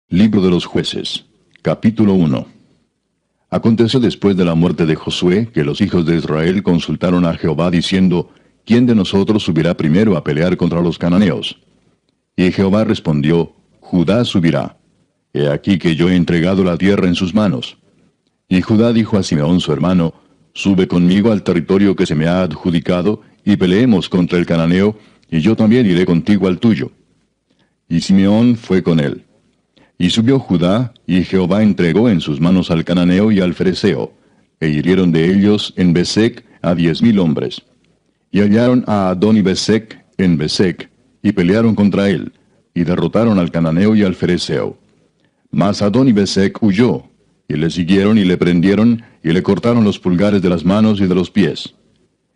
Libro de los Jueces, capítulo 1. Aconteció después de la muerte de Josué, que los hijos de Israel consultaron a Jehová diciendo, ¿quién de nosotros subirá primero a pelear contra los cananeos? Y Jehová respondió, Judá subirá. He aquí que yo he entregado la tierra en sus manos. Y Judá dijo a Simeón su hermano, Sube conmigo al territorio que se me ha adjudicado, y peleemos contra el cananeo, y yo también iré contigo al tuyo. Y Simeón fue con él. Y subió Judá, y Jehová entregó en sus manos al cananeo y al fereceo, e hirieron de ellos en Besec a 10,000 hombres. Y hallaron a Adoni-Besec en Besec, y pelearon contra él, y derrotaron al cananeo y al fereceo. Mas Adoni-Besec huyó, y le siguieron y le prendieron, y le cortaron los pulgares de las manos y de los pies.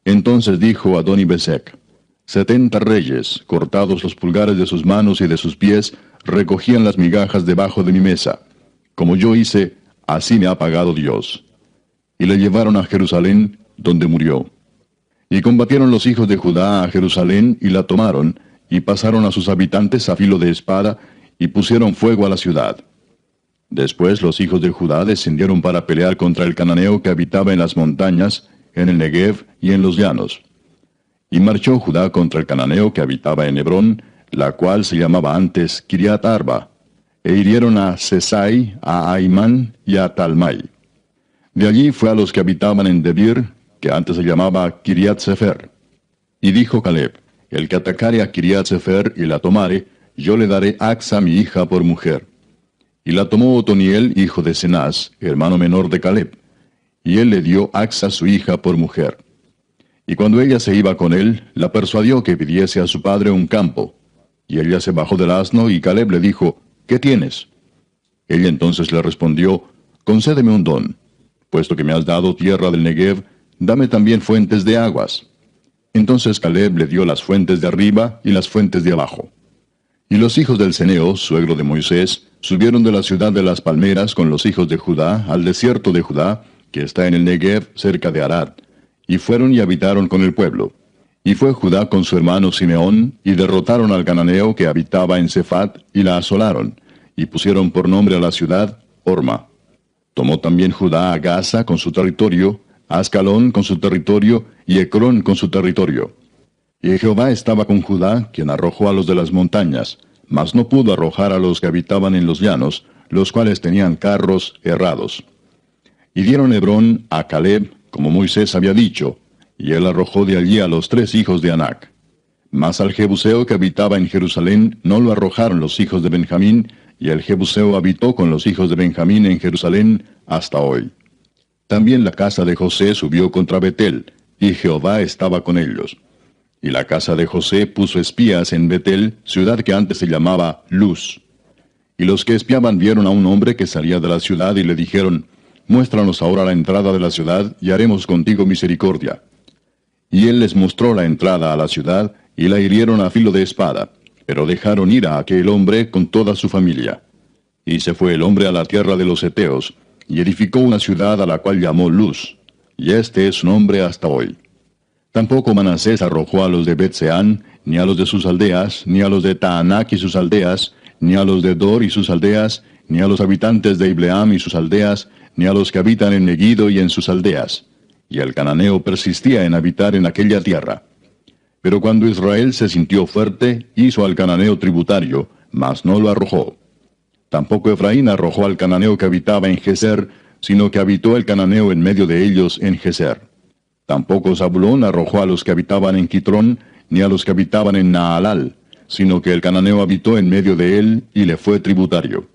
Entonces dijo Adoni-Besec, 70 reyes, cortados los pulgares de sus manos y de sus pies, recogían las migajas debajo de mi mesa. Como yo hice, así me ha pagado Dios. Y le llevaron a Jerusalén, donde murió. Y combatieron los hijos de Judá a Jerusalén, y la tomaron, y pasaron a sus habitantes a filo de espada, y pusieron fuego a la ciudad. Después los hijos de Judá descendieron para pelear contra el cananeo que habitaba en las montañas, en el Negev y en los llanos. Y marchó Judá contra el cananeo que habitaba en Hebrón, la cual se llamaba antes Kiriat Arba, e hirieron a Sesai, a Aimán y a Talmai. De allí fue a los que habitaban en Debir, que antes se llamaba Kiriat Sefer. Y dijo Caleb, el que atacare a Kiriat Sefer y la tomare, yo le daré Axa mi hija por mujer. Y la tomó Otoniel, hijo de Cenaz, hermano menor de Caleb, y él le dio Axa su hija por mujer. Y cuando ella se iba con él, la persuadió que pidiese a su padre un campo. Y ella se bajó del asno, y Caleb le dijo, ¿qué tienes? Ella entonces le respondió, concédeme un don. Puesto que me has dado tierra del Negev, dame también fuentes de aguas. Entonces Caleb le dio las fuentes de arriba y las fuentes de abajo. Y los hijos del Ceneo, suegro de Moisés, subieron de la ciudad de las palmeras con los hijos de Judá al desierto de Judá, que está en el Negev cerca de Arad, y fueron y habitaron con el pueblo. Y fue Judá con su hermano Simeón, y derrotaron al cananeo que habitaba en Cefat, y la asolaron, y pusieron por nombre a la ciudad Horma. Tomó también Judá a Gaza con su territorio, a Ascalón con su territorio, y Ecrón con su territorio. Y Jehová estaba con Judá, quien arrojó a los de las montañas, mas no pudo arrojar a los que habitaban en los llanos, los cuales tenían carros errados. Y dieron Hebrón a Caleb, como Moisés había dicho, y él arrojó de allí a los 3 hijos de Anac. Mas al Jebuseo que habitaba en Jerusalén no lo arrojaron los hijos de Benjamín, y el Jebuseo habitó con los hijos de Benjamín en Jerusalén hasta hoy. También la casa de José subió contra Betel, y Jehová estaba con ellos. Y la casa de José puso espías en Betel, ciudad que antes se llamaba Luz. Y los que espiaban vieron a un hombre que salía de la ciudad y le dijeron, muéstranos ahora la entrada de la ciudad, y haremos contigo misericordia. Y él les mostró la entrada a la ciudad, y la hirieron a filo de espada, pero dejaron ir a aquel hombre con toda su familia. Y se fue el hombre a la tierra de los Heteos, y edificó una ciudad a la cual llamó Luz, y este es su nombre hasta hoy. Tampoco Manasés arrojó a los de Bet-Seán, ni a los de sus aldeas, ni a los de Taanac y sus aldeas, ni a los de Dor y sus aldeas, ni a los habitantes de Ibleam y sus aldeas, ni a los que habitan en Megiddo y en sus aldeas. Y el cananeo persistía en habitar en aquella tierra. Pero cuando Israel se sintió fuerte, hizo al cananeo tributario, mas no lo arrojó. Tampoco Efraín arrojó al cananeo que habitaba en Geser, sino que habitó el cananeo en medio de ellos en Geser. Tampoco Zabulón arrojó a los que habitaban en Quitrón, ni a los que habitaban en Naalal, sino que el cananeo habitó en medio de él, y le fue tributario.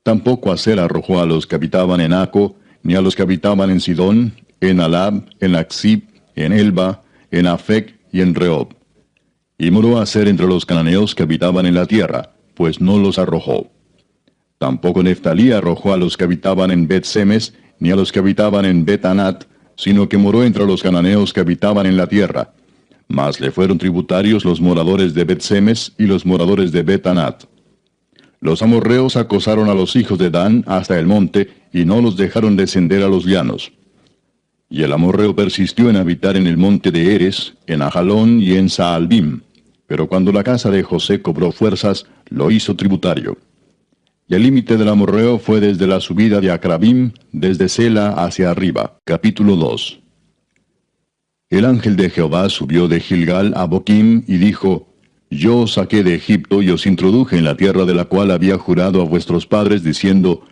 Tampoco Aser arrojó a los que habitaban en Aco, ni a los que habitaban en Sidón, en Alab, en Aksib, en Elba, en Afec y en Rehob. Y moró Aser entre los cananeos que habitaban en la tierra, pues no los arrojó. Tampoco Neftalí arrojó a los que habitaban en Bet-Semes, ni a los que habitaban en Bet-Anat, sino que moró entre los cananeos que habitaban en la tierra. Mas le fueron tributarios los moradores de Bet-Semes y los moradores de Bet-Anat. Los amorreos acosaron a los hijos de Dan hasta el monte, y no los dejaron descender a los llanos. Y el amorreo persistió en habitar en el monte de Eres, en Ajalón y en Saalbim. Pero cuando la casa de José cobró fuerzas, lo hizo tributario. Y el límite del amorreo fue desde la subida de Acrabim, desde Sela hacia arriba. Capítulo 2. El ángel de Jehová subió de Gilgal a Boquim y dijo: Yo os saqué de Egipto y os introduje en la tierra de la cual había jurado a vuestros padres, diciendo: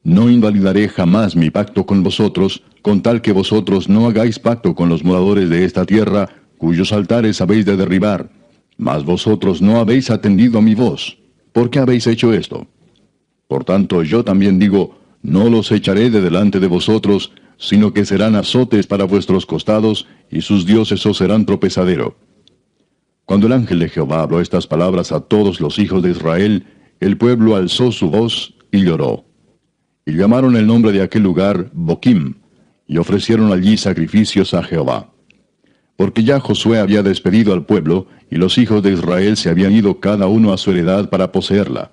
No invalidaré jamás mi pacto con vosotros, con tal que vosotros no hagáis pacto con los moradores de esta tierra, cuyos altares habéis de derribar. Mas vosotros no habéis atendido a mi voz. ¿Por qué habéis hecho esto? Por tanto, yo también digo: no los echaré de delante de vosotros, sino que serán azotes para vuestros costados, y sus dioses os serán tropezadero. Cuando el ángel de Jehová habló estas palabras a todos los hijos de Israel, el pueblo alzó su voz y lloró. Y llamaron el nombre de aquel lugar Boquim, y ofrecieron allí sacrificios a Jehová. Porque ya Josué había despedido al pueblo, y los hijos de Israel se habían ido cada uno a su heredad para poseerla.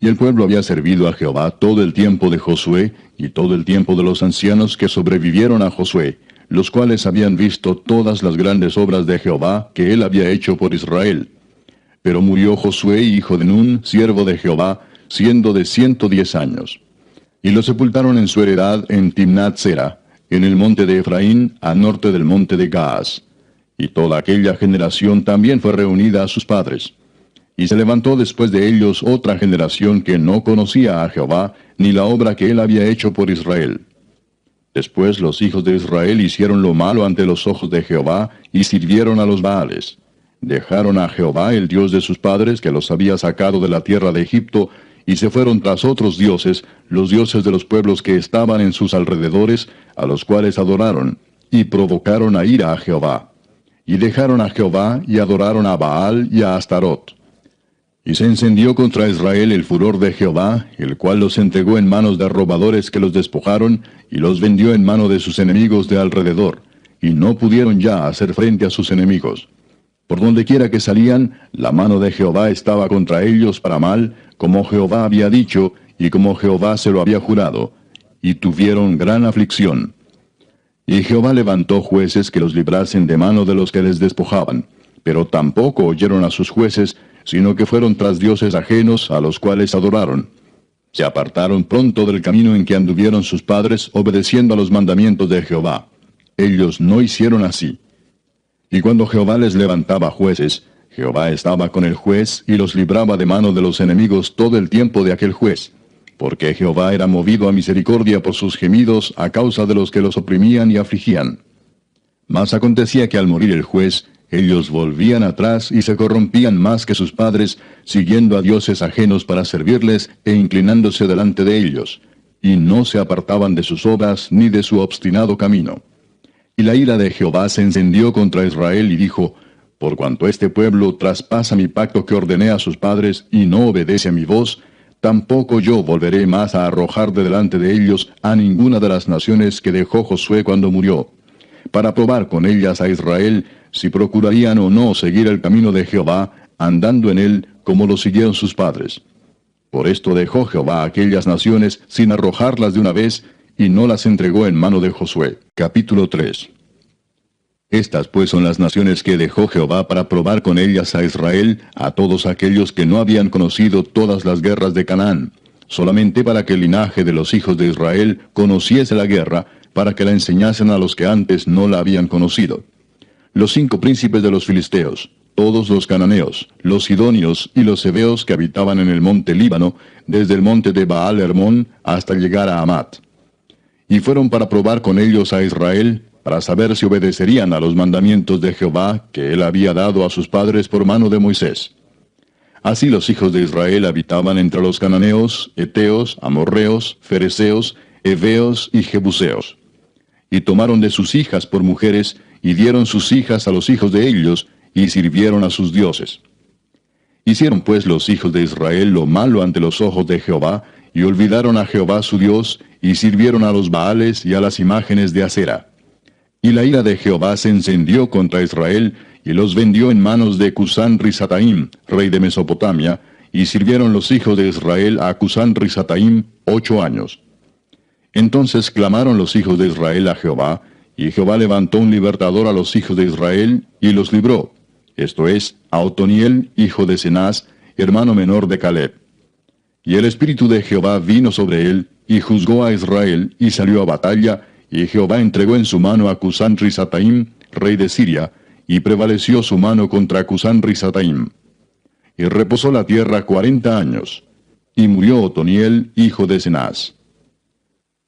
Y el pueblo había servido a Jehová todo el tiempo de Josué, y todo el tiempo de los ancianos que sobrevivieron a Josué, los cuales habían visto todas las grandes obras de Jehová que él había hecho por Israel. Pero murió Josué, hijo de Nun, siervo de Jehová, siendo de 110 años. Y lo sepultaron en su heredad en Timnat Sera, en el monte de Efraín, a norte del monte de Gaas. Y toda aquella generación también fue reunida a sus padres. Y se levantó después de ellos otra generación que no conocía a Jehová, ni la obra que él había hecho por Israel. Después los hijos de Israel hicieron lo malo ante los ojos de Jehová, y sirvieron a los Baales. Dejaron a Jehová, el Dios de sus padres, que los había sacado de la tierra de Egipto, y se fueron tras otros dioses, los dioses de los pueblos que estaban en sus alrededores, a los cuales adoraron, y provocaron a ira a Jehová. Y dejaron a Jehová, y adoraron a Baal y a Astarot. Y se encendió contra Israel el furor de Jehová, el cual los entregó en manos de robadores que los despojaron, y los vendió en mano de sus enemigos de alrededor, y no pudieron ya hacer frente a sus enemigos. Por donde quiera que salían, la mano de Jehová estaba contra ellos para mal, como Jehová había dicho, y como Jehová se lo había jurado, y tuvieron gran aflicción. Y Jehová levantó jueces que los librasen de mano de los que les despojaban, pero tampoco oyeron a sus jueces, sino que fueron tras dioses ajenos a los cuales adoraron. Se apartaron pronto del camino en que anduvieron sus padres, obedeciendo a los mandamientos de Jehová. Ellos no hicieron así. Y cuando Jehová les levantaba jueces, Jehová estaba con el juez y los libraba de mano de los enemigos todo el tiempo de aquel juez, porque Jehová era movido a misericordia por sus gemidos a causa de los que los oprimían y afligían. Mas acontecía que al morir el juez, ellos volvían atrás y se corrompían más que sus padres, siguiendo a dioses ajenos para servirles e inclinándose delante de ellos, y no se apartaban de sus obras ni de su obstinado camino. Y la ira de Jehová se encendió contra Israel y dijo: Por cuanto este pueblo traspasa mi pacto que ordené a sus padres y no obedece a mi voz, tampoco yo volveré más a arrojar de delante de ellos a ninguna de las naciones que dejó Josué cuando murió, para probar con ellas a Israel si procurarían o no seguir el camino de Jehová, andando en él como lo siguieron sus padres. Por esto dejó Jehová a aquellas naciones sin arrojarlas de una vez, y no las entregó en mano de Josué. Capítulo 3. Estas pues son las naciones que dejó Jehová para probar con ellas a Israel, a todos aquellos que no habían conocido todas las guerras de Canaán, solamente para que el linaje de los hijos de Israel conociese la guerra, para que la enseñasen a los que antes no la habían conocido. Los 5 príncipes de los filisteos, todos los cananeos, los sidonios y los heveos que habitaban en el monte Líbano, desde el monte de Baal Hermón hasta llegar a Amat. Y fueron para probar con ellos a Israel, para saber si obedecerían a los mandamientos de Jehová que él había dado a sus padres por mano de Moisés. Así los hijos de Israel habitaban entre los cananeos, heteos, amorreos, fereceos, heveos y jebuseos. Y tomaron de sus hijas por mujeres, y dieron sus hijas a los hijos de ellos, y sirvieron a sus dioses. Hicieron pues los hijos de Israel lo malo ante los ojos de Jehová, y olvidaron a Jehová su Dios, y sirvieron a los Baales y a las imágenes de Acera. Y la ira de Jehová se encendió contra Israel, y los vendió en manos de Cusán Risataim, rey de Mesopotamia, y sirvieron los hijos de Israel a Cusán Risataim 8 años. Entonces clamaron los hijos de Israel a Jehová, y Jehová levantó un libertador a los hijos de Israel, y los libró, esto es, a Otoniel, hijo de Cenaz, hermano menor de Caleb. Y el Espíritu de Jehová vino sobre él, y juzgó a Israel, y salió a batalla, y Jehová entregó en su mano a Cusán-Risataim, rey de Siria, y prevaleció su mano contra Cusán-Risataim. Y reposó la tierra 40 años, y murió Otoniel, hijo de Cenaz.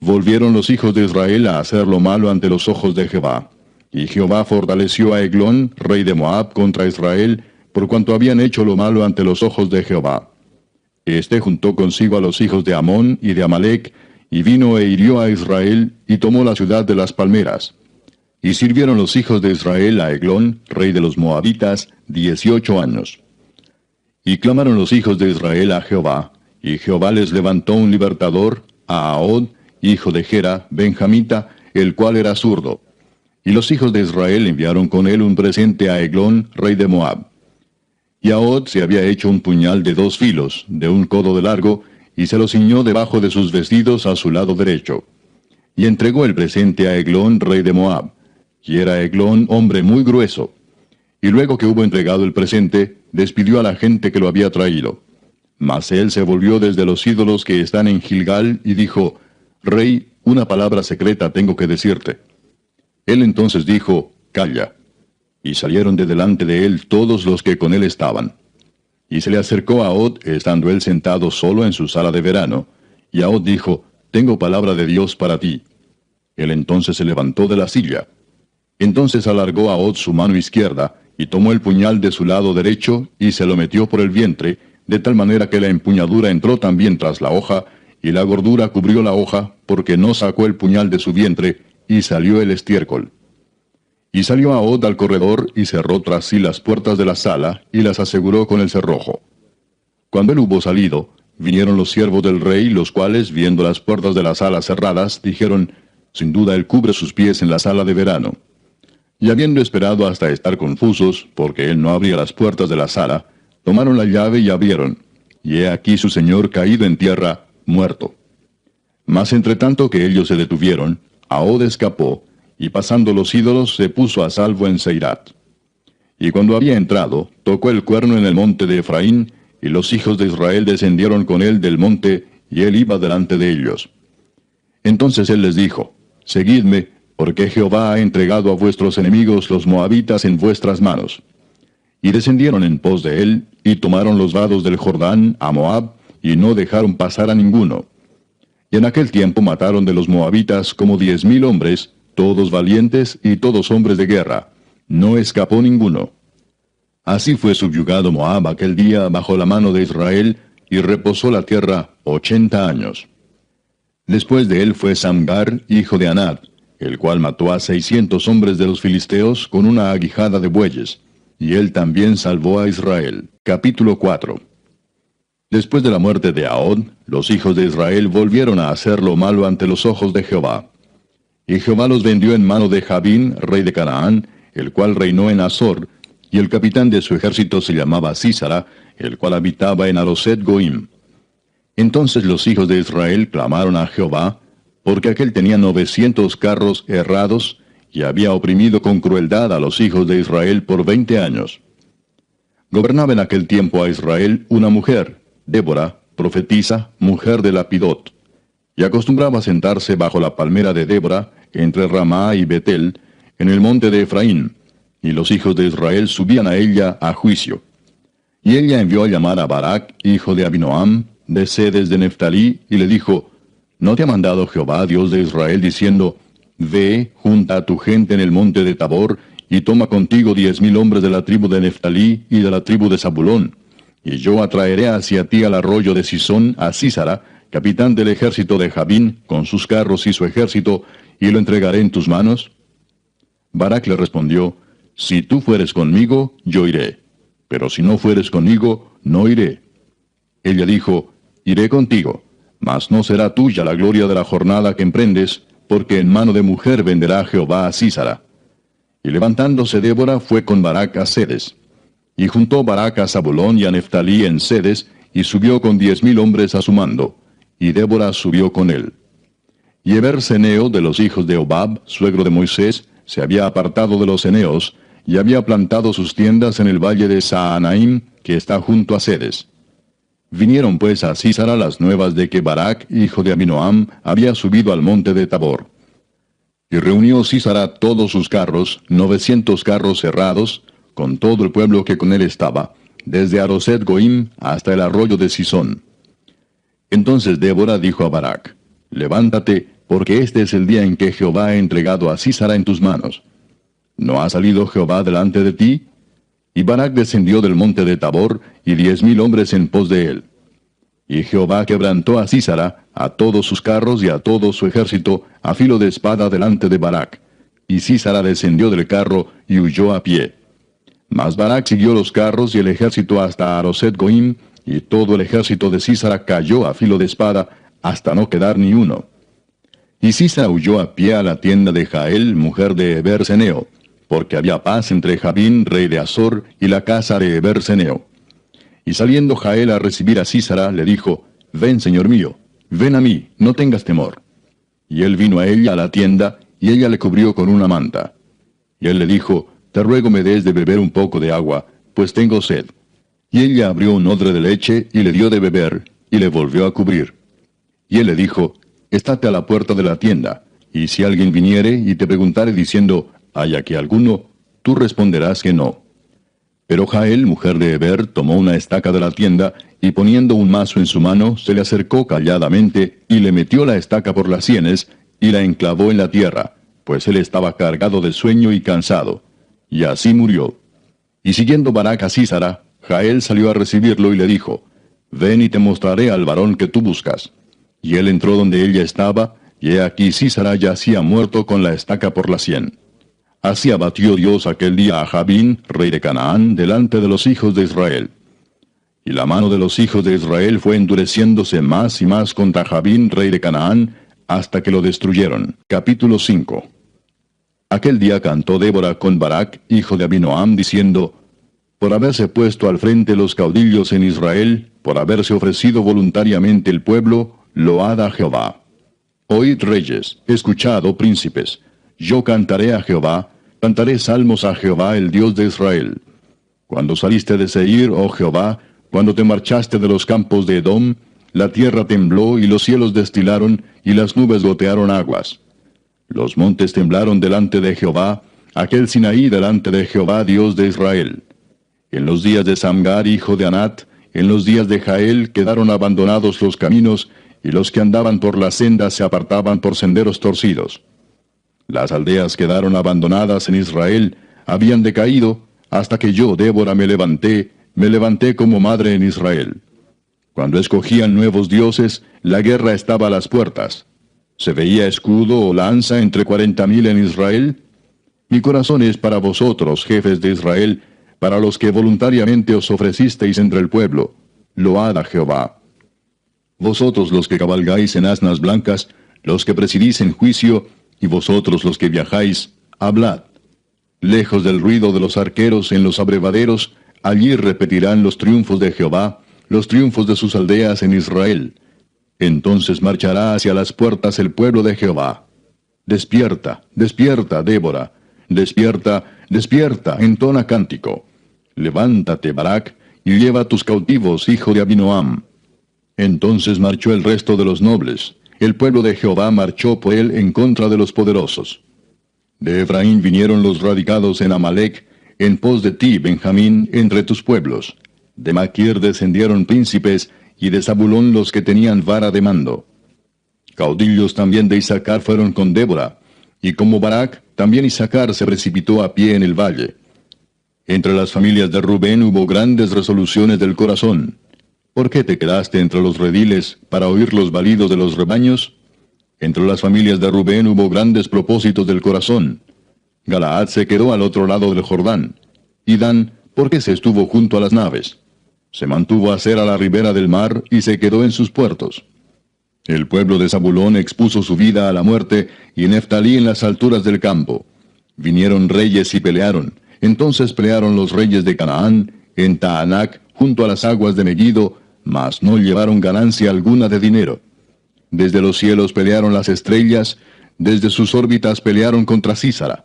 Volvieron los hijos de Israel a hacer lo malo ante los ojos de Jehová. Y Jehová fortaleció a Eglón, rey de Moab, contra Israel, por cuanto habían hecho lo malo ante los ojos de Jehová. Este juntó consigo a los hijos de Amón y de Amalec, y vino e hirió a Israel, y tomó la ciudad de las palmeras. Y sirvieron los hijos de Israel a Eglón, rey de los Moabitas, 18 años. Y clamaron los hijos de Israel a Jehová, y Jehová les levantó un libertador, a Ahod, hijo de Gera, benjamita, el cual era zurdo. Y los hijos de Israel enviaron con él un presente a Eglón, rey de Moab. Y Ahod se había hecho un puñal de 2 filos, de 1 codo de largo, y se lo ciñó debajo de sus vestidos a su lado derecho. Y entregó el presente a Eglón, rey de Moab. Y era Eglón hombre muy grueso. Y luego que hubo entregado el presente, despidió a la gente que lo había traído. Mas él se volvió desde los ídolos que están en Gilgal, y dijo, Rey, una palabra secreta tengo que decirte. Él entonces dijo, Calla. Y salieron de delante de él todos los que con él estaban. Y se le acercó a Ahod, estando él sentado solo en su sala de verano. Y Ahod dijo, Tengo palabra de Dios para ti. Él entonces se levantó de la silla. Entonces alargó Ahod su mano izquierda, y tomó el puñal de su lado derecho, y se lo metió por el vientre, de tal manera que la empuñadura entró también tras la hoja, y la gordura cubrió la hoja, porque no sacó el puñal de su vientre, y salió el estiércol. Y salió Ahod al corredor, y cerró tras sí las puertas de la sala, y las aseguró con el cerrojo. Cuando él hubo salido, vinieron los siervos del rey, los cuales, viendo las puertas de la sala cerradas, dijeron, Sin duda él cubre sus pies en la sala de verano. Y habiendo esperado hasta estar confusos, porque él no abría las puertas de la sala, tomaron la llave y abrieron, y he aquí su señor caído en tierra, muerto. Mas entre tanto que ellos se detuvieron, Ahod escapó, y pasando los ídolos se puso a salvo en Seirat. Y cuando había entrado, tocó el cuerno en el monte de Efraín, y los hijos de Israel descendieron con él del monte, y él iba delante de ellos. Entonces él les dijo, Seguidme, porque Jehová ha entregado a vuestros enemigos los moabitas en vuestras manos. Y descendieron en pos de él, y tomaron los vados del Jordán a Moab, y no dejaron pasar a ninguno. Y en aquel tiempo mataron de los moabitas como 10,000 hombres, todos valientes y todos hombres de guerra. No escapó ninguno. Así fue subyugado Moab aquel día bajo la mano de Israel, y reposó la tierra 80 años. Después de él fue Samgar, hijo de Anat, el cual mató a 600 hombres de los filisteos con una aguijada de bueyes, y él también salvó a Israel. Capítulo 4. Después de la muerte de Ahod, los hijos de Israel volvieron a hacer lo malo ante los ojos de Jehová. Y Jehová los vendió en mano de Jabín, rey de Canaán, el cual reinó en Azor, y el capitán de su ejército se llamaba Sísara, el cual habitaba en Aroset Goim. Entonces los hijos de Israel clamaron a Jehová, porque aquel tenía 900 carros errados, y había oprimido con crueldad a los hijos de Israel por 20 años. Gobernaba en aquel tiempo a Israel una mujer, Débora, profetisa, mujer de Lapidot, y acostumbraba sentarse bajo la palmera de Débora, entre Ramá y Betel, en el monte de Efraín, y los hijos de Israel subían a ella a juicio. Y ella envió a llamar a Barak, hijo de Abinoam, de Sedes de Neftalí, y le dijo, ¿No te ha mandado Jehová, Dios de Israel, diciendo, Ve, junta a tu gente en el monte de Tabor, y toma contigo 10,000 hombres de la tribu de Neftalí y de la tribu de Zabulón? Y yo atraeré hacia ti al arroyo de Sisón a Sísara, capitán del ejército de Jabín, con sus carros y su ejército, y lo entregaré en tus manos. Barak le respondió, Si tú fueres conmigo, yo iré, pero si no fueres conmigo, no iré. Ella dijo, Iré contigo, mas no será tuya la gloria de la jornada que emprendes, porque en mano de mujer venderá Jehová a Sísara. Y levantándose Débora fue con Barak a Sedes. Y juntó Barak a Zabulón y a Neftalí en Sedes, y subió con 10,000 hombres a su mando, y Débora subió con él. Y Eber-Seneo de los hijos de Obab, suegro de Moisés, se había apartado de los eneos, y había plantado sus tiendas en el valle de Saanaim, que está junto a Sedes. Vinieron pues a Sísara las nuevas de que Barac, hijo de Abinoam, había subido al monte de Tabor. Y reunió Sísara todos sus carros, 900 carros cerrados, con todo el pueblo que con él estaba, desde Aroset Goim hasta el arroyo de Sisón. Entonces Débora dijo a Barac: Levántate, porque este es el día en que Jehová ha entregado a Sísara en tus manos. ¿No ha salido Jehová delante de ti? Y Barac descendió del monte de Tabor, y 10,000 hombres en pos de él. Y Jehová quebrantó a Sísara, a todos sus carros y a todo su ejército, a filo de espada delante de Barac. Y Sísara descendió del carro y huyó a pie. Mas Barac siguió los carros y el ejército hasta Aroset Goim, y todo el ejército de Sísara cayó a filo de espada, hasta no quedar ni uno. Y Sísara huyó a pie a la tienda de Jael, mujer de Eber-Seneo, porque había paz entre Jabín, rey de Azor, y la casa de Eber-Seneo. Y saliendo Jael a recibir a Sísara, le dijo: Ven, señor mío, ven a mí, no tengas temor. Y él vino a ella a la tienda, y ella le cubrió con una manta. Y él le dijo: Te ruego me des de beber un poco de agua, pues tengo sed. Y ella abrió un odre de leche, y le dio de beber, y le volvió a cubrir. Y él le dijo: Estate a la puerta de la tienda, y si alguien viniere y te preguntare diciendo: ¿Hay aquí alguno?, tú responderás que no. Pero Jael, mujer de Eber, tomó una estaca de la tienda, y poniendo un mazo en su mano, se le acercó calladamente, y le metió la estaca por las sienes, y la enclavó en la tierra, pues él estaba cargado de sueño y cansado. Y así murió. Y siguiendo Barac a Sísara, Jael salió a recibirlo y le dijo: Ven y te mostraré al varón que tú buscas. Y él entró donde ella estaba, y he aquí Sísara yacía muerto con la estaca por la sien. Así abatió Dios aquel día a Jabín, rey de Canaán, delante de los hijos de Israel. Y la mano de los hijos de Israel fue endureciéndose más y más contra Jabín, rey de Canaán, hasta que lo destruyeron. Capítulo 5. Aquel día cantó Débora con Barac, hijo de Abinoam, diciendo: Por haberse puesto al frente los caudillos en Israel, por haberse ofrecido voluntariamente el pueblo, load a Jehová. Oíd reyes, escuchad, oh príncipes. Yo cantaré a Jehová, cantaré salmos a Jehová, el Dios de Israel. Cuando saliste de Seir, oh Jehová, cuando te marchaste de los campos de Edom, la tierra tembló y los cielos destilaron, y las nubes gotearon aguas. Los montes temblaron delante de Jehová, aquel Sinaí delante de Jehová, Dios de Israel. En los días de Samgar, hijo de Anat, en los días de Jael, quedaron abandonados los caminos, y los que andaban por las sendas se apartaban por senderos torcidos. Las aldeas quedaron abandonadas en Israel, habían decaído, hasta que yo, Débora, me levanté como madre en Israel. Cuando escogían nuevos dioses, la guerra estaba a las puertas. ¿Se veía escudo o lanza entre 40,000 en Israel? Mi corazón es para vosotros, jefes de Israel, para los que voluntariamente os ofrecisteis entre el pueblo. Load a Jehová. Vosotros los que cabalgáis en asnas blancas, los que presidís en juicio, y vosotros los que viajáis, hablad. Lejos del ruido de los arqueros en los abrevaderos, allí repetirán los triunfos de Jehová, los triunfos de sus aldeas en Israel. Entonces marchará hacia las puertas el pueblo de Jehová. Despierta, despierta, Débora. Despierta, despierta, entona cántico. Levántate, Barac, y lleva tus cautivos, hijo de Abinoam. Entonces marchó el resto de los nobles. El pueblo de Jehová marchó por él en contra de los poderosos. De Efraín vinieron los radicados en Amalec, en pos de ti, Benjamín, entre tus pueblos. De Maquir descendieron príncipes, y de Zabulón los que tenían vara de mando. Caudillos también de Isaacar fueron con Débora, y como Barac, también Isaacar se precipitó a pie en el valle. Entre las familias de Rubén hubo grandes resoluciones del corazón. ¿Por qué te quedaste entre los rediles para oír los balidos de los rebaños? Entre las familias de Rubén hubo grandes propósitos del corazón. Galaad se quedó al otro lado del Jordán. Y Dan, ¿por qué se estuvo junto a las naves? Se mantuvo a ser a la ribera del mar y se quedó en sus puertos. El pueblo de Zabulón expuso su vida a la muerte, y Neftalí en las alturas del campo. Vinieron reyes y pelearon. Entonces pelearon los reyes de Canaán, en Taanac, junto a las aguas de Megiddo, mas no llevaron ganancia alguna de dinero. Desde los cielos pelearon las estrellas, desde sus órbitas pelearon contra Sísara.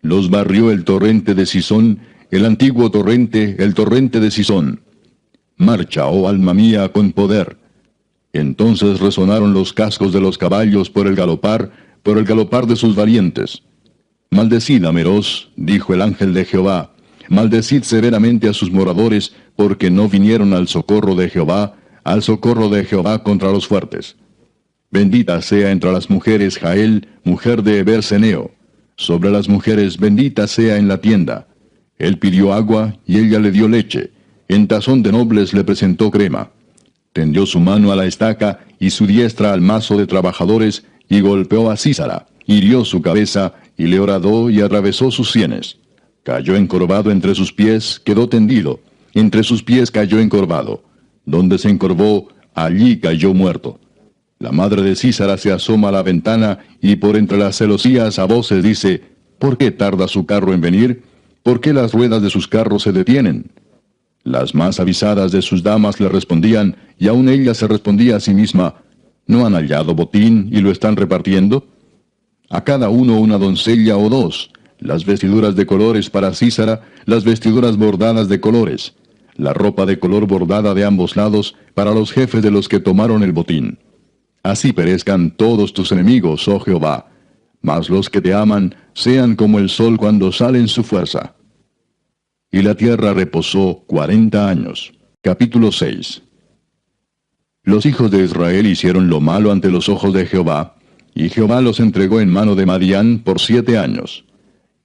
Los barrió el torrente de Sisón, el antiguo torrente, el torrente de Sisón. Marcha, oh alma mía, con poder. Entonces resonaron los cascos de los caballos por el galopar de sus valientes. Maldecid a Meroz, dijo el ángel de Jehová, maldecid severamente a sus moradores, porque no vinieron al socorro de Jehová contra los fuertes. Bendita sea entre las mujeres Jael, mujer de Eber-Seneo. Sobre las mujeres bendita sea en la tienda. Él pidió agua, y ella le dio leche. En tazón de nobles le presentó crema. Tendió su mano a la estaca, y su diestra al mazo de trabajadores, y golpeó a Sísara, hirió su cabeza, y le horadó y atravesó sus sienes. Cayó encorvado entre sus pies, quedó tendido. Entre sus pies cayó encorvado. Donde se encorvó, allí cayó muerto. La madre de Sísara se asoma a la ventana, y por entre las celosías a voces dice, ¿por qué tarda su carro en venir? ¿Por qué las ruedas de sus carros se detienen? Las más avisadas de sus damas le respondían, y aun ella se respondía a sí misma, ¿no han hallado botín y lo están repartiendo? A cada uno una doncella o dos, las vestiduras de colores para Sísara, las vestiduras bordadas de colores, la ropa de color bordada de ambos lados para los jefes de los que tomaron el botín. Así perezcan todos tus enemigos, oh Jehová, mas los que te aman sean como el sol cuando sale en su fuerza. Y la tierra reposó 40 años. Capítulo 6. Los hijos de Israel hicieron lo malo ante los ojos de Jehová, y Jehová los entregó en mano de Madián por 7 años.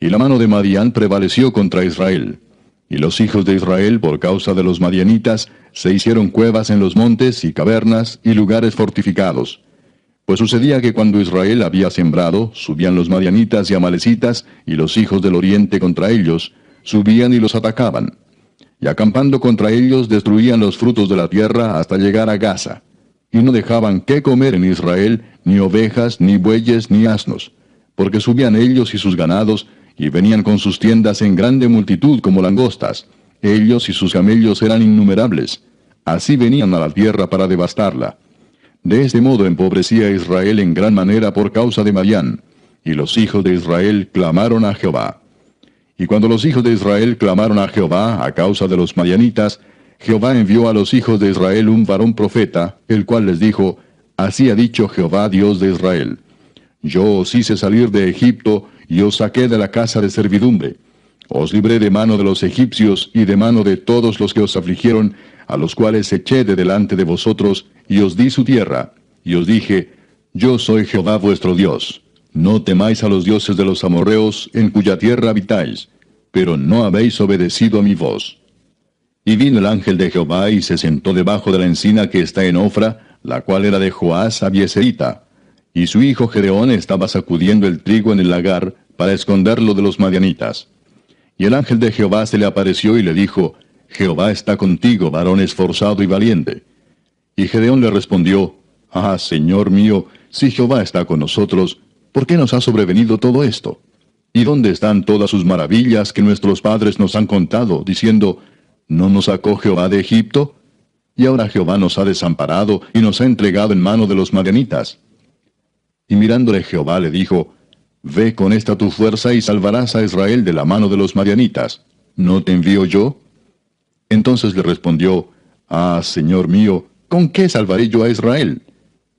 Y la mano de Madián prevaleció contra Israel. Y los hijos de Israel, por causa de los madianitas, se hicieron cuevas en los montes y cavernas y lugares fortificados. Pues sucedía que cuando Israel había sembrado, subían los madianitas y amalecitas, y los hijos del oriente contra ellos, subían y los atacaban. Y acampando contra ellos destruían los frutos de la tierra hasta llegar a Gaza. Y no dejaban qué comer en Israel, ni ovejas, ni bueyes, ni asnos, porque subían ellos y sus ganados, y venían con sus tiendas en grande multitud como langostas. Ellos y sus camellos eran innumerables. Así venían a la tierra para devastarla. De este modo empobrecía a Israel en gran manera por causa de Madián. Y los hijos de Israel clamaron a Jehová. Y cuando los hijos de Israel clamaron a Jehová a causa de los madianitas, Jehová envió a los hijos de Israel un varón profeta, el cual les dijo, Así ha dicho Jehová Dios de Israel. Yo os hice salir de Egipto, y os saqué de la casa de servidumbre. Os libré de mano de los egipcios, y de mano de todos los que os afligieron, a los cuales eché de delante de vosotros, y os di su tierra. Y os dije, Yo soy Jehová vuestro Dios. No temáis a los dioses de los amorreos, en cuya tierra habitáis, pero no habéis obedecido a mi voz. Y vino el ángel de Jehová, y se sentó debajo de la encina que está en Ofra, la cual era de Joás Abieserita. Y su hijo Gedeón estaba sacudiendo el trigo en el lagar, para esconderlo de los madianitas. Y el ángel de Jehová se le apareció y le dijo, Jehová está contigo, varón esforzado y valiente. Y Gedeón le respondió, Ah, Señor mío, si Jehová está con nosotros, ¿por qué nos ha sobrevenido todo esto? ¿Y dónde están todas sus maravillas que nuestros padres nos han contado, diciendo, ¿no nos sacó Jehová de Egipto? Y ahora Jehová nos ha desamparado y nos ha entregado en mano de los madianitas. Y mirándole Jehová le dijo, Ve con esta tu fuerza y salvarás a Israel de la mano de los madianitas. ¿No te envío yo? Entonces le respondió, Ah, Señor mío, ¿con qué salvaré yo a Israel?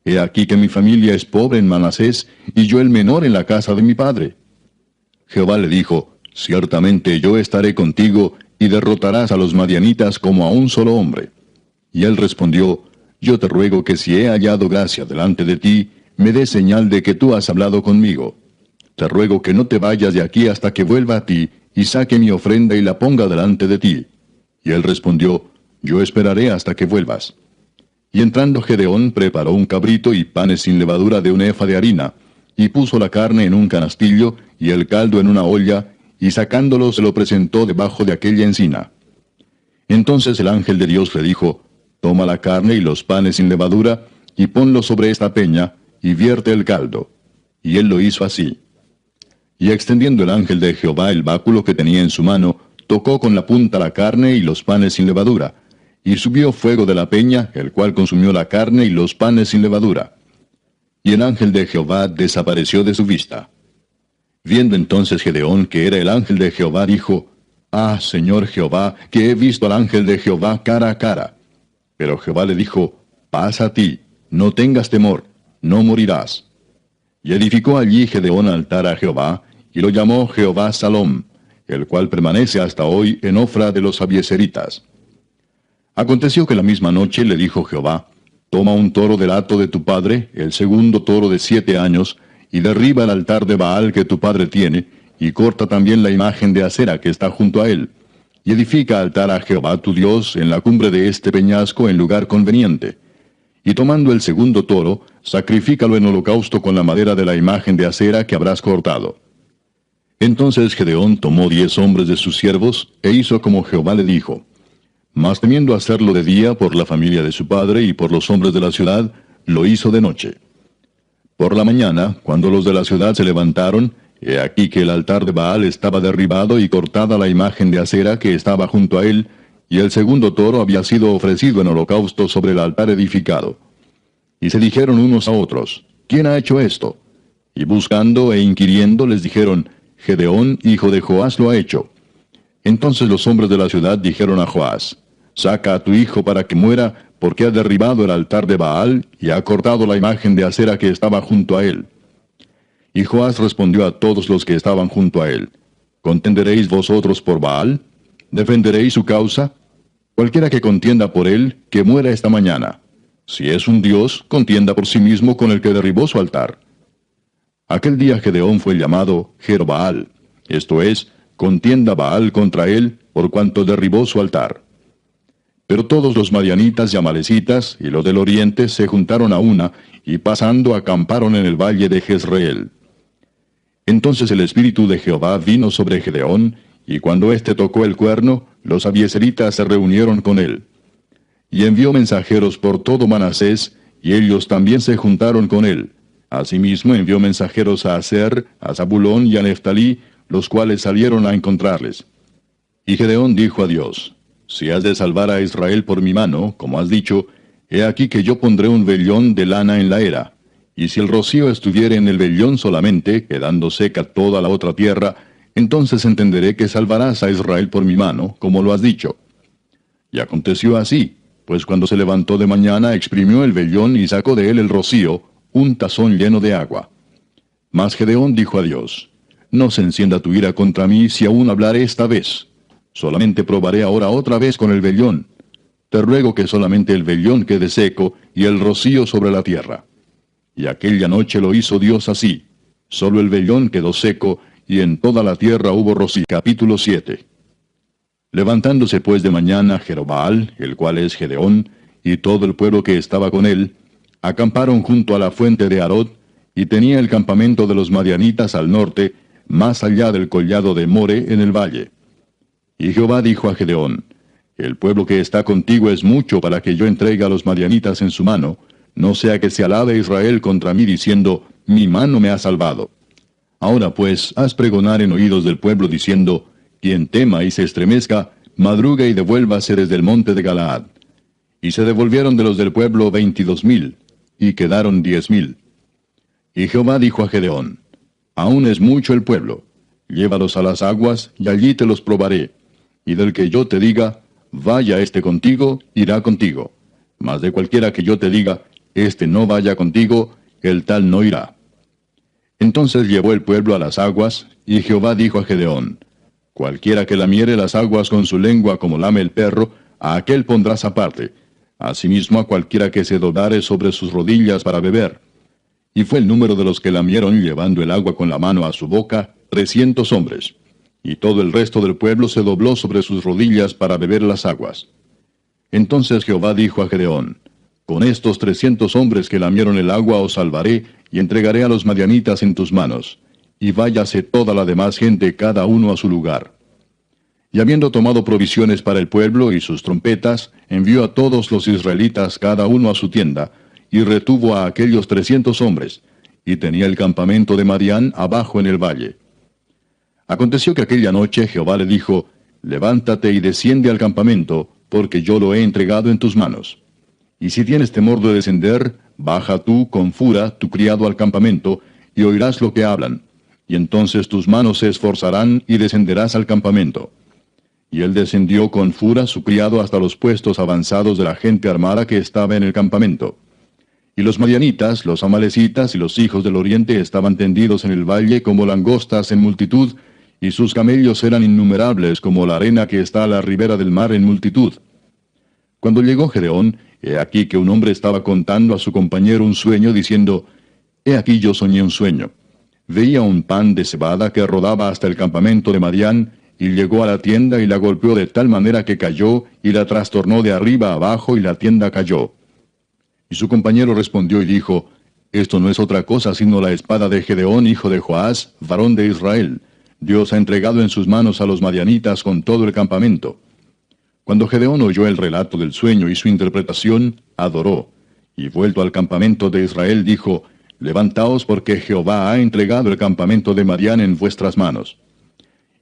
He aquí que mi familia es pobre en Manasés, y yo el menor en la casa de mi padre. Jehová le dijo, Ciertamente yo estaré contigo, y derrotarás a los madianitas como a un solo hombre. Y él respondió, Yo te ruego que si he hallado gracia delante de ti, me des señal de que tú has hablado conmigo. Te ruego que no te vayas de aquí hasta que vuelva a ti, y saque mi ofrenda y la ponga delante de ti. Y él respondió, Yo esperaré hasta que vuelvas. Y entrando Gedeón preparó un cabrito y panes sin levadura de un efa de harina, y puso la carne en un canastillo, y el caldo en una olla, y sacándolo se lo presentó debajo de aquella encina. Entonces el ángel de Dios le dijo, Toma la carne y los panes sin levadura, y ponlo sobre esta peña, y vierte el caldo. Y él lo hizo así. Y extendiendo el ángel de Jehová el báculo que tenía en su mano, tocó con la punta la carne y los panes sin levadura, y subió fuego de la peña, el cual consumió la carne y los panes sin levadura. Y el ángel de Jehová desapareció de su vista. Viendo entonces Gedeón que era el ángel de Jehová, dijo, Ah, Señor Jehová, que he visto al ángel de Jehová cara a cara. Pero Jehová le dijo, pasa a ti, no tengas temor, no morirás. Y edificó allí Gedeón altar a Jehová, y lo llamó Jehová Salom, el cual permanece hasta hoy en Ofra de los abieseritas. Aconteció que la misma noche le dijo Jehová, toma un toro del hato de tu padre, el segundo toro de 7 años, y derriba el altar de Baal que tu padre tiene, y corta también la imagen de Acera que está junto a él, y edifica altar a Jehová tu Dios en la cumbre de este peñasco en lugar conveniente. Y tomando el segundo toro, sacrifícalo en holocausto con la madera de la imagen de Acera que habrás cortado. Entonces Gedeón tomó 10 hombres de sus siervos, e hizo como Jehová le dijo. Mas temiendo hacerlo de día por la familia de su padre y por los hombres de la ciudad, lo hizo de noche. Por la mañana, cuando los de la ciudad se levantaron, he aquí que el altar de Baal estaba derribado y cortada la imagen de Acera que estaba junto a él, y el segundo toro había sido ofrecido en holocausto sobre el altar edificado. Y se dijeron unos a otros, ¿quién ha hecho esto? Y buscando e inquiriendo les dijeron, Gedeón, hijo de Joás, lo ha hecho. Entonces los hombres de la ciudad dijeron a Joás, saca a tu hijo para que muera, porque ha derribado el altar de Baal, y ha cortado la imagen de Acera que estaba junto a él. Y Joás respondió a todos los que estaban junto a él, ¿contenderéis vosotros por Baal? ¿Defenderéis su causa? Cualquiera que contienda por él, que muera esta mañana. Si es un dios, contienda por sí mismo con el que derribó su altar. Aquel día Gedeón fue llamado Jerbaal, esto es, contienda Baal contra él, por cuanto derribó su altar. Pero todos los madianitas y amalecitas y los del oriente se juntaron a una, y pasando acamparon en el valle de Jezreel. Entonces el espíritu de Jehová vino sobre Gedeón, y cuando éste tocó el cuerno, los abieseritas se reunieron con él. Y envió mensajeros por todo Manasés, y ellos también se juntaron con él. Asimismo envió mensajeros a Aser, a Zabulón y a Neftalí, los cuales salieron a encontrarles. Y Gedeón dijo a Dios, si has de salvar a Israel por mi mano, como has dicho, he aquí que yo pondré un vellón de lana en la era. Y si el rocío estuviere en el vellón solamente, quedando seca toda la otra tierra, entonces entenderé que salvarás a Israel por mi mano, como lo has dicho. Y aconteció así, pues cuando se levantó de mañana exprimió el vellón y sacó de él el rocío, un tazón lleno de agua. Mas Gedeón dijo a Dios, no se encienda tu ira contra mí si aún hablaré esta vez. Solamente probaré ahora otra vez con el vellón. Te ruego que solamente el vellón quede seco y el rocío sobre la tierra. Y aquella noche lo hizo Dios así. Solo el vellón quedó seco, y en toda la tierra hubo rocío. Capítulo 7. Levantándose pues de mañana Jerobbaal, el cual es Gedeón, y todo el pueblo que estaba con él, acamparon junto a la fuente de Arod, y tenía el campamento de los madianitas al norte, más allá del collado de More en el valle. Y Jehová dijo a Gedeón, el pueblo que está contigo es mucho para que yo entregue a los madianitas en su mano, no sea que se alabe Israel contra mí diciendo, mi mano me ha salvado. Ahora pues, haz pregonar en oídos del pueblo diciendo, quien tema y se estremezca, madrugue y devuélvase desde el monte de Galaad. Y se devolvieron de los del pueblo 22,000, y quedaron 10,000. Y Jehová dijo a Gedeón, aún es mucho el pueblo, llévalos a las aguas, y allí te los probaré. Y del que yo te diga, vaya este contigo, irá contigo. Mas de cualquiera que yo te diga, este no vaya contigo, el tal no irá. Entonces llevó el pueblo a las aguas, y Jehová dijo a Gedeón, cualquiera que lamiere las aguas con su lengua como lame el perro, a aquel pondrás aparte. Asimismo a cualquiera que se doblare sobre sus rodillas para beber. Y fue el número de los que lamieron llevando el agua con la mano a su boca, 300 hombres. Y todo el resto del pueblo se dobló sobre sus rodillas para beber las aguas. Entonces Jehová dijo a Gedeón, con estos 300 hombres que lamieron el agua os salvaré, y entregaré a los madianitas en tus manos. Y váyase toda la demás gente cada uno a su lugar. Y habiendo tomado provisiones para el pueblo y sus trompetas, envió a todos los israelitas cada uno a su tienda, y retuvo a aquellos 300 hombres, y tenía el campamento de Madián abajo en el valle. Aconteció que aquella noche Jehová le dijo, levántate y desciende al campamento, porque yo lo he entregado en tus manos. Y si tienes temor de descender, baja tú con Fura, tu criado, al campamento, y oirás lo que hablan. Y entonces tus manos se esforzarán y descenderás al campamento. Y él descendió con Fura, su criado, hasta los puestos avanzados de la gente armada que estaba en el campamento. Y los madianitas, los amalecitas y los hijos del oriente estaban tendidos en el valle como langostas en multitud, y sus camellos eran innumerables como la arena que está a la ribera del mar en multitud. Cuando llegó Gedeón, he aquí que un hombre estaba contando a su compañero un sueño, diciendo, He aquí yo soñé un sueño. Veía un pan de cebada que rodaba hasta el campamento de Madián, y llegó a la tienda y la golpeó de tal manera que cayó, y la trastornó de arriba a abajo, y la tienda cayó. Y su compañero respondió y dijo, Esto no es otra cosa sino la espada de Gedeón, hijo de Joás, varón de Israel. Dios ha entregado en sus manos a los madianitas con todo el campamento. Cuando Gedeón oyó el relato del sueño y su interpretación, adoró, y vuelto al campamento de Israel dijo, Levantaos porque Jehová ha entregado el campamento de Madián en vuestras manos.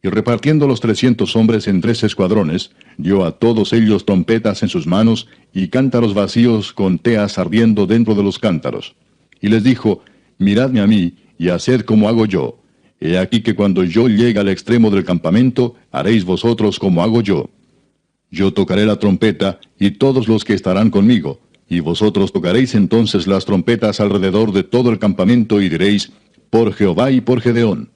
Y repartiendo los 300 hombres en 3 escuadrones, dio a todos ellos trompetas en sus manos y cántaros vacíos con teas ardiendo dentro de los cántaros. Y les dijo, Miradme a mí, y haced como hago yo. He aquí que cuando yo llegue al extremo del campamento, haréis vosotros como hago yo. Yo tocaré la trompeta, y todos los que estarán conmigo, y vosotros tocaréis entonces las trompetas alrededor de todo el campamento, y diréis, Por Jehová y por Gedeón.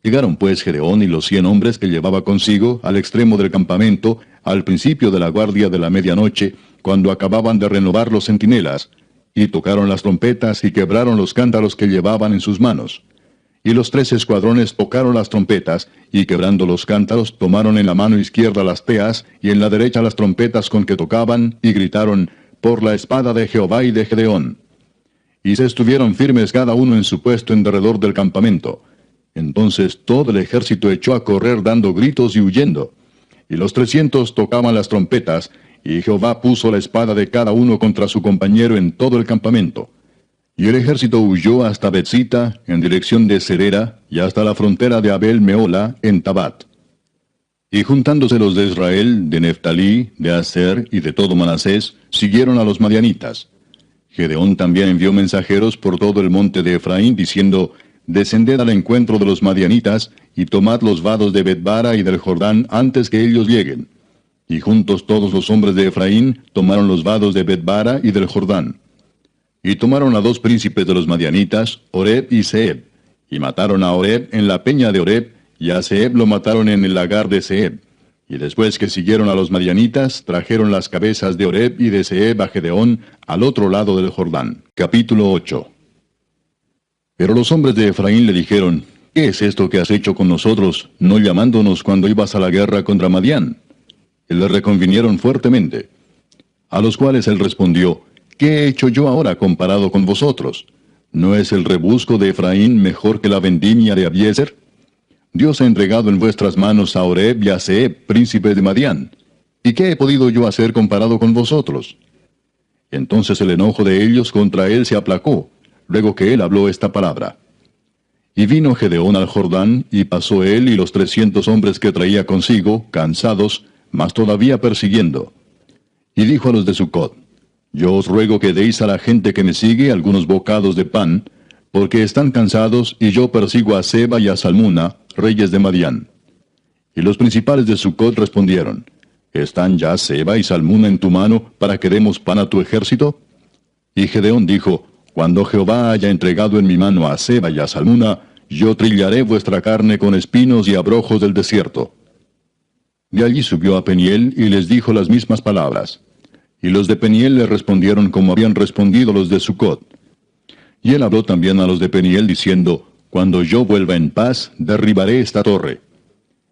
Llegaron pues Gedeón y los 100 hombres que llevaba consigo al extremo del campamento, al principio de la guardia de la medianoche, cuando acababan de renovar los centinelas, y tocaron las trompetas y quebraron los cántaros que llevaban en sus manos. Y los 3 escuadrones tocaron las trompetas, y quebrando los cántaros tomaron en la mano izquierda las teas, y en la derecha las trompetas con que tocaban, y gritaron, Por la espada de Jehová y de Gedeón. Y se estuvieron firmes cada uno en su puesto en derredor del campamento. Entonces todo el ejército echó a correr dando gritos y huyendo. Y los 300 tocaban las trompetas, y Jehová puso la espada de cada uno contra su compañero en todo el campamento. Y el ejército huyó hasta Betzita, en dirección de Serera, y hasta la frontera de Abel Meola, en Tabat. Y juntándose los de Israel, de Neftalí, de Aser y de todo Manasés, siguieron a los madianitas. Gedeón también envió mensajeros por todo el monte de Efraín, diciendo, Descended al encuentro de los madianitas, y tomad los vados de Betbara y del Jordán antes que ellos lleguen. Y juntos todos los hombres de Efraín tomaron los vados de Betbara y del Jordán. Y tomaron a 2 príncipes de los madianitas, Oreb y Zeeb, y mataron a Oreb en la peña de Oreb, y a Zeeb lo mataron en el lagar de Zeeb. Y después que siguieron a los madianitas, trajeron las cabezas de Oreb y de Zeeb a Gedeón, al otro lado del Jordán. Capítulo 8. Pero los hombres de Efraín le dijeron, ¿Qué es esto que has hecho con nosotros, no llamándonos cuando ibas a la guerra contra Madián? Y le reconvinieron fuertemente. A los cuales él respondió, ¿Qué he hecho yo ahora comparado con vosotros? ¿No es el rebusco de Efraín mejor que la vendimia de Abiezer? Dios ha entregado en vuestras manos a Oreb y a Zeeb, príncipe de Madián. ¿Y qué he podido yo hacer comparado con vosotros? Entonces el enojo de ellos contra él se aplacó, luego que él habló esta palabra. Y vino Gedeón al Jordán, y pasó él y los 300 hombres que traía consigo, cansados, mas todavía persiguiendo. Y dijo a los de Sucot, Yo os ruego que deis a la gente que me sigue algunos bocados de pan, porque están cansados, y yo persigo a Seba y a Salmuna, reyes de Madián. Y los principales de Sucot respondieron, ¿Están ya Seba y Salmuna en tu mano, para que demos pan a tu ejército? Y Gedeón dijo, Cuando Jehová haya entregado en mi mano a Seba y a Salmuna, yo trillaré vuestra carne con espinos y abrojos del desierto. De allí subió a Peniel y les dijo las mismas palabras. Y los de Peniel le respondieron como habían respondido los de Sucot. Y él habló también a los de Peniel diciendo, Cuando yo vuelva en paz, derribaré esta torre.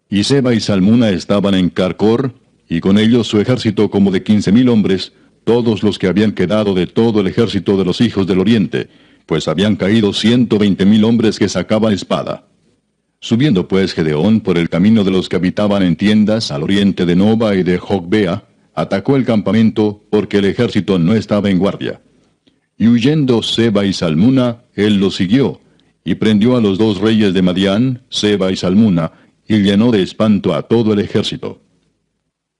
Y Seba y Salmuna estaban en Carcor, y con ellos su ejército como de 15,000 hombres, todos los que habían quedado de todo el ejército de los hijos del oriente, pues habían caído 120,000 hombres que sacaban espada. Subiendo pues Gedeón por el camino de los que habitaban en tiendas al oriente de Noba y de Jogbea, atacó el campamento porque el ejército no estaba en guardia. Y huyendo Seba y Salmuna, él los siguió, y prendió a los 2 reyes de Madián, Seba y Salmuna, y llenó de espanto a todo el ejército.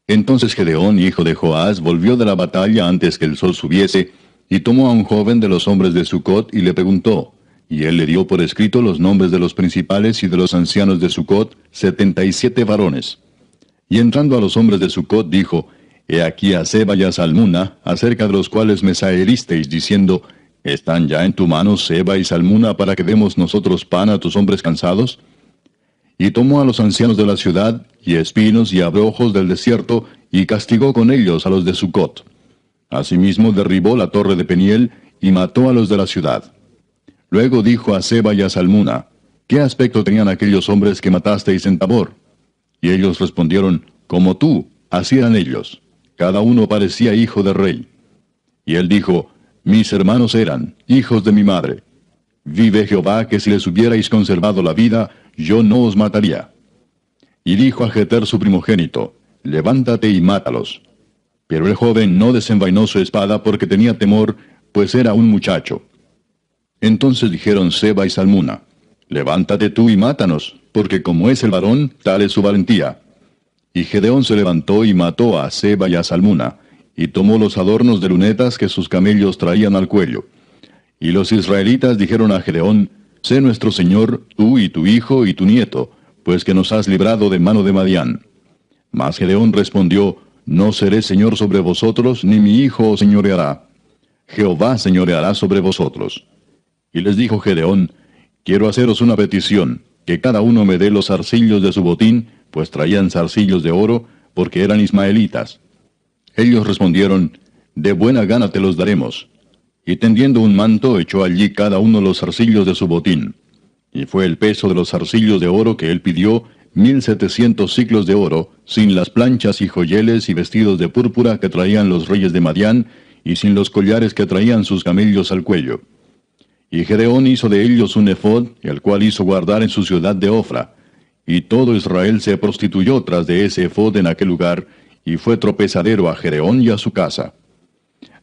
Entonces Gedeón, hijo de Joás, volvió de la batalla antes que el sol subiese, y tomó a un joven de los hombres de Sucot y le preguntó, y él le dio por escrito los nombres de los principales y de los ancianos de Sucot, 77 varones. Y entrando a los hombres de Sucot, dijo, He aquí a Seba y a Salmuna, acerca de los cuales me saheristeis, diciendo, ¿Están ya en tu mano Seba y Salmuna para que demos nosotros pan a tus hombres cansados? Y tomó a los ancianos de la ciudad, y espinos y abrojos del desierto, y castigó con ellos a los de Sucot. Asimismo derribó la torre de Peniel, y mató a los de la ciudad. Luego dijo a Seba y a Salmuna, ¿Qué aspecto tenían aquellos hombres que matasteis en Tabor? Y ellos respondieron, Como tú, así eran ellos. Cada uno parecía hijo de rey. Y él dijo, Mis hermanos eran hijos de mi madre. Vive Jehová que si les hubierais conservado la vida, yo no os mataría. Y dijo a Jeter su primogénito, Levántate y mátalos. Pero el joven no desenvainó su espada porque tenía temor, pues era un muchacho. Entonces dijeron Seba y Salmuna, Levántate tú y mátanos, porque como es el varón, tal es su valentía. Y Gedeón se levantó y mató a Seba y a Salmuna, y tomó los adornos de lunetas que sus camellos traían al cuello. Y los israelitas dijeron a Gedeón, Sé nuestro señor, tú y tu hijo y tu nieto, pues que nos has librado de mano de Madián. Mas Gedeón respondió, No seré señor sobre vosotros, ni mi hijo os señoreará. Jehová señoreará sobre vosotros. Y les dijo Gedeón, Quiero haceros una petición, que cada uno me dé los zarcillos de su botín, pues traían zarcillos de oro, porque eran ismaelitas. Ellos respondieron, De buena gana te los daremos. Y tendiendo un manto, echó allí cada uno los zarcillos de su botín. Y fue el peso de los zarcillos de oro que él pidió, 1700 siclos de oro, sin las planchas y joyeles y vestidos de púrpura que traían los reyes de Madián, y sin los collares que traían sus camellos al cuello. Y Gedeón hizo de ellos un efod, el cual hizo guardar en su ciudad de Ofra. Y todo Israel se prostituyó tras de ese efod en aquel lugar, y fue tropezadero a Gedeón y a su casa.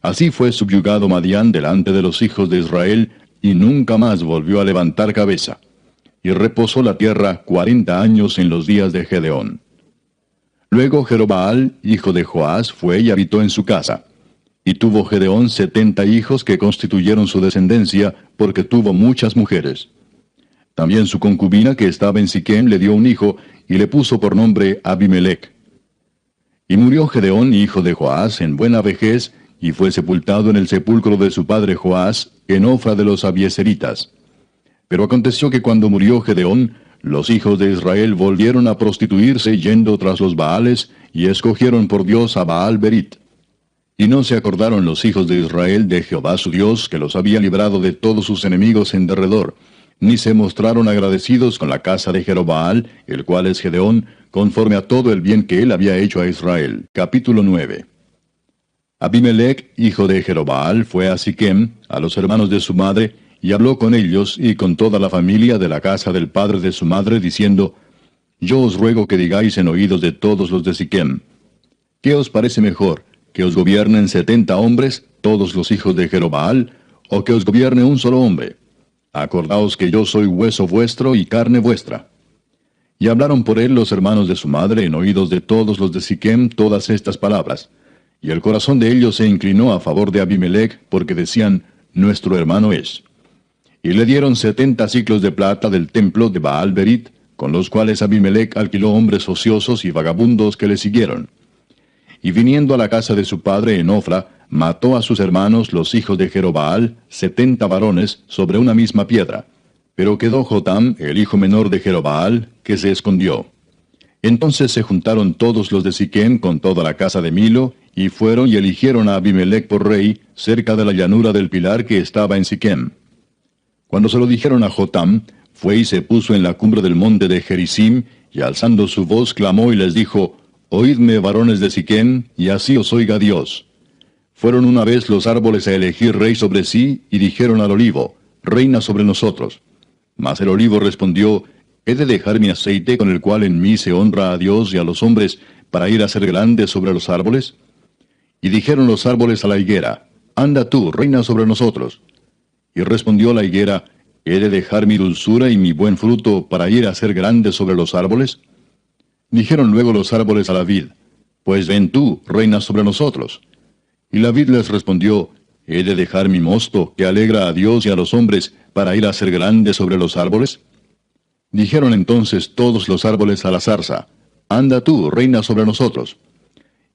Así fue subyugado Madián delante de los hijos de Israel, y nunca más volvió a levantar cabeza. Y reposó la tierra 40 años en los días de Gedeón. Luego Jerobaal, hijo de Joás, fue y habitó en su casa. Y tuvo Gedeón 70 hijos que constituyeron su descendencia, porque tuvo muchas mujeres. También su concubina que estaba en Siquem le dio un hijo, y le puso por nombre Abimelech. Y murió Gedeón, hijo de Joás, en buena vejez, y fue sepultado en el sepulcro de su padre Joás, en Ofra de los Abieseritas. Pero aconteció que cuando murió Gedeón, los hijos de Israel volvieron a prostituirse yendo tras los Baales, y escogieron por Dios a Baal Berit. Y no se acordaron los hijos de Israel de Jehová su Dios, que los había librado de todos sus enemigos en derredor, ni se mostraron agradecidos con la casa de Jerobaal, el cual es Gedeón, conforme a todo el bien que él había hecho a Israel. Capítulo 9. Abimelech, hijo de Jerobaal, fue a Siquem, a los hermanos de su madre, y habló con ellos y con toda la familia de la casa del padre de su madre, diciendo, Yo os ruego que digáis en oídos de todos los de Siquem, ¿qué os parece mejor, que os gobiernen 70 hombres, todos los hijos de Jerobaal, o que os gobierne un solo hombre? Acordaos que yo soy hueso vuestro y carne vuestra. Y hablaron por él los hermanos de su madre en oídos de todos los de Siquem todas estas palabras. Y el corazón de ellos se inclinó a favor de Abimelech, porque decían, Nuestro hermano es. Y le dieron 70 siclos de plata del templo de Baal Berit, con los cuales Abimelech alquiló hombres ociosos y vagabundos que le siguieron. Y viniendo a la casa de su padre en Ofra, mató a sus hermanos los hijos de Jerobaal, 70 varones, sobre una misma piedra. Pero quedó Jotam, el hijo menor de Jerobaal, que se escondió. Entonces se juntaron todos los de Siquem con toda la casa de Milo, y fueron y eligieron a Abimelech por rey, cerca de la llanura del pilar que estaba en Siquem. Cuando se lo dijeron a Jotam, fue y se puso en la cumbre del monte de Gerizim, y alzando su voz clamó y les dijo, Oídme, varones de Siquem, y así os oiga Dios. Fueron una vez los árboles a elegir rey sobre sí, y dijeron al olivo, Reina sobre nosotros. Mas el olivo respondió, ¿He de dejar mi aceite con el cual en mí se honra a Dios y a los hombres, para ir a ser grande sobre los árboles? Y dijeron los árboles a la higuera, Anda tú, reina sobre nosotros. Y respondió la higuera, ¿He de dejar mi dulzura y mi buen fruto para ir a ser grande sobre los árboles? Dijeron luego los árboles a la vid, Pues ven tú, reina sobre nosotros. Y la vid les respondió, ¿He de dejar mi mosto, que alegra a Dios y a los hombres, para ir a ser grande sobre los árboles? Dijeron entonces todos los árboles a la zarza, anda tú, reina sobre nosotros.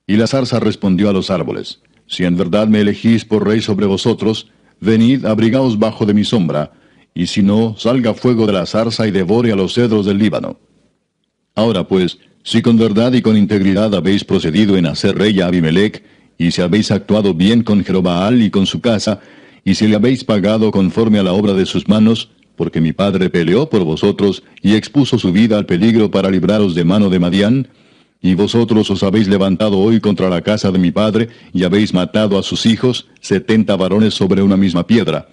Y la zarza respondió a los árboles, si en verdad me elegís por rey sobre vosotros, venid, abrigaos bajo de mi sombra, y si no, salga fuego de la zarza y devore a los cedros del Líbano. Ahora pues, si con verdad y con integridad habéis procedido en hacer rey a Abimelech, y si habéis actuado bien con Jerobaal y con su casa, y si le habéis pagado conforme a la obra de sus manos, porque mi padre peleó por vosotros y expuso su vida al peligro para libraros de mano de Madián, y vosotros os habéis levantado hoy contra la casa de mi padre, y habéis matado a sus hijos, 70 varones sobre una misma piedra,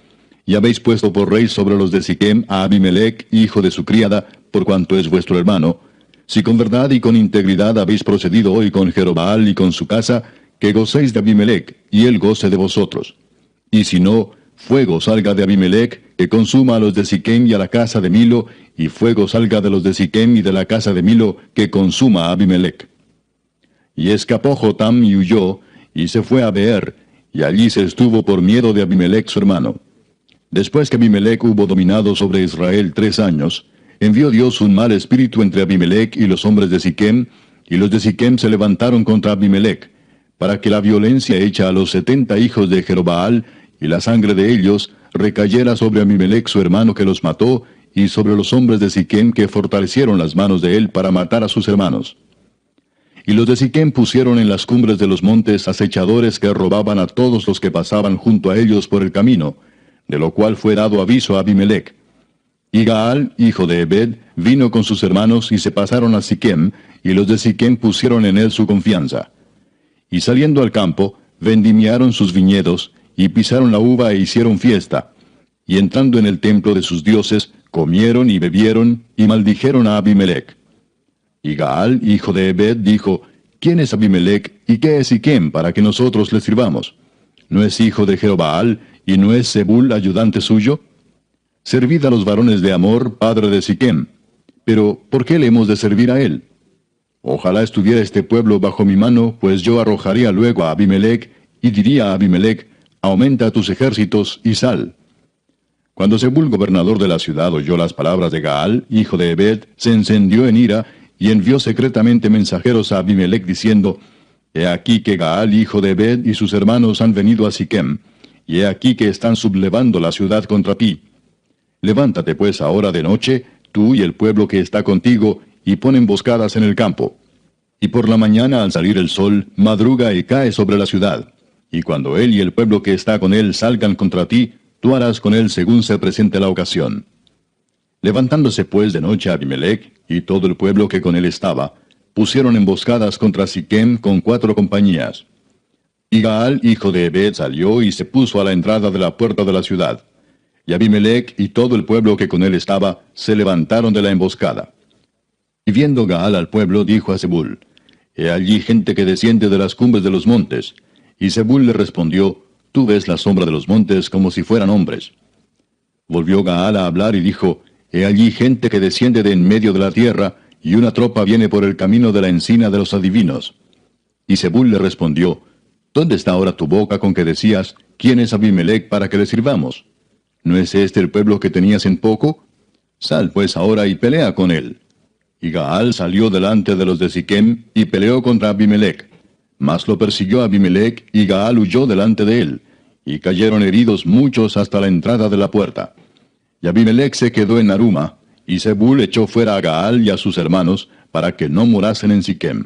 y habéis puesto por rey sobre los de Siquem a Abimelech, hijo de su criada, por cuanto es vuestro hermano. Si con verdad y con integridad habéis procedido hoy con Jerobaal y con su casa, que gocéis de Abimelech, y él goce de vosotros. Y si no, fuego salga de Abimelech, que consuma a los de Siquem y a la casa de Milo, y fuego salga de los de Siquem y de la casa de Milo, que consuma a Abimelech. Y escapó Jotam y huyó, y se fue a Beer, y allí se estuvo por miedo de Abimelech su hermano. Después que Abimelech hubo dominado sobre Israel 3 años, envió Dios un mal espíritu entre Abimelech y los hombres de Siquem, y los de Siquem se levantaron contra Abimelech, para que la violencia hecha a los 70 hijos de Jerobaal, y la sangre de ellos, recayera sobre Abimelech su hermano que los mató, y sobre los hombres de Siquem que fortalecieron las manos de él para matar a sus hermanos. Y los de Siquem pusieron en las cumbres de los montes acechadores que robaban a todos los que pasaban junto a ellos por el camino, de lo cual fue dado aviso a Abimelech. Y Gaal, hijo de Ebed, vino con sus hermanos y se pasaron a Siquem, y los de Siquem pusieron en él su confianza. Y saliendo al campo, vendimiaron sus viñedos, y pisaron la uva e hicieron fiesta. Y entrando en el templo de sus dioses, comieron y bebieron, y maldijeron a Abimelech. Y Gaal, hijo de Ebed, dijo, ¿quién es Abimelech y qué es Siquem para que nosotros le sirvamos? ¿No es hijo de Jerobaal, y no es Zebul ayudante suyo? Servid a los varones de Amor, padre de Siquem. Pero, ¿por qué le hemos de servir a él? Ojalá estuviera este pueblo bajo mi mano, pues yo arrojaría luego a Abimelech, y diría a Abimelech, aumenta tus ejércitos y sal. Cuando Zebul, gobernador de la ciudad, oyó las palabras de Gaal, hijo de Ebed, se encendió en ira, y envió secretamente mensajeros a Abimelech diciendo, He aquí que Gaal, hijo de Ebed, y sus hermanos han venido a Siquem, y he aquí que están sublevando la ciudad contra ti. Levántate pues ahora de noche, tú y el pueblo que está contigo, y pon emboscadas en el campo. Y por la mañana al salir el sol, madruga y cae sobre la ciudad. Y cuando él y el pueblo que está con él salgan contra ti, tú harás con él según se presente la ocasión. Levantándose pues de noche Abimelech, y todo el pueblo que con él estaba, pusieron emboscadas contra Siquem con 4 compañías. Y Gaal, hijo de Ebed, salió y se puso a la entrada de la puerta de la ciudad. Y Abimelech y todo el pueblo que con él estaba, se levantaron de la emboscada. Y viendo Gaal al pueblo, dijo a Zebul, He allí gente que desciende de las cumbres de los montes. Y Zebul le respondió, Tú ves la sombra de los montes como si fueran hombres. Volvió Gaal a hablar y dijo, He allí gente que desciende de en medio de la tierra, y una tropa viene por el camino de la encina de los adivinos. Y Zebul le respondió, ¿Dónde está ahora tu boca con que decías, ¿quién es Abimelech para que le sirvamos? ¿No es este el pueblo que tenías en poco? Sal pues ahora y pelea con él. Y Gaal salió delante de los de Siquem, y peleó contra Abimelech. Mas lo persiguió Abimelech, y Gaal huyó delante de él, y cayeron heridos muchos hasta la entrada de la puerta. Y Abimelech se quedó en Aruma, y Zebul echó fuera a Gaal y a sus hermanos, para que no morasen en Siquem.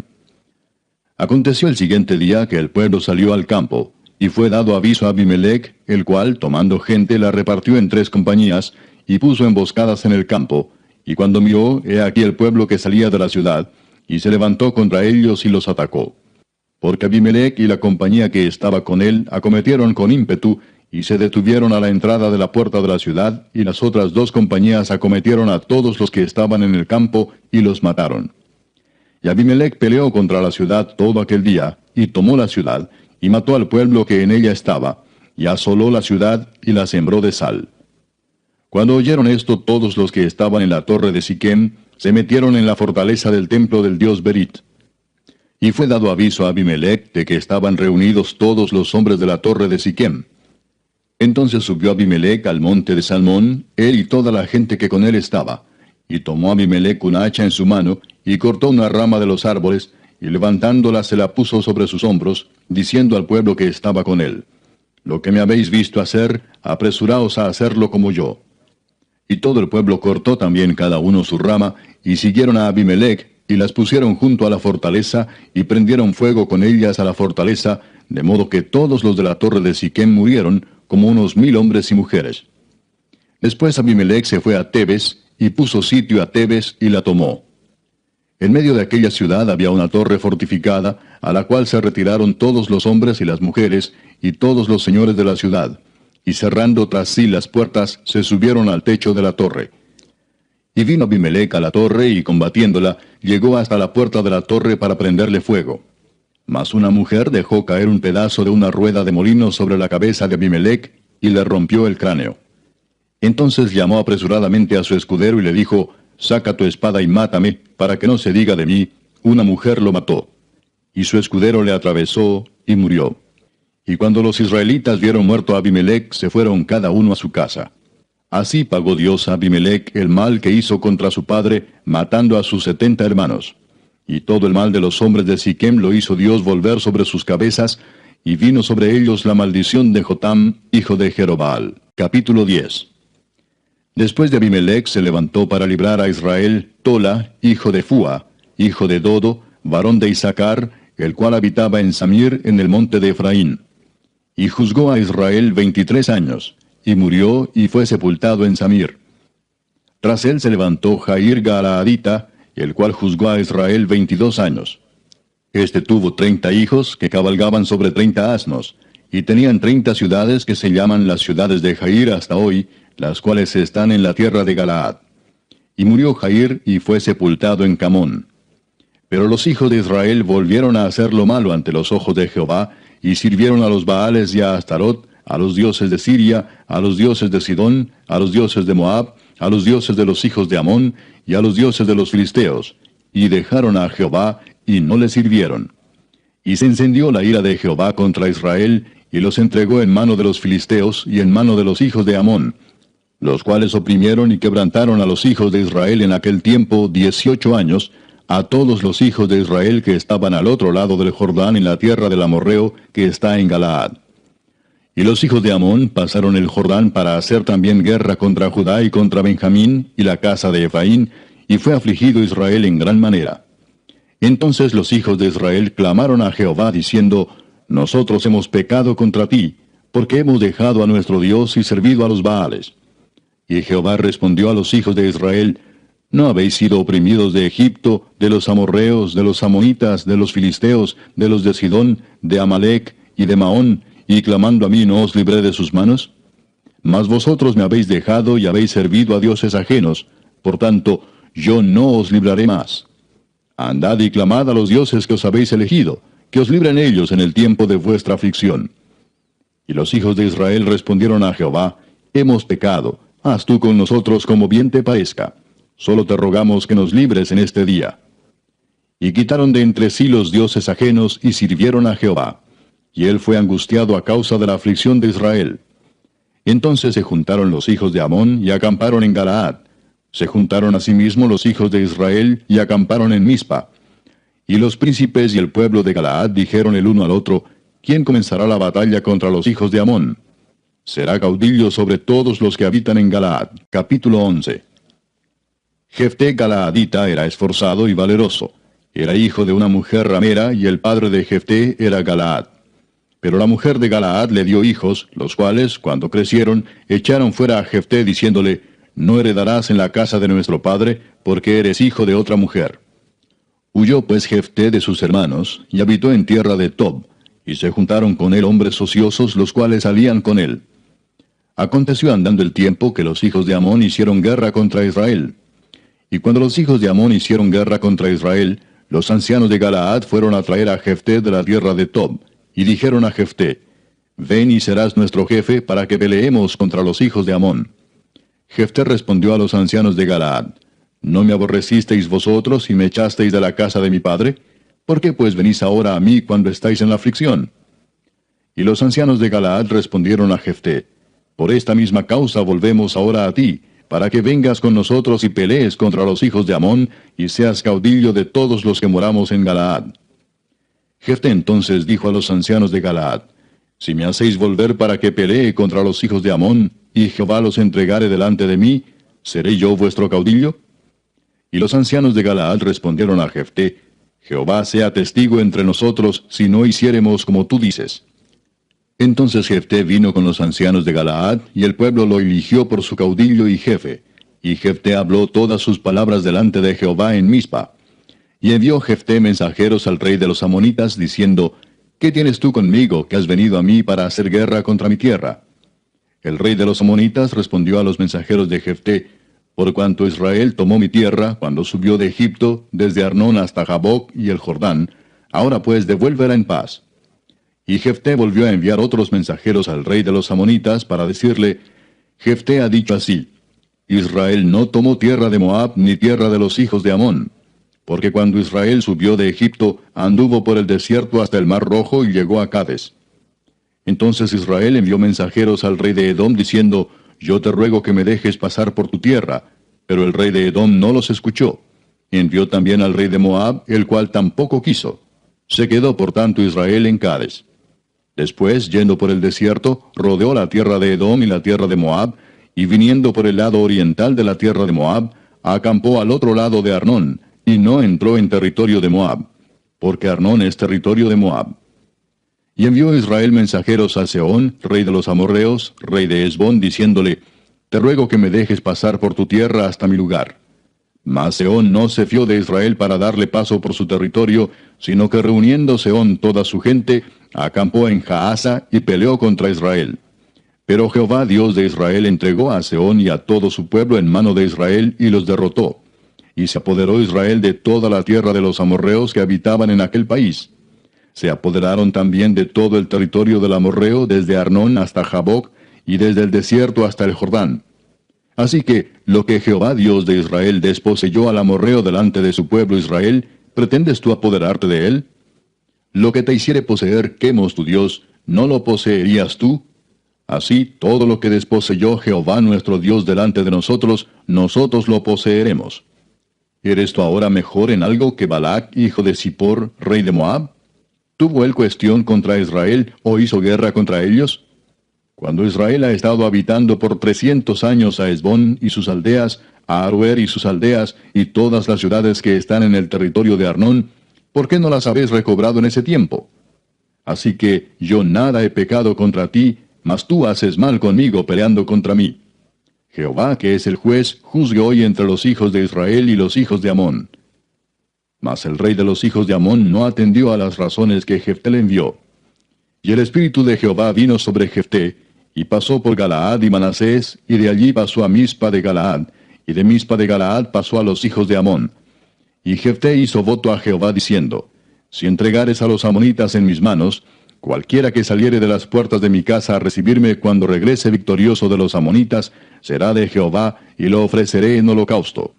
Aconteció el siguiente día que el pueblo salió al campo, y fue dado aviso a Abimelech, el cual, tomando gente, la repartió en 3 compañías, y puso emboscadas en el campo, y cuando miró, he aquí el pueblo que salía de la ciudad, y se levantó contra ellos y los atacó. Porque Abimelech y la compañía que estaba con él acometieron con ímpetu, y se detuvieron a la entrada de la puerta de la ciudad, y las otras 2 compañías acometieron a todos los que estaban en el campo, y los mataron. Y Abimelech peleó contra la ciudad todo aquel día, y tomó la ciudad, y mató al pueblo que en ella estaba, y asoló la ciudad, y la sembró de sal. Cuando oyeron esto todos los que estaban en la torre de Siquem, se metieron en la fortaleza del templo del dios Berit. Y fue dado aviso a Abimelech de que estaban reunidos todos los hombres de la torre de Siquem. Entonces subió Abimelech al monte de Salmón, él y toda la gente que con él estaba, y tomó Abimelech una hacha en su mano, y cortó una rama de los árboles, y levantándola se la puso sobre sus hombros, diciendo al pueblo que estaba con él: Lo que me habéis visto hacer, apresuraos a hacerlo como yo. Y todo el pueblo cortó también cada uno su rama, y siguieron a Abimelech, y las pusieron junto a la fortaleza, y prendieron fuego con ellas a la fortaleza, de modo que todos los de la torre de Siquem murieron, como unos 1000 hombres y mujeres. Después Abimelech se fue a Tebes, y puso sitio a Tebes, y la tomó. En medio de aquella ciudad había una torre fortificada, a la cual se retiraron todos los hombres y las mujeres, y todos los señores de la ciudad, y cerrando tras sí las puertas, se subieron al techo de la torre. Y vino Abimelech a la torre, y combatiéndola, llegó hasta la puerta de la torre para prenderle fuego. Mas una mujer dejó caer un pedazo de una rueda de molino sobre la cabeza de Abimelech, y le rompió el cráneo. Entonces llamó apresuradamente a su escudero y le dijo: Saca tu espada y mátame, para que no se diga de mí, una mujer lo mató. Y su escudero le atravesó, y murió. Y cuando los israelitas vieron muerto a Abimelech, se fueron cada uno a su casa. Así pagó Dios a Abimelech el mal que hizo contra su padre, matando a sus 70 hermanos. Y todo el mal de los hombres de Siquem lo hizo Dios volver sobre sus cabezas, y vino sobre ellos la maldición de Jotam, hijo de Jerobbaal. Capítulo 10. Después de Abimelech se levantó para librar a Israel Tola, hijo de Fua, hijo de Dodo, varón de Isaacar, el cual habitaba en Samir, en el monte de Efraín. Y juzgó a Israel 23 años, y murió y fue sepultado en Samir. Tras él se levantó Jair Galaadita, el cual juzgó a Israel 22 años. Este tuvo 30 hijos que cabalgaban sobre 30 asnos, y tenían 30 ciudades que se llaman las ciudades de Jair hasta hoy, las cuales están en la tierra de Galaad. Y murió Jair y fue sepultado en Camón. Pero los hijos de Israel volvieron a hacer lo malo ante los ojos de Jehová, y sirvieron a los Baales y a Astarot, a los dioses de Siria, a los dioses de Sidón, a los dioses de Moab, a los dioses de los hijos de Amón, y a los dioses de los filisteos, y dejaron a Jehová, y no le sirvieron. Y se encendió la ira de Jehová contra Israel, y los entregó en mano de los filisteos, y en mano de los hijos de Amón, los cuales oprimieron y quebrantaron a los hijos de Israel en aquel tiempo 18 años, a todos los hijos de Israel que estaban al otro lado del Jordán en la tierra del amorreo que está en Galaad. Y los hijos de Amón pasaron el Jordán para hacer también guerra contra Judá y contra Benjamín y la casa de Efraín, y fue afligido Israel en gran manera. Entonces los hijos de Israel clamaron a Jehová diciendo: Nosotros hemos pecado contra ti, porque hemos dejado a nuestro Dios y servido a los Baales. Y Jehová respondió a los hijos de Israel: ¿No habéis sido oprimidos de Egipto, de los amorreos, de los amonitas, de los filisteos, de los de Sidón, de Amalec y de Maón, y clamando a mí no os libré de sus manos? Mas vosotros me habéis dejado y habéis servido a dioses ajenos, por tanto, yo no os libraré más. Andad y clamad a los dioses que os habéis elegido, que os libren ellos en el tiempo de vuestra aflicción. Y los hijos de Israel respondieron a Jehová: Hemos pecado, haz tú con nosotros como bien te parezca. Solo te rogamos que nos libres en este día. Y quitaron de entre sí los dioses ajenos y sirvieron a Jehová. Y él fue angustiado a causa de la aflicción de Israel. Entonces se juntaron los hijos de Amón y acamparon en Galaad. Se juntaron asimismo los hijos de Israel y acamparon en Mizpa. Y los príncipes y el pueblo de Galaad dijeron el uno al otro: ¿Quién comenzará la batalla contra los hijos de Amón? Será caudillo sobre todos los que habitan en Galaad. Capítulo 11. Jefté Galaadita era esforzado y valeroso. Era hijo de una mujer ramera, y el padre de Jefté era Galaad. Pero la mujer de Galaad le dio hijos, los cuales, cuando crecieron, echaron fuera a Jefté, diciéndole: No heredarás en la casa de nuestro padre, porque eres hijo de otra mujer. Huyó pues Jefté de sus hermanos, y habitó en tierra de Tob, y se juntaron con él hombres ociosos, los cuales salían con él. Aconteció andando el tiempo que los hijos de Amón hicieron guerra contra Israel. Y cuando los hijos de Amón hicieron guerra contra Israel, los ancianos de Galaad fueron a traer a Jefté de la tierra de Tob, y dijeron a Jefté: Ven y serás nuestro jefe para que peleemos contra los hijos de Amón. Jefté respondió a los ancianos de Galaad: ¿No me aborrecisteis vosotros y me echasteis de la casa de mi padre? ¿Por qué pues venís ahora a mí cuando estáis en la aflicción? Y los ancianos de Galaad respondieron a Jefté: Por esta misma causa volvemos ahora a ti, para que vengas con nosotros y pelees contra los hijos de Amón, y seas caudillo de todos los que moramos en Galaad. Jefté entonces dijo a los ancianos de Galaad: Si me hacéis volver para que pelee contra los hijos de Amón, y Jehová los entregare delante de mí, ¿seré yo vuestro caudillo? Y los ancianos de Galaad respondieron a Jefté: Jehová sea testigo entre nosotros, si no hiciéremos como tú dices. Entonces Jefté vino con los ancianos de Galaad, y el pueblo lo eligió por su caudillo y jefe. Y Jefté habló todas sus palabras delante de Jehová en Mizpa. Y envió Jefté mensajeros al rey de los amonitas, diciendo: ¿Qué tienes tú conmigo, que has venido a mí para hacer guerra contra mi tierra? El rey de los amonitas respondió a los mensajeros de Jefté: Por cuanto Israel tomó mi tierra, cuando subió de Egipto, desde Arnón hasta Jaboc y el Jordán, ahora pues devuélvela en paz. Y Jefté volvió a enviar otros mensajeros al rey de los amonitas para decirle: Jefté ha dicho así: Israel no tomó tierra de Moab ni tierra de los hijos de Amón, porque cuando Israel subió de Egipto, anduvo por el desierto hasta el mar Rojo y llegó a Cades. Entonces Israel envió mensajeros al rey de Edom diciendo: Yo te ruego que me dejes pasar por tu tierra. Pero el rey de Edom no los escuchó. Envió también al rey de Moab, el cual tampoco quiso. Se quedó por tanto Israel en Cades. Después, yendo por el desierto, rodeó la tierra de Edom y la tierra de Moab, y viniendo por el lado oriental de la tierra de Moab, acampó al otro lado de Arnón, y no entró en territorio de Moab, porque Arnón es territorio de Moab. Y envió Israel mensajeros a Sehón, rey de los amorreos, rey de Hesbón, diciéndole: Te ruego que me dejes pasar por tu tierra hasta mi lugar. Mas Sehón no se fió de Israel para darle paso por su territorio, sino que reuniendo Sehón toda su gente, acampó en Jaasa y peleó contra Israel. Pero Jehová Dios de Israel entregó a Sehón y a todo su pueblo en mano de Israel y los derrotó. Y se apoderó Israel de toda la tierra de los amorreos que habitaban en aquel país. Se apoderaron también de todo el territorio del amorreo, desde Arnón hasta Jaboc, y desde el desierto hasta el Jordán. Así que, lo que Jehová Dios de Israel desposeyó al amorreo delante de su pueblo Israel, ¿pretendes tú apoderarte de él? Lo que te hiciere poseer Quemos tu Dios, ¿no lo poseerías tú? Así, todo lo que desposeyó Jehová nuestro Dios delante de nosotros, nosotros lo poseeremos. ¿Eres tú ahora mejor en algo que Balac, hijo de Zippor, rey de Moab? ¿Tuvo él cuestión contra Israel o hizo guerra contra ellos? Cuando Israel ha estado habitando por 300 años a Hesbón y sus aldeas, a Aroer y sus aldeas, y todas las ciudades que están en el territorio de Arnón, ¿por qué no las habéis recobrado en ese tiempo? Así que yo nada he pecado contra ti, mas tú haces mal conmigo peleando contra mí. Jehová, que es el juez, juzgue hoy entre los hijos de Israel y los hijos de Amón. Mas el rey de los hijos de Amón no atendió a las razones que Jefté le envió. Y el espíritu de Jehová vino sobre Jefté, y pasó por Galaad y Manasés, y de allí pasó a Mizpa de Galaad, y de Mizpa de Galaad pasó a los hijos de Amón. Y Jefté hizo voto a Jehová diciendo: Si entregares a los amonitas en mis manos, cualquiera que saliere de las puertas de mi casa a recibirme cuando regrese victorioso de los amonitas, será de Jehová, y lo ofreceré en holocausto.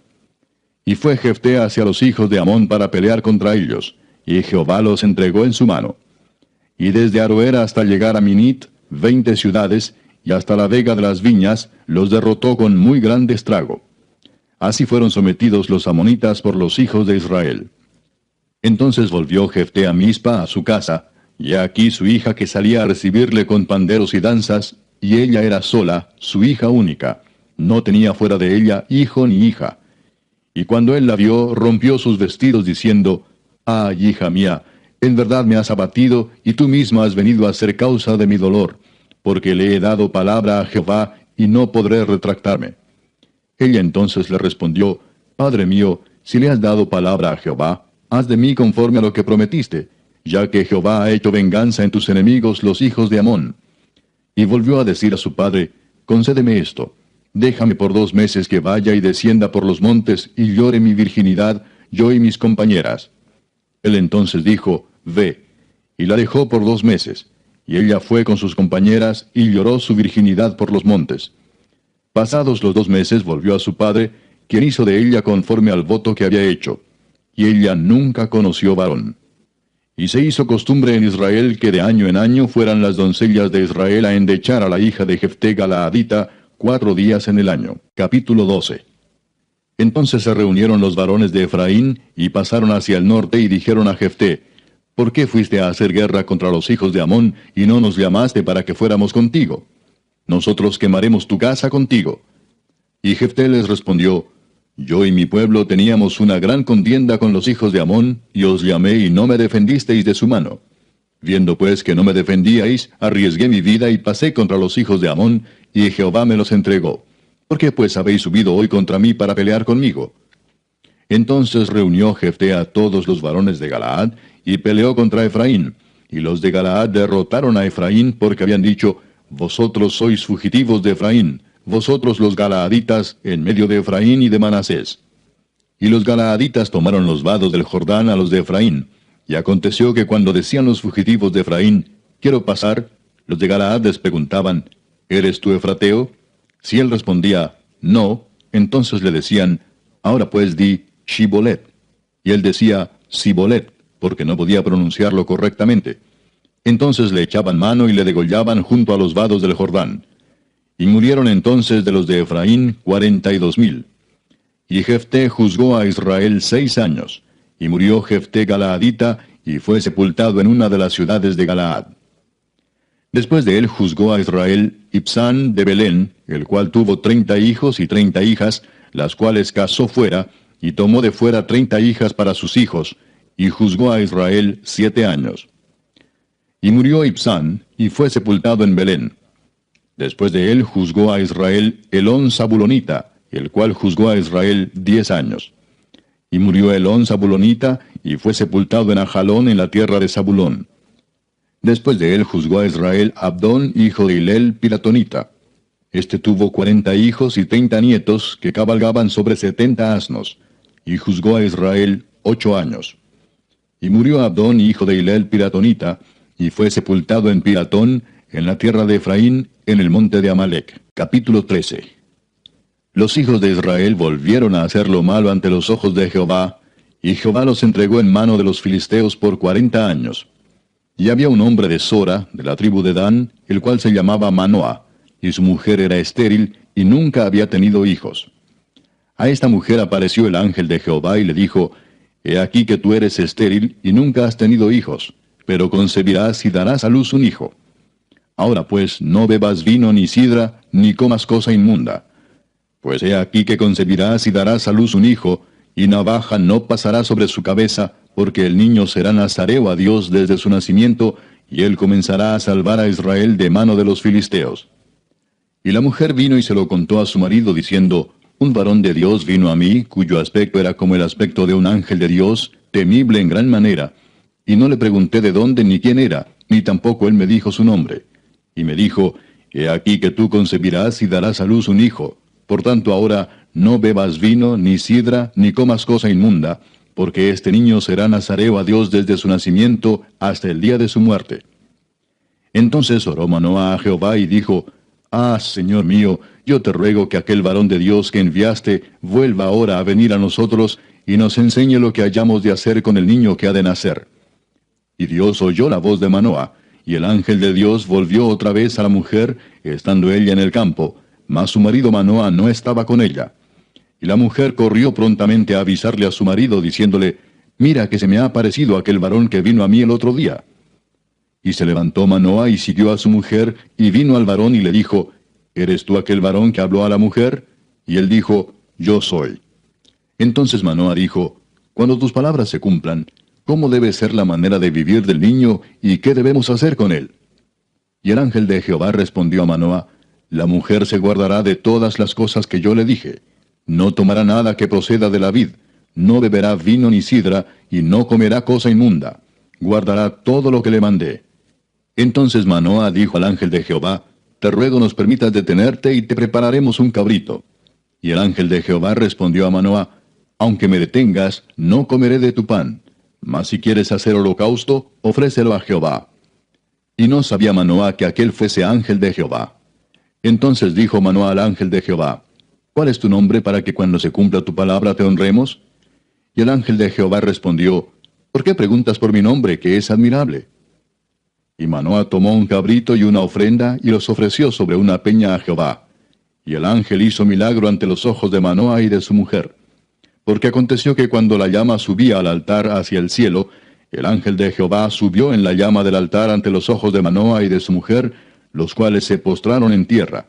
Y fue Jefté hacia los hijos de Amón para pelear contra ellos, y Jehová los entregó en su mano. Y desde Aroer hasta llegar a Minit, 20 ciudades, y hasta la vega de las viñas, los derrotó con muy grande estrago. Así fueron sometidos los amonitas por los hijos de Israel. Entonces volvió Jefté a Mizpa, a su casa, y aquí su hija que salía a recibirle con panderos y danzas, y ella era sola, su hija única. No tenía fuera de ella hijo ni hija. Y cuando él la vio, rompió sus vestidos diciendo: Ay, hija mía, en verdad me has abatido, y tú misma has venido a ser causa de mi dolor, porque le he dado palabra a Jehová, y no podré retractarme. Ella entonces le respondió: Padre mío, si le has dado palabra a Jehová, haz de mí conforme a lo que prometiste, ya que Jehová ha hecho venganza en tus enemigos los hijos de Amón. Y volvió a decir a su padre: Concédeme esto, déjame por 2 meses que vaya y descienda por los montes, y llore mi virginidad, yo y mis compañeras. Él entonces dijo: Ve. Y la dejó por 2 meses. Y ella fue con sus compañeras, y lloró su virginidad por los montes. Pasados los 2 meses volvió a su padre, quien hizo de ella conforme al voto que había hecho. Y ella nunca conoció varón. Y se hizo costumbre en Israel que de año en año fueran las doncellas de Israel a endechar a la hija de Jefté Galaadita, 4 días en el año. Capítulo 12. Entonces se reunieron los varones de Efraín, y pasaron hacia el norte, y dijeron a Jefté: ¿Por qué fuiste a hacer guerra contra los hijos de Amón, y no nos llamaste para que fuéramos contigo? Nosotros quemaremos tu casa contigo. Y Jefté les respondió: Yo y mi pueblo teníamos una gran contienda con los hijos de Amón, y os llamé y no me defendisteis de su mano. Viendo pues que no me defendíais, arriesgué mi vida y pasé contra los hijos de Amón, y Jehová me los entregó. ¿Por qué pues habéis subido hoy contra mí para pelear conmigo? Entonces reunió Jefté a todos los varones de Galaad, y peleó contra Efraín. Y los de Galaad derrotaron a Efraín, porque habían dicho: Vosotros sois fugitivos de Efraín, vosotros los galaaditas, en medio de Efraín y de Manasés. Y los galaaditas tomaron los vados del Jordán a los de Efraín. Y aconteció que cuando decían los fugitivos de Efraín: Quiero pasar, los de Galaad les preguntaban: ¿Eres tú efrateo? Si él respondía: No, entonces le decían: Ahora pues di Shibolet. Y él decía Sibolet, porque no podía pronunciarlo correctamente. Entonces le echaban mano y le degollaban junto a los vados del Jordán. Y murieron entonces de los de Efraín 42,000. Y Jefté juzgó a Israel 6 años. Y murió Jefté galaadita, y fue sepultado en una de las ciudades de Galaad. Después de él juzgó a Israel Ibsán de Belén, el cual tuvo 30 hijos y 30 hijas, las cuales casó fuera, y tomó de fuera 30 hijas para sus hijos, y juzgó a Israel 7 años. Y murió Ibsán, y fue sepultado en Belén. Después de él juzgó a Israel Elón Zabulonita, el cual juzgó a Israel 10 años. Y murió Elón Zabulonita, y fue sepultado en Ajalón, en la tierra de Zabulón. Después de él juzgó a Israel Abdón, hijo de Hilel Piratonita. Este tuvo 40 hijos y 30 nietos, que cabalgaban sobre 70 asnos. Y juzgó a Israel 8 años. Y murió Abdón, hijo de Hilel Piratonita, y fue sepultado en Piratón, en la tierra de Efraín, en el monte de Amalec. Capítulo 13. Los hijos de Israel volvieron a hacer lo malo ante los ojos de Jehová, y Jehová los entregó en mano de los filisteos por 40 años. Y había un hombre de Sora, de la tribu de Dan, el cual se llamaba Manoah, y su mujer era estéril, y nunca había tenido hijos. A esta mujer apareció el ángel de Jehová y le dijo: He aquí que tú eres estéril, y nunca has tenido hijos, pero concebirás y darás a luz un hijo. Ahora pues, no bebas vino ni sidra, ni comas cosa inmunda. Pues he aquí que concebirás y darás a luz un hijo, y navaja no pasará sobre su cabeza, porque el niño será nazareo a Dios desde su nacimiento, y él comenzará a salvar a Israel de mano de los filisteos. Y la mujer vino y se lo contó a su marido, diciendo: Un varón de Dios vino a mí, cuyo aspecto era como el aspecto de un ángel de Dios, temible en gran manera. Y no le pregunté de dónde ni quién era, ni tampoco él me dijo su nombre. Y me dijo: He aquí que tú concebirás y darás a luz un hijo. Por tanto ahora no bebas vino, ni sidra, ni comas cosa inmunda, porque este niño será nazareo a Dios desde su nacimiento hasta el día de su muerte. Entonces oró Manoah a Jehová y dijo: Ah, Señor mío, yo te ruego que aquel varón de Dios que enviaste vuelva ahora a venir a nosotros, y nos enseñe lo que hayamos de hacer con el niño que ha de nacer. Y Dios oyó la voz de Manoah, y el ángel de Dios volvió otra vez a la mujer, estando ella en el campo, mas su marido Manoah no estaba con ella. Y la mujer corrió prontamente a avisarle a su marido, diciéndole: Mira que se me ha aparecido aquel varón que vino a mí el otro día. Y se levantó Manoah y siguió a su mujer, y vino al varón y le dijo: ¿Eres tú aquel varón que habló a la mujer? Y él dijo: Yo soy. Entonces Manoah dijo: Cuando tus palabras se cumplan, ¿cómo debe ser la manera de vivir del niño, y qué debemos hacer con él? Y el ángel de Jehová respondió a Manoah: La mujer se guardará de todas las cosas que yo le dije. No tomará nada que proceda de la vid, no beberá vino ni sidra, y no comerá cosa inmunda. Guardará todo lo que le mandé. Entonces Manoah dijo al ángel de Jehová: Te ruego nos permitas detenerte, y te prepararemos un cabrito. Y el ángel de Jehová respondió a Manoah: Aunque me detengas, no comeré de tu pan. Mas si quieres hacer holocausto, ofrécelo a Jehová. Y no sabía Manoah que aquel fuese ángel de Jehová. Entonces dijo Manoah al ángel de Jehová: ¿Cuál es tu nombre para que cuando se cumpla tu palabra te honremos? Y el ángel de Jehová respondió: ¿Por qué preguntas por mi nombre, que es admirable? Y Manoah tomó un cabrito y una ofrenda, y los ofreció sobre una peña a Jehová. Y el ángel hizo milagro ante los ojos de Manoa y de su mujer. Porque aconteció que cuando la llama subía al altar hacia el cielo, el ángel de Jehová subió en la llama del altar ante los ojos de Manoa y de su mujer, los cuales se postraron en tierra.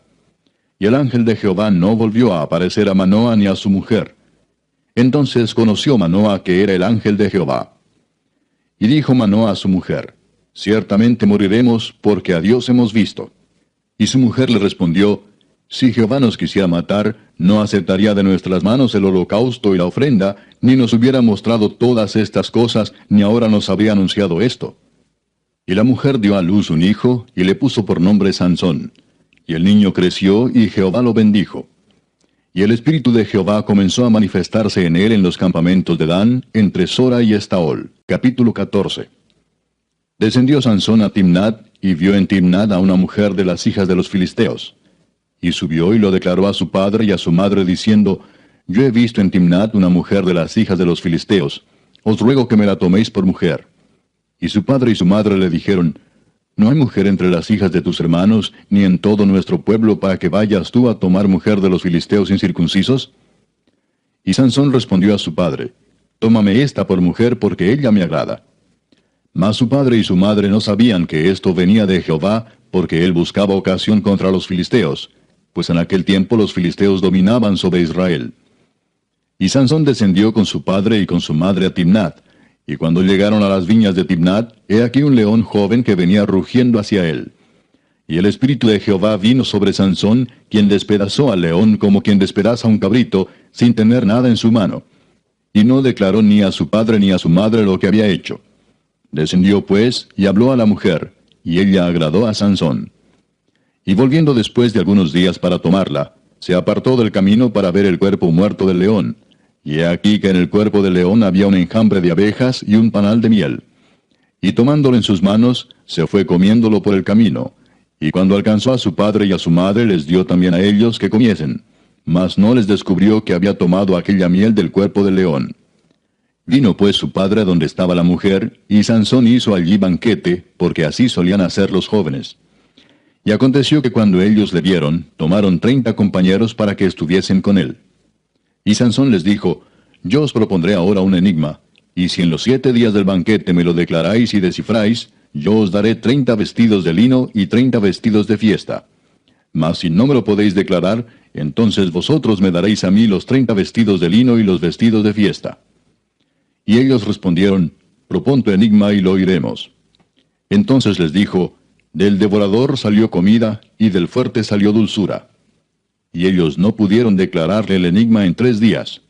Y el ángel de Jehová no volvió a aparecer a Manoa ni a su mujer. Entonces conoció Manoa que era el ángel de Jehová. Y dijo Manoa a su mujer, ciertamente moriremos, porque a Dios hemos visto. Y su mujer le respondió, si Jehová nos quisiera matar, no aceptaría de nuestras manos el holocausto y la ofrenda, ni nos hubiera mostrado todas estas cosas, ni ahora nos habría anunciado esto. Y la mujer dio a luz un hijo, y le puso por nombre Sansón. Y el niño creció, y Jehová lo bendijo. Y el espíritu de Jehová comenzó a manifestarse en él en los campamentos de Dan, entre Sora y Estaol. Capítulo 14. Descendió Sansón a Timnat, y vio en Timnat a una mujer de las hijas de los filisteos. Y subió y lo declaró a su padre y a su madre, diciendo, yo he visto en Timnat una mujer de las hijas de los filisteos. Os ruego que me la toméis por mujer. Y su padre y su madre le dijeron, no hay mujer entre las hijas de tus hermanos, ni en todo nuestro pueblo, para que vayas tú a tomar mujer de los filisteos incircuncisos. Y Sansón respondió a su padre, tómame esta por mujer, porque ella me agrada. Mas su padre y su madre no sabían que esto venía de Jehová, porque él buscaba ocasión contra los filisteos, pues en aquel tiempo los filisteos dominaban sobre Israel. Y Sansón descendió con su padre y con su madre a Timnat, y cuando llegaron a las viñas de Timnat, he aquí un león joven que venía rugiendo hacia él. Y el espíritu de Jehová vino sobre Sansón, quien despedazó al león como quien despedaza un cabrito, sin tener nada en su mano. Y no declaró ni a su padre ni a su madre lo que había hecho. Descendió pues, y habló a la mujer, y ella agradó a Sansón. Y volviendo después de algunos días para tomarla, se apartó del camino para ver el cuerpo muerto del león. Y he aquí que en el cuerpo del león había un enjambre de abejas y un panal de miel. Y tomándolo en sus manos, se fue comiéndolo por el camino. Y cuando alcanzó a su padre y a su madre, les dio también a ellos que comiesen. Mas no les descubrió que había tomado aquella miel del cuerpo del león. Vino pues su padre a donde estaba la mujer, y Sansón hizo allí banquete, porque así solían hacer los jóvenes. Y aconteció que cuando ellos le vieron, tomaron 30 compañeros para que estuviesen con él. Y Sansón les dijo, yo os propondré ahora un enigma, y si en los 7 días del banquete me lo declaráis y descifráis, yo os daré 30 vestidos de lino y 30 vestidos de fiesta. Mas si no me lo podéis declarar, entonces vosotros me daréis a mí los 30 vestidos de lino y los vestidos de fiesta. Y ellos respondieron, propón tu enigma y lo oiremos. Entonces les dijo, del devorador salió comida, y del fuerte salió dulzura. Y ellos no pudieron declararle el enigma en 3 días.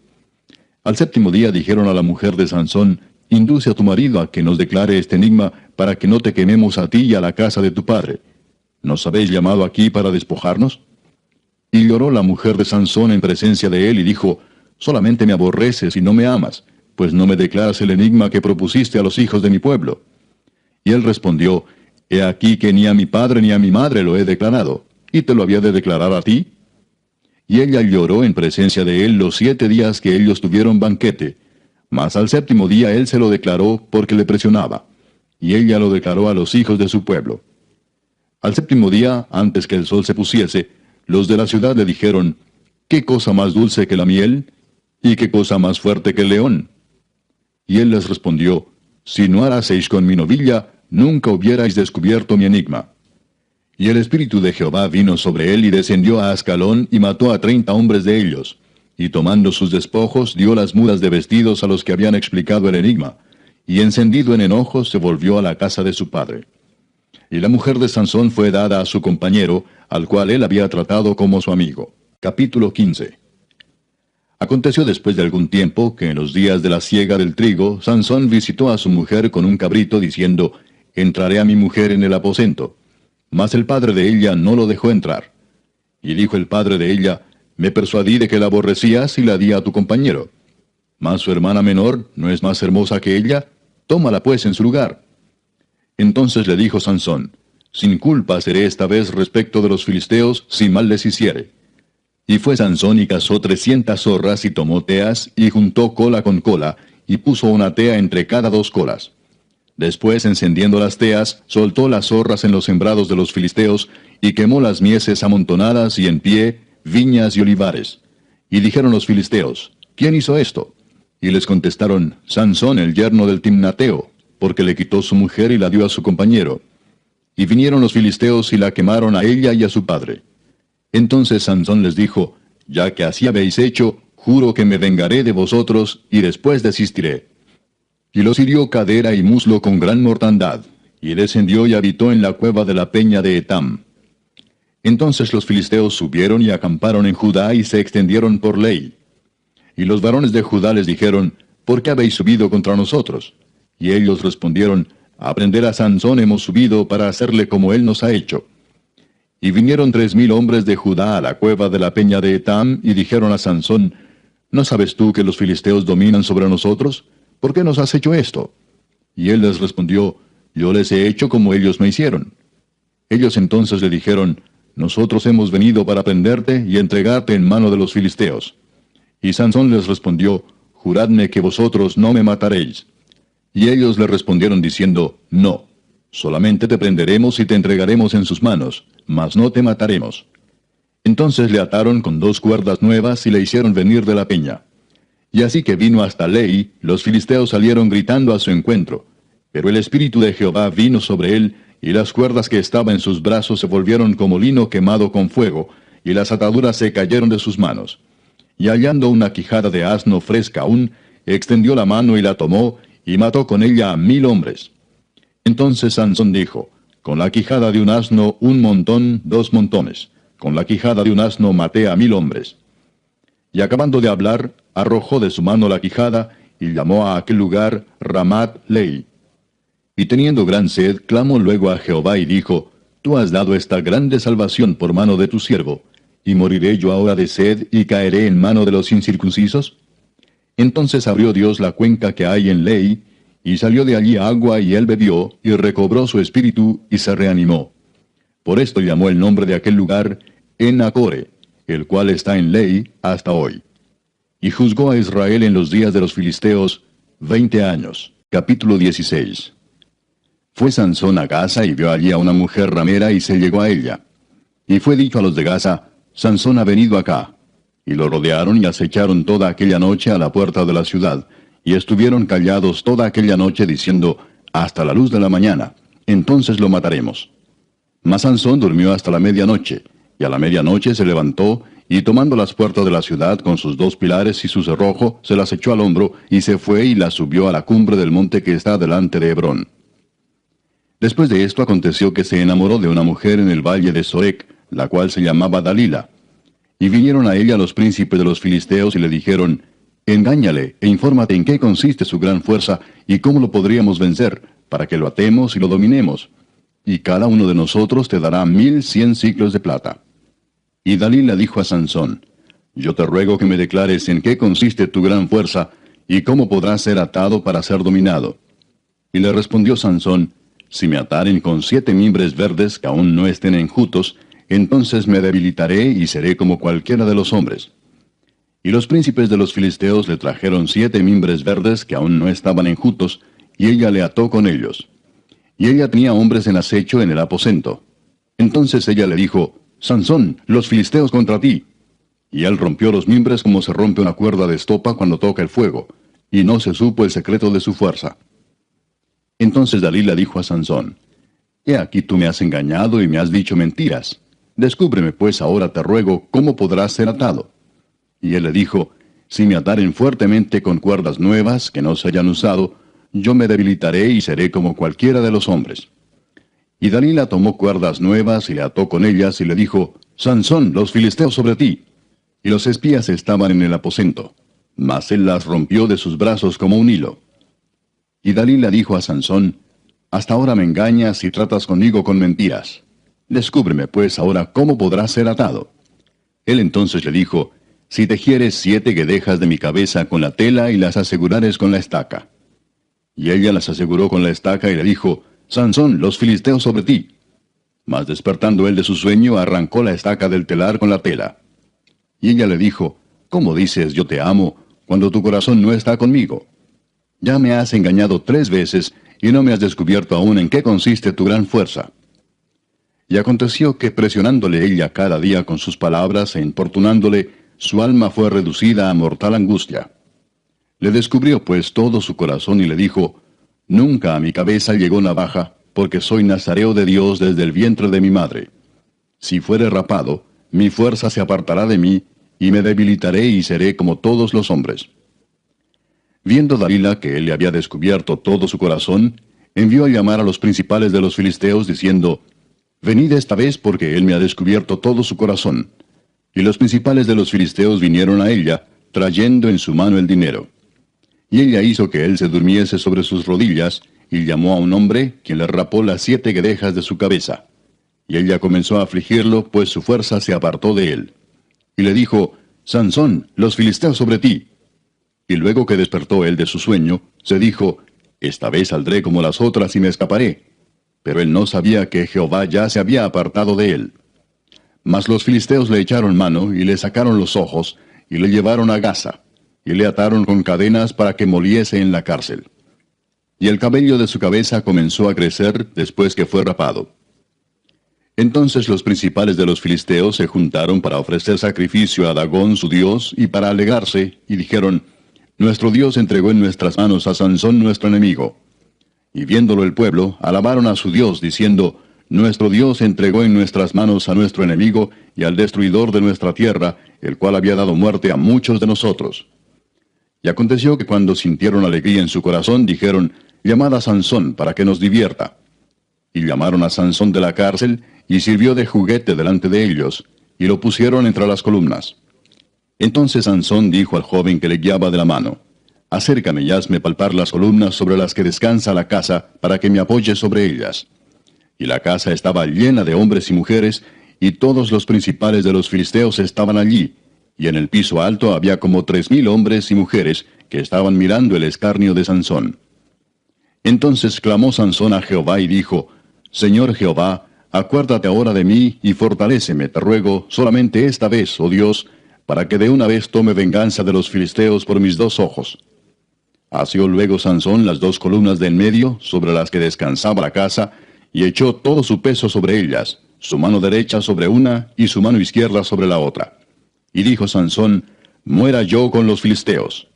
Al 7º día dijeron a la mujer de Sansón, induce a tu marido a que nos declare este enigma, para que no te quememos a ti y a la casa de tu padre. ¿Nos habéis llamado aquí para despojarnos? Y lloró la mujer de Sansón en presencia de él, y dijo, solamente me aborreces y no me amas, pues no me declaras el enigma que propusiste a los hijos de mi pueblo. Y él respondió, he aquí que ni a mi padre ni a mi madre lo he declarado, ¿y te lo había de declarar a ti? Y ella lloró en presencia de él los 7 días que ellos tuvieron banquete, mas al 7º día él se lo declaró porque le presionaba, y ella lo declaró a los hijos de su pueblo. Al 7º día, antes que el sol se pusiese, los de la ciudad le dijeron, ¿qué cosa más dulce que la miel? ¿Y qué cosa más fuerte que el león? Y él les respondió, si no haraseis con mi novilla, nunca hubierais descubierto mi enigma. Y el espíritu de Jehová vino sobre él y descendió a Ascalón y mató a 30 hombres de ellos. Y tomando sus despojos, dio las mudas de vestidos a los que habían explicado el enigma. Y encendido en enojo, se volvió a la casa de su padre. Y la mujer de Sansón fue dada a su compañero, al cual él había tratado como su amigo. Capítulo 15. Aconteció después de algún tiempo que en los días de la siega del trigo, Sansón visitó a su mujer con un cabrito, diciendo, entraré a mi mujer en el aposento. Mas el padre de ella no lo dejó entrar. Y dijo el padre de ella, me persuadí de que la aborrecías y la di a tu compañero. Mas su hermana menor no es más hermosa que ella, tómala pues en su lugar. Entonces le dijo Sansón, sin culpa seré esta vez respecto de los filisteos, si mal les hiciere. Y fue Sansón y cazó 300 zorras y tomó teas, y juntó cola con cola, y puso una tea entre cada 2 colas. Después, encendiendo las teas, soltó las zorras en los sembrados de los filisteos, y quemó las mieses amontonadas y en pie, viñas y olivares. Y dijeron los filisteos, ¿quién hizo esto? Y les contestaron, Sansón, el yerno del Timnateo, porque le quitó su mujer y la dio a su compañero. Y vinieron los filisteos y la quemaron a ella y a su padre. Entonces Sansón les dijo, ya que así habéis hecho, juro que me vengaré de vosotros, y después desistiré. Y los hirió cadera y muslo con gran mortandad, y descendió y habitó en la cueva de la peña de Etam. Entonces los filisteos subieron y acamparon en Judá y se extendieron por ley. Y los varones de Judá les dijeron, ¿por qué habéis subido contra nosotros? Y ellos respondieron, a prender a Sansón hemos subido para hacerle como él nos ha hecho. Y vinieron 3,000 hombres de Judá a la cueva de la peña de Etam, y dijeron a Sansón, ¿no sabes tú que los filisteos dominan sobre nosotros? ¿Por qué nos has hecho esto? Y él les respondió, yo les he hecho como ellos me hicieron. Ellos entonces le dijeron, nosotros hemos venido para prenderte y entregarte en mano de los filisteos. Y Sansón les respondió, juradme que vosotros no me mataréis. Y ellos le respondieron diciendo, no, solamente te prenderemos y te entregaremos en sus manos, mas no te mataremos. Entonces le ataron con 2 cuerdas nuevas y le hicieron venir de la peña. Y así que vino hasta Lei, los filisteos salieron gritando a su encuentro. Pero el espíritu de Jehová vino sobre él, y las cuerdas que estaban en sus brazos se volvieron como lino quemado con fuego, y las ataduras se cayeron de sus manos. Y hallando una quijada de asno fresca aún, extendió la mano y la tomó, y mató con ella a 1,000 hombres. Entonces Sansón dijo, con la quijada de un asno 1 montón, 2 montones. Con la quijada de un asno maté a 1,000 hombres. Y acabando de hablar, arrojó de su mano la quijada, y llamó a aquel lugar Ramat Lei. Y teniendo gran sed, clamó luego a Jehová y dijo, Tú has dado esta grande salvación por mano de tu siervo, ¿y moriré yo ahora de sed y caeré en mano de los incircuncisos? Entonces abrió Dios la cuenca que hay en Lei, y salió de allí agua, y él bebió, y recobró su espíritu, y se reanimó. Por esto llamó el nombre de aquel lugar En-Hakkore, el cual está en Lei hasta hoy. Y juzgó a Israel en los días de los filisteos 20 años. Capítulo 16. Fue Sansón a Gaza y vio allí a una mujer ramera y se llegó a ella. Y fue dicho a los de Gaza, Sansón ha venido acá. Y lo rodearon y acecharon toda aquella noche a la puerta de la ciudad, y estuvieron callados toda aquella noche diciendo, hasta la luz de la mañana, entonces lo mataremos. Mas Sansón durmió hasta la medianoche, y a la medianoche se levantó, y tomando las puertas de la ciudad con sus 2 pilares y su cerrojo, se las echó al hombro, y se fue y las subió a la cumbre del monte que está delante de Hebrón. Después de esto aconteció que se enamoró de una mujer en el valle de Sorek, la cual se llamaba Dalila. Y vinieron a ella los príncipes de los filisteos y le dijeron, engáñale e infórmate en qué consiste su gran fuerza y cómo lo podríamos vencer, para que lo atemos y lo dominemos. Y cada uno de nosotros te dará 1,100 siclos de plata. Y Dalila dijo a Sansón, yo te ruego que me declares en qué consiste tu gran fuerza, y cómo podrás ser atado para ser dominado. Y le respondió Sansón, si me ataren con 7 mimbres verdes que aún no estén enjutos, entonces me debilitaré y seré como cualquiera de los hombres. Y los príncipes de los filisteos le trajeron 7 mimbres verdes que aún no estaban enjutos, y ella le ató con ellos. Y ella tenía hombres en acecho en el aposento. Entonces ella le dijo, Sansón, los filisteos contra ti. Y él rompió los mimbres como se rompe una cuerda de estopa cuando toca el fuego, y no se supo el secreto de su fuerza. Entonces Dalila dijo a Sansón, he aquí tú me has engañado y me has dicho mentiras. Descúbreme pues ahora te ruego cómo podrás ser atado. Y él le dijo, si me ataren fuertemente con cuerdas nuevas que no se hayan usado, yo me debilitaré y seré como cualquiera de los hombres. Y Dalila tomó cuerdas nuevas y le ató con ellas y le dijo, Sansón, los filisteos sobre ti. Y los espías estaban en el aposento, mas él las rompió de sus brazos como un hilo. Y Dalila dijo a Sansón, hasta ahora me engañas y tratas conmigo con mentiras. Descúbreme pues ahora cómo podrás ser atado. Él entonces le dijo, si tejieres 7 guedejas de mi cabeza con la tela y las asegurares con la estaca. Y ella las aseguró con la estaca y le dijo, Sansón, los filisteos sobre ti. Mas despertando él de su sueño, arrancó la estaca del telar con la tela. Y ella le dijo, ¿cómo dices yo te amo, cuando tu corazón no está conmigo? Ya me has engañado 3 veces, y no me has descubierto aún en qué consiste tu gran fuerza. Y aconteció que presionándole ella cada día con sus palabras e importunándole, su alma fue reducida a mortal angustia. Le descubrió pues todo su corazón y le dijo, Nunca a mi cabeza llegó navaja, porque soy nazareo de Dios desde el vientre de mi madre. Si fuere rapado, mi fuerza se apartará de mí, y me debilitaré y seré como todos los hombres. Viendo Dalila que él le había descubierto todo su corazón, envió a llamar a los principales de los filisteos, diciendo, Venid esta vez porque él me ha descubierto todo su corazón. Y los principales de los filisteos vinieron a ella, trayendo en su mano el dinero. Y ella hizo que él se durmiese sobre sus rodillas, y llamó a un hombre, quien le rapó las 7 guedejas de su cabeza. Y ella comenzó a afligirlo, pues su fuerza se apartó de él. Y le dijo, Sansón, los filisteos sobre ti. Y luego que despertó él de su sueño, se dijo, Esta vez saldré como las otras y me escaparé. Pero él no sabía que Jehová ya se había apartado de él. Mas los filisteos le echaron mano, y le sacaron los ojos, y le llevaron a Gaza, y le ataron con cadenas para que moliese en la cárcel. Y el cabello de su cabeza comenzó a crecer después que fue rapado. Entonces los principales de los filisteos se juntaron para ofrecer sacrificio a Dagón su dios, y para alegrarse, y dijeron, Nuestro Dios entregó en nuestras manos a Sansón nuestro enemigo. Y viéndolo el pueblo, alabaron a su Dios, diciendo, Nuestro Dios entregó en nuestras manos a nuestro enemigo y al destruidor de nuestra tierra, el cual había dado muerte a muchos de nosotros. Y aconteció que cuando sintieron alegría en su corazón, dijeron, Llamad a Sansón para que nos divierta. Y llamaron a Sansón de la cárcel, y sirvió de juguete delante de ellos, y lo pusieron entre las columnas. Entonces Sansón dijo al joven que le guiaba de la mano, Acércame y hazme palpar las columnas sobre las que descansa la casa, para que me apoye sobre ellas. Y la casa estaba llena de hombres y mujeres, y todos los principales de los filisteos estaban allí, y en el piso alto había como 3,000 hombres y mujeres que estaban mirando el escarnio de Sansón. Entonces clamó Sansón a Jehová y dijo, Señor Jehová, acuérdate ahora de mí y fortaléceme, te ruego, solamente esta vez, oh Dios, para que de una vez tome venganza de los filisteos por mis 2 ojos. Asió luego Sansón las 2 columnas de en medio, sobre las que descansaba la casa, y echó todo su peso sobre ellas, su mano derecha sobre una y su mano izquierda sobre la otra. Y dijo Sansón, Muera yo con los filisteos.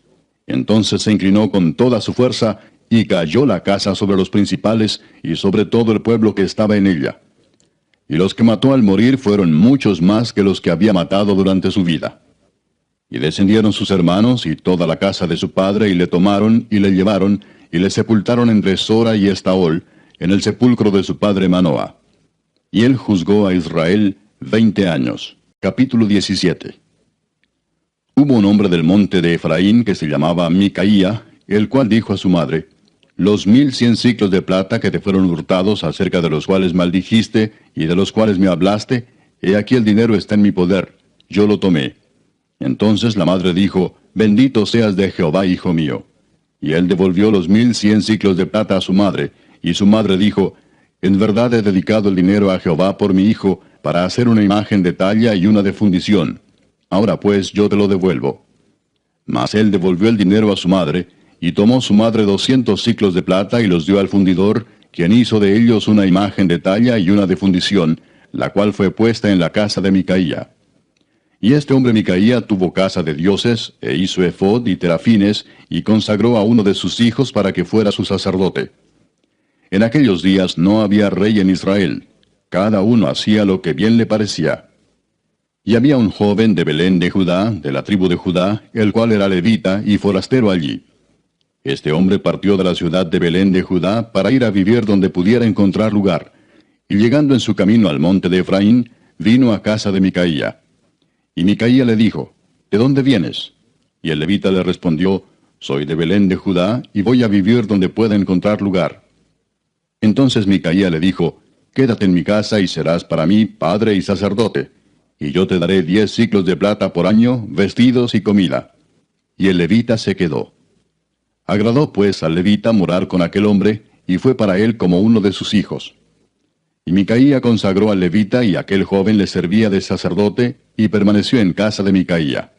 Entonces se inclinó con toda su fuerza, y cayó la casa sobre los principales, y sobre todo el pueblo que estaba en ella. Y los que mató al morir fueron muchos más que los que había matado durante su vida. Y descendieron sus hermanos y toda la casa de su padre, y le tomaron, y le llevaron, y le sepultaron entre Sora y Estaol, en el sepulcro de su padre Manoah. Y él juzgó a Israel 20 años. Capítulo 17. Hubo un hombre del monte de Efraín que se llamaba Micaía, el cual dijo a su madre, Los 1,100 siclos de plata que te fueron hurtados, acerca de los cuales maldijiste, y de los cuales me hablaste, he aquí el dinero está en mi poder, yo lo tomé. Entonces la madre dijo, Bendito seas de Jehová, hijo mío. Y él devolvió los 1,100 siclos de plata a su madre, y su madre dijo, En verdad he dedicado el dinero a Jehová por mi hijo, para hacer una imagen de talla y una de fundición. Ahora pues yo te lo devuelvo. Mas él devolvió el dinero a su madre, y tomó su madre 200 siclos de plata y los dio al fundidor, quien hizo de ellos una imagen de talla y una de fundición, la cual fue puesta en la casa de Micaía. Y este hombre Micaía tuvo casa de dioses, e hizo efod y terafines, y consagró a uno de sus hijos para que fuera su sacerdote. En aquellos días no había rey en Israel. Cada uno hacía lo que bien le parecía. Y había un joven de Belén de Judá, de la tribu de Judá, el cual era levita y forastero allí. Este hombre partió de la ciudad de Belén de Judá para ir a vivir donde pudiera encontrar lugar. Y llegando en su camino al monte de Efraín, vino a casa de Micaía. Y Micaía le dijo, ¿De dónde vienes? Y el levita le respondió, Soy de Belén de Judá, y voy a vivir donde pueda encontrar lugar. Entonces Micaía le dijo, Quédate en mi casa y serás para mí padre y sacerdote, y yo te daré 10 siclos de plata por año, vestidos y comida. Y el levita se quedó. Agradó pues al levita morar con aquel hombre, y fue para él como uno de sus hijos. Y Micaía consagró al levita, y aquel joven le servía de sacerdote, y permaneció en casa de Micaía.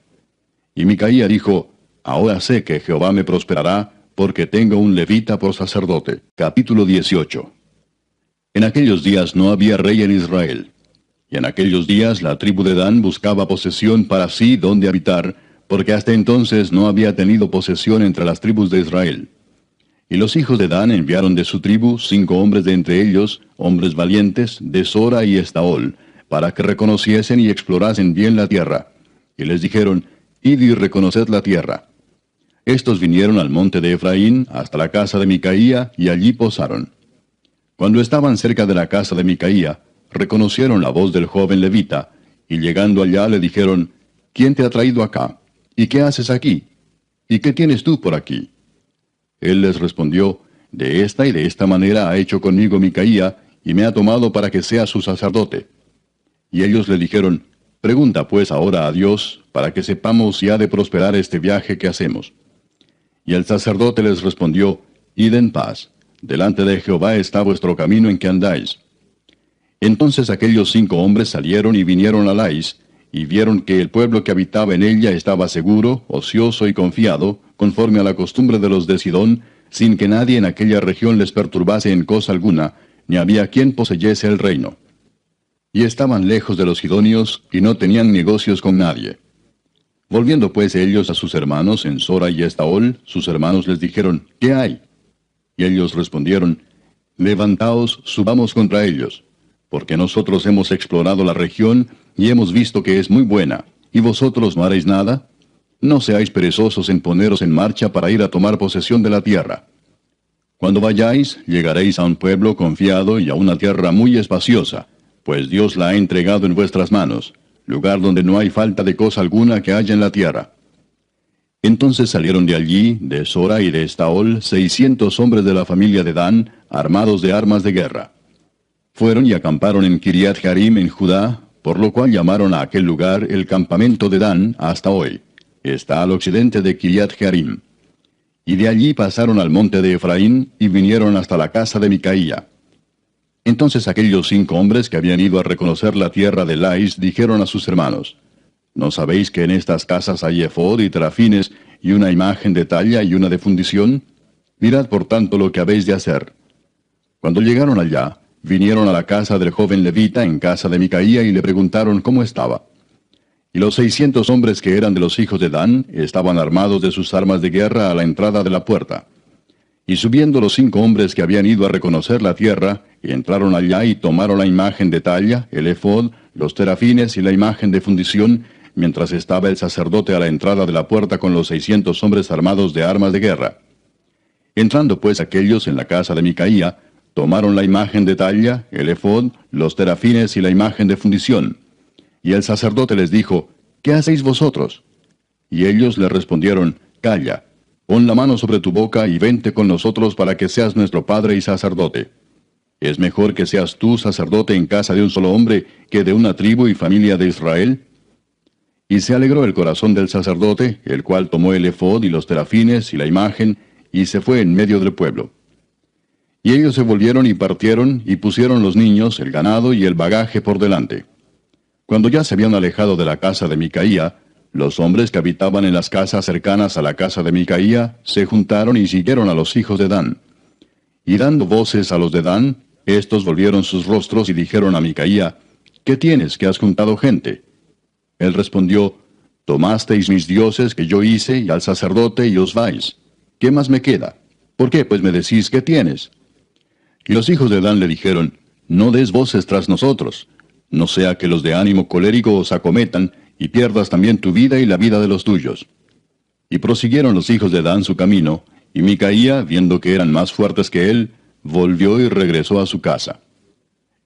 Y Micaía dijo, Ahora sé que Jehová me prosperará, porque tengo un levita por sacerdote. Capítulo 18. En aquellos días no había rey en Israel. Y en aquellos días la tribu de Dan buscaba posesión para sí donde habitar, porque hasta entonces no había tenido posesión entre las tribus de Israel. Y los hijos de Dan enviaron de su tribu 5 hombres de entre ellos, hombres valientes, de Sora y Estaol, para que reconociesen y explorasen bien la tierra. Y les dijeron, id y reconoced la tierra. Estos vinieron al monte de Efraín, hasta la casa de Micaía, y allí posaron. Cuando estaban cerca de la casa de Micaía, reconocieron la voz del joven levita, y llegando allá le dijeron, ¿quién te ha traído acá? ¿Y qué haces aquí? ¿Y qué tienes tú por aquí? Él les respondió, de esta y de esta manera ha hecho conmigo Micaía, y me ha tomado para que sea su sacerdote. Y ellos le dijeron, pregunta pues ahora a Dios, para que sepamos si ha de prosperar este viaje que hacemos. Y el sacerdote les respondió, id en paz, delante de Jehová está vuestro camino en que andáis. Entonces aquellos 5 hombres salieron y vinieron a Lais, y vieron que el pueblo que habitaba en ella estaba seguro, ocioso y confiado, conforme a la costumbre de los de Sidón, sin que nadie en aquella región les perturbase en cosa alguna, ni había quien poseyese el reino. Y estaban lejos de los sidonios, y no tenían negocios con nadie. Volviendo pues ellos a sus hermanos en Sora y Estaol, sus hermanos les dijeron, ¿qué hay? Y ellos respondieron, levantaos, subamos contra ellos, porque nosotros hemos explorado la región, y hemos visto que es muy buena, ¿y vosotros no haréis nada? No seáis perezosos en poneros en marcha para ir a tomar posesión de la tierra. Cuando vayáis, llegaréis a un pueblo confiado y a una tierra muy espaciosa, pues Dios la ha entregado en vuestras manos, lugar donde no hay falta de cosa alguna que haya en la tierra. Entonces salieron de allí, de Sora y de Estaol, 600 hombres de la familia de Dan, armados de armas de guerra. Fueron y acamparon en Kiriat Jearim en Judá, por lo cual llamaron a aquel lugar el campamento de Dan hasta hoy. Está al occidente de Kiriat Jearim. Y de allí pasaron al monte de Efraín y vinieron hasta la casa de Micaía. Entonces aquellos 5 hombres que habían ido a reconocer la tierra de Lais dijeron a sus hermanos, ¿no sabéis que en estas casas hay efod y terafines y una imagen de talla y una de fundición? Mirad por tanto lo que habéis de hacer. Cuando llegaron allá, vinieron a la casa del joven levita en casa de Micaía y le preguntaron cómo estaba. Y los 600 hombres que eran de los hijos de Dan estaban armados de sus armas de guerra a la entrada de la puerta. Y subiendo los 5 hombres que habían ido a reconocer la tierra, entraron allá y tomaron la imagen de talla, el efod, los terafines y la imagen de fundición, mientras estaba el sacerdote a la entrada de la puerta con los 600 hombres armados de armas de guerra. Entrando pues aquellos en la casa de Micaía, tomaron la imagen de talla, el efod, los terafines y la imagen de fundición. Y el sacerdote les dijo, ¿qué hacéis vosotros? Y ellos le respondieron, calla, pon la mano sobre tu boca y vente con nosotros para que seas nuestro padre y sacerdote. ¿Es mejor que seas tú sacerdote en casa de un solo hombre que de una tribu y familia de Israel? Y se alegró el corazón del sacerdote, el cual tomó el efod y los terafines y la imagen, y se fue en medio del pueblo. Y ellos se volvieron y partieron, y pusieron los niños, el ganado y el bagaje por delante. Cuando ya se habían alejado de la casa de Micaía, los hombres que habitaban en las casas cercanas a la casa de Micaía se juntaron y siguieron a los hijos de Dan. Y dando voces a los de Dan, estos volvieron sus rostros y dijeron a Micaía, ¿qué tienes que has juntado gente? Él respondió, tomasteis mis dioses que yo hice y al sacerdote y os vais. ¿Qué más me queda? ¿Por qué pues me decís qué tienes? Y los hijos de Dan le dijeron, no des voces tras nosotros, no sea que los de ánimo colérico os acometan, y pierdas también tu vida y la vida de los tuyos. Y prosiguieron los hijos de Dan su camino, y Micaía, viendo que eran más fuertes que él, volvió y regresó a su casa.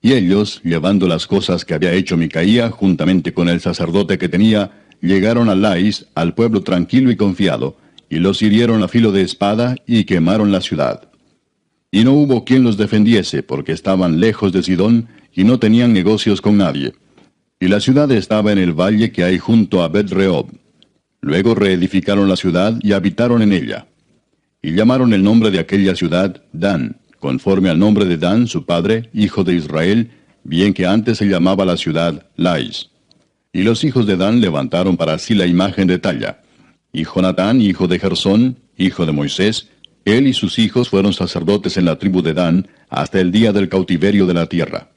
Y ellos, llevando las cosas que había hecho Micaía, juntamente con el sacerdote que tenía, llegaron a Lais, al pueblo tranquilo y confiado, y los hirieron a filo de espada, y quemaron la ciudad. Y no hubo quien los defendiese, porque estaban lejos de Sidón, y no tenían negocios con nadie. Y la ciudad estaba en el valle que hay junto a Bet-Rehob. Luego reedificaron la ciudad y habitaron en ella. Y llamaron el nombre de aquella ciudad Dan, conforme al nombre de Dan, su padre, hijo de Israel, bien que antes se llamaba la ciudad Lais. Y los hijos de Dan levantaron para sí la imagen de talla. Y Jonatán, hijo de Gersón, hijo de Moisés, Él y sus hijos fueron sacerdotes en la tribu de Dan hasta el día del cautiverio de la tierra.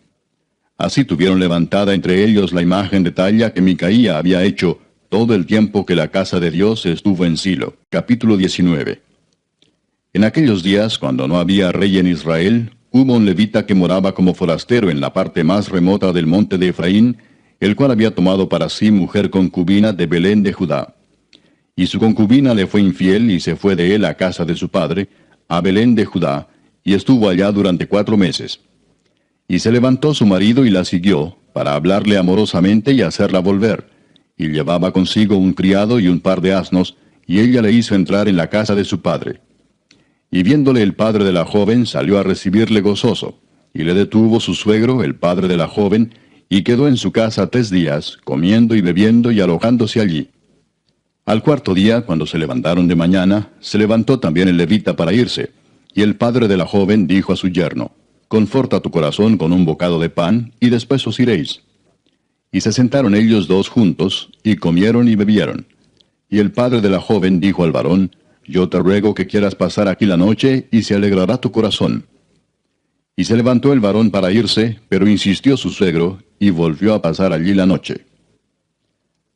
Así tuvieron levantada entre ellos la imagen de talla que Micaía había hecho todo el tiempo que la casa de Dios estuvo en Silo. Capítulo 19. En aquellos días, cuando no había rey en Israel, hubo un levita que moraba como forastero en la parte más remota del monte de Efraín, el cual había tomado para sí mujer concubina de Belén de Judá. Y su concubina le fue infiel y se fue de él a casa de su padre, a Belén de Judá, y estuvo allá durante 4 meses. Y se levantó su marido y la siguió, para hablarle amorosamente y hacerla volver. Y llevaba consigo un criado y un par de asnos, y ella le hizo entrar en la casa de su padre. Y viéndole el padre de la joven, salió a recibirle gozoso. Y le detuvo su suegro, el padre de la joven, y quedó en su casa 3 días, comiendo y bebiendo y alojándose allí. Al 4.º día, cuando se levantaron de mañana, se levantó también el levita para irse. Y el padre de la joven dijo a su yerno: Conforta tu corazón con un bocado de pan, y después os iréis. Y se sentaron ellos dos juntos, y comieron y bebieron. Y el padre de la joven dijo al varón: Yo te ruego que quieras pasar aquí la noche, y se alegrará tu corazón. Y se levantó el varón para irse, pero insistió su suegro, y volvió a pasar allí la noche.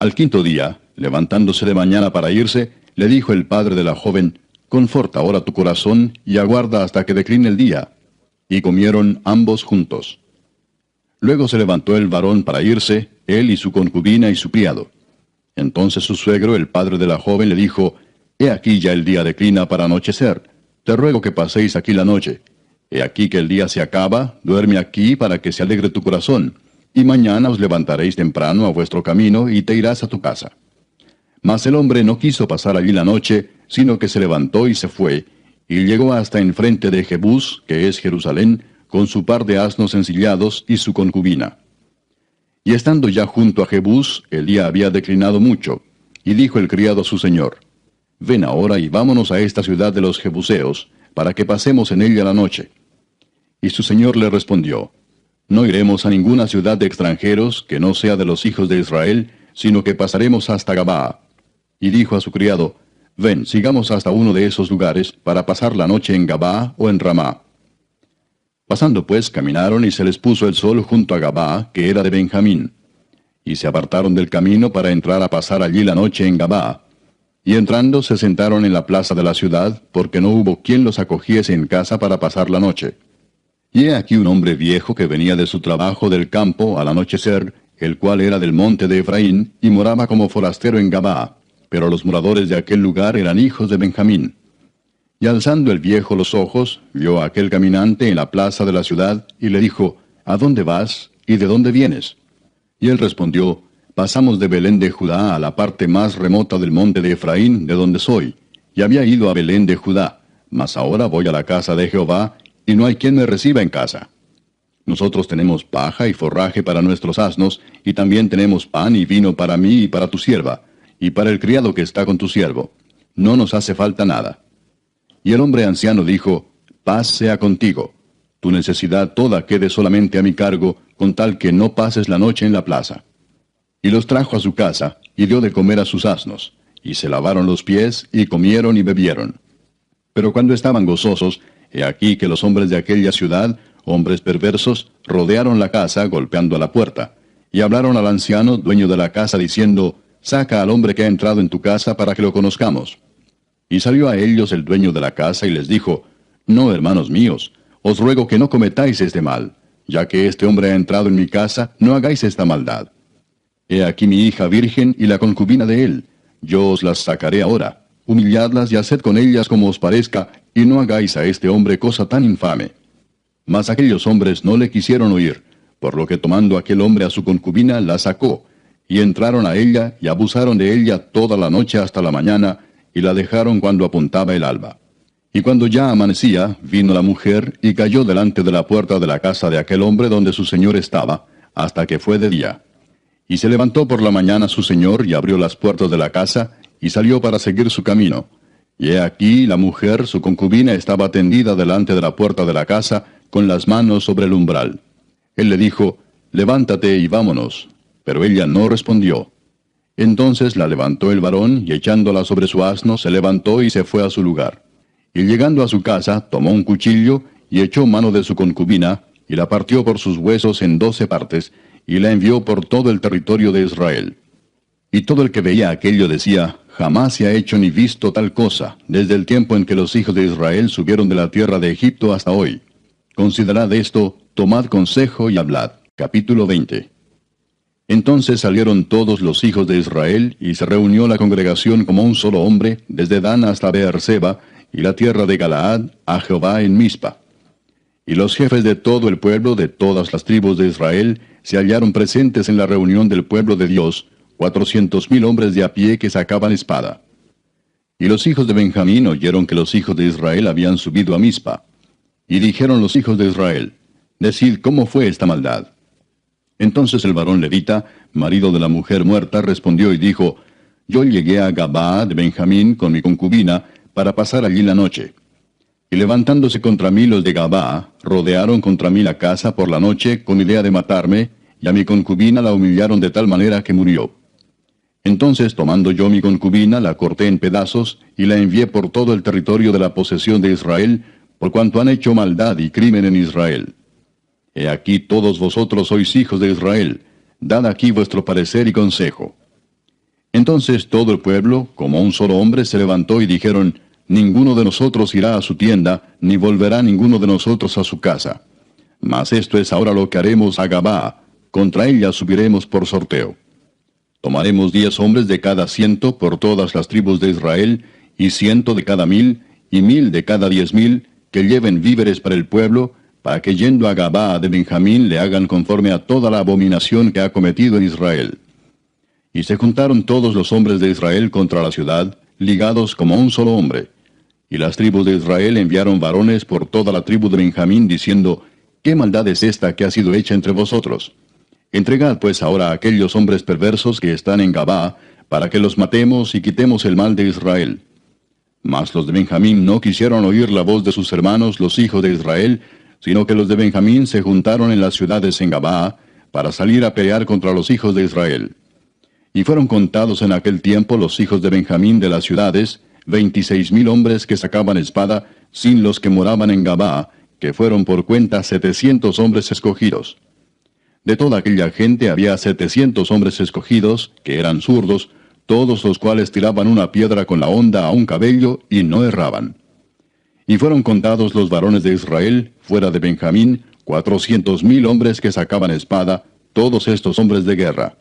Al 5.º día, levantándose de mañana para irse, le dijo el padre de la joven: Conforta ahora tu corazón, y aguarda hasta que decline el día. Y comieron ambos juntos. Luego se levantó el varón para irse, él y su concubina y su criado. Entonces su suegro, el padre de la joven, le dijo: He aquí ya el día declina para anochecer. Te ruego que paséis aquí la noche. He aquí que el día se acaba, duerme aquí para que se alegre tu corazón. Y mañana os levantaréis temprano a vuestro camino y te irás a tu casa. Mas el hombre no quiso pasar allí la noche, sino que se levantó y se fue, y llegó hasta enfrente de Jebús, que es Jerusalén, con su par de asnos ensillados y su concubina. Y estando ya junto a Jebús, el día había declinado mucho, y dijo el criado a su señor: Ven ahora y vámonos a esta ciudad de los Jebuseos, para que pasemos en ella la noche. Y su señor le respondió: No iremos a ninguna ciudad de extranjeros que no sea de los hijos de Israel, sino que pasaremos hasta Gabaa. Y dijo a su criado: Ven, sigamos hasta uno de esos lugares, para pasar la noche en Gabaa o en Ramá. Pasando pues, caminaron y se les puso el sol junto a Gabaa, que era de Benjamín. Y se apartaron del camino para entrar a pasar allí la noche en Gabaa. Y entrando se sentaron en la plaza de la ciudad, porque no hubo quien los acogiese en casa para pasar la noche. Y he aquí un hombre viejo que venía de su trabajo del campo al anochecer, el cual era del monte de Efraín, y moraba como forastero en Gabaa, pero los moradores de aquel lugar eran hijos de Benjamín. Y alzando el viejo los ojos, vio a aquel caminante en la plaza de la ciudad, y le dijo: ¿A dónde vas, y de dónde vienes? Y él respondió: Pasamos de Belén de Judá a la parte más remota del monte de Efraín, de donde soy, y había ido a Belén de Judá, mas ahora voy a la casa de Jehová, y no hay quien me reciba en casa. Nosotros tenemos paja y forraje para nuestros asnos, y también tenemos pan y vino para mí y para tu sierva, y para el criado que está con tu siervo. No nos hace falta nada. Y el hombre anciano dijo: Paz sea contigo. Tu necesidad toda quede solamente a mi cargo, con tal que no pases la noche en la plaza. Y los trajo a su casa, y dio de comer a sus asnos, y se lavaron los pies, y comieron y bebieron. Pero cuando estaban gozosos, he aquí que los hombres de aquella ciudad, hombres perversos, rodearon la casa, golpeando a la puerta, y hablaron al anciano, dueño de la casa, diciendo: Saca al hombre que ha entrado en tu casa para que lo conozcamos. Y salió a ellos el dueño de la casa y les dijo: No, hermanos míos, os ruego que no cometáis este mal. Ya que este hombre ha entrado en mi casa, no hagáis esta maldad. He aquí mi hija virgen y la concubina de él. Yo os las sacaré ahora. Humilladlas y haced con ellas como os parezca, y no hagáis a este hombre cosa tan infame. Mas aquellos hombres no le quisieron oír, por lo que tomando aquel hombre a su concubina, la sacó, y entraron a ella y abusaron de ella toda la noche hasta la mañana, y la dejaron cuando apuntaba el alba. Y cuando ya amanecía, vino la mujer y cayó delante de la puerta de la casa de aquel hombre donde su señor estaba, hasta que fue de día. Y se levantó por la mañana su señor y abrió las puertas de la casa, y salió para seguir su camino. Y he aquí la mujer, su concubina, estaba tendida delante de la puerta de la casa, con las manos sobre el umbral. Él le dijo: Levántate y vámonos. Pero ella no respondió. Entonces la levantó el varón, y echándola sobre su asno, se levantó y se fue a su lugar. Y llegando a su casa, tomó un cuchillo, y echó mano de su concubina, y la partió por sus huesos en 12 partes, y la envió por todo el territorio de Israel. Y todo el que veía aquello decía, jamás se ha hecho ni visto tal cosa, desde el tiempo en que los hijos de Israel subieron de la tierra de Egipto hasta hoy. Considerad esto, tomad consejo y hablad. Capítulo 20. Entonces salieron todos los hijos de Israel, y se reunió la congregación como un solo hombre, desde Dan hasta Beerseba, y la tierra de Galaad, a Jehová en Mizpa. Y los jefes de todo el pueblo, de todas las tribus de Israel, se hallaron presentes en la reunión del pueblo de Dios, 400,000 hombres de a pie que sacaban espada. Y los hijos de Benjamín oyeron que los hijos de Israel habían subido a Mizpa. Y dijeron los hijos de Israel, decid cómo fue esta maldad. Entonces el varón levita, marido de la mujer muerta, respondió y dijo, yo llegué a Gabaa de Benjamín con mi concubina, para pasar allí la noche. Y levantándose contra mí los de Gabaa, rodearon contra mí la casa por la noche con idea de matarme, y a mi concubina la humillaron de tal manera que murió. Entonces, tomando yo mi concubina, la corté en pedazos, y la envié por todo el territorio de la posesión de Israel, por cuanto han hecho maldad y crimen en Israel. He aquí todos vosotros sois hijos de Israel, dad aquí vuestro parecer y consejo. Entonces todo el pueblo, como un solo hombre, se levantó y dijeron, ninguno de nosotros irá a su tienda, ni volverá ninguno de nosotros a su casa. Mas esto es ahora lo que haremos a Gabaa, contra ella subiremos por sorteo. Tomaremos 10 hombres de cada 100 por todas las tribus de Israel, y 100 de cada 1000, y 1000 de cada 10,000, que lleven víveres para el pueblo, para que yendo a Gabaa de Benjamín le hagan conforme a toda la abominación que ha cometido en Israel. Y se juntaron todos los hombres de Israel contra la ciudad, ligados como un solo hombre. Y las tribus de Israel enviaron varones por toda la tribu de Benjamín, diciendo, ¿qué maldad es esta que ha sido hecha entre vosotros? Entregad pues ahora a aquellos hombres perversos que están en Gabaa, para que los matemos y quitemos el mal de Israel. Mas los de Benjamín no quisieron oír la voz de sus hermanos los hijos de Israel, sino que los de Benjamín se juntaron en las ciudades en Gabaa, para salir a pelear contra los hijos de Israel. Y fueron contados en aquel tiempo los hijos de Benjamín de las ciudades, 26,000 hombres que sacaban espada, sin los que moraban en Gabaa, que fueron por cuenta 700 hombres escogidos. De toda aquella gente había 700 hombres escogidos, que eran zurdos, todos los cuales tiraban una piedra con la honda a un cabello y no erraban. Y fueron contados los varones de Israel, fuera de Benjamín, 400,000 hombres que sacaban espada, todos estos hombres de guerra.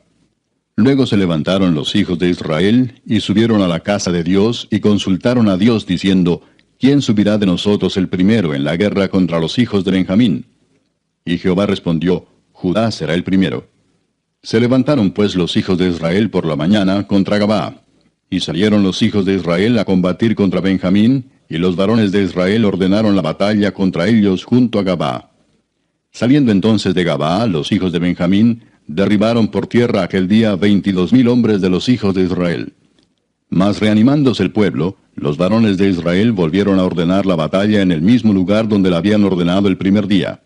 Luego se levantaron los hijos de Israel, y subieron a la casa de Dios, y consultaron a Dios, diciendo, ¿quién subirá de nosotros el primero en la guerra contra los hijos de Benjamín? Y Jehová respondió, Judá será el primero. Se levantaron pues los hijos de Israel por la mañana contra Gabaa. Y salieron los hijos de Israel a combatir contra Benjamín, y los varones de Israel ordenaron la batalla contra ellos junto a Gabaa. Saliendo entonces de Gabaa, los hijos de Benjamín derribaron por tierra aquel día 22,000 hombres de los hijos de Israel. Mas reanimándose el pueblo, los varones de Israel volvieron a ordenar la batalla en el mismo lugar donde la habían ordenado el primer día.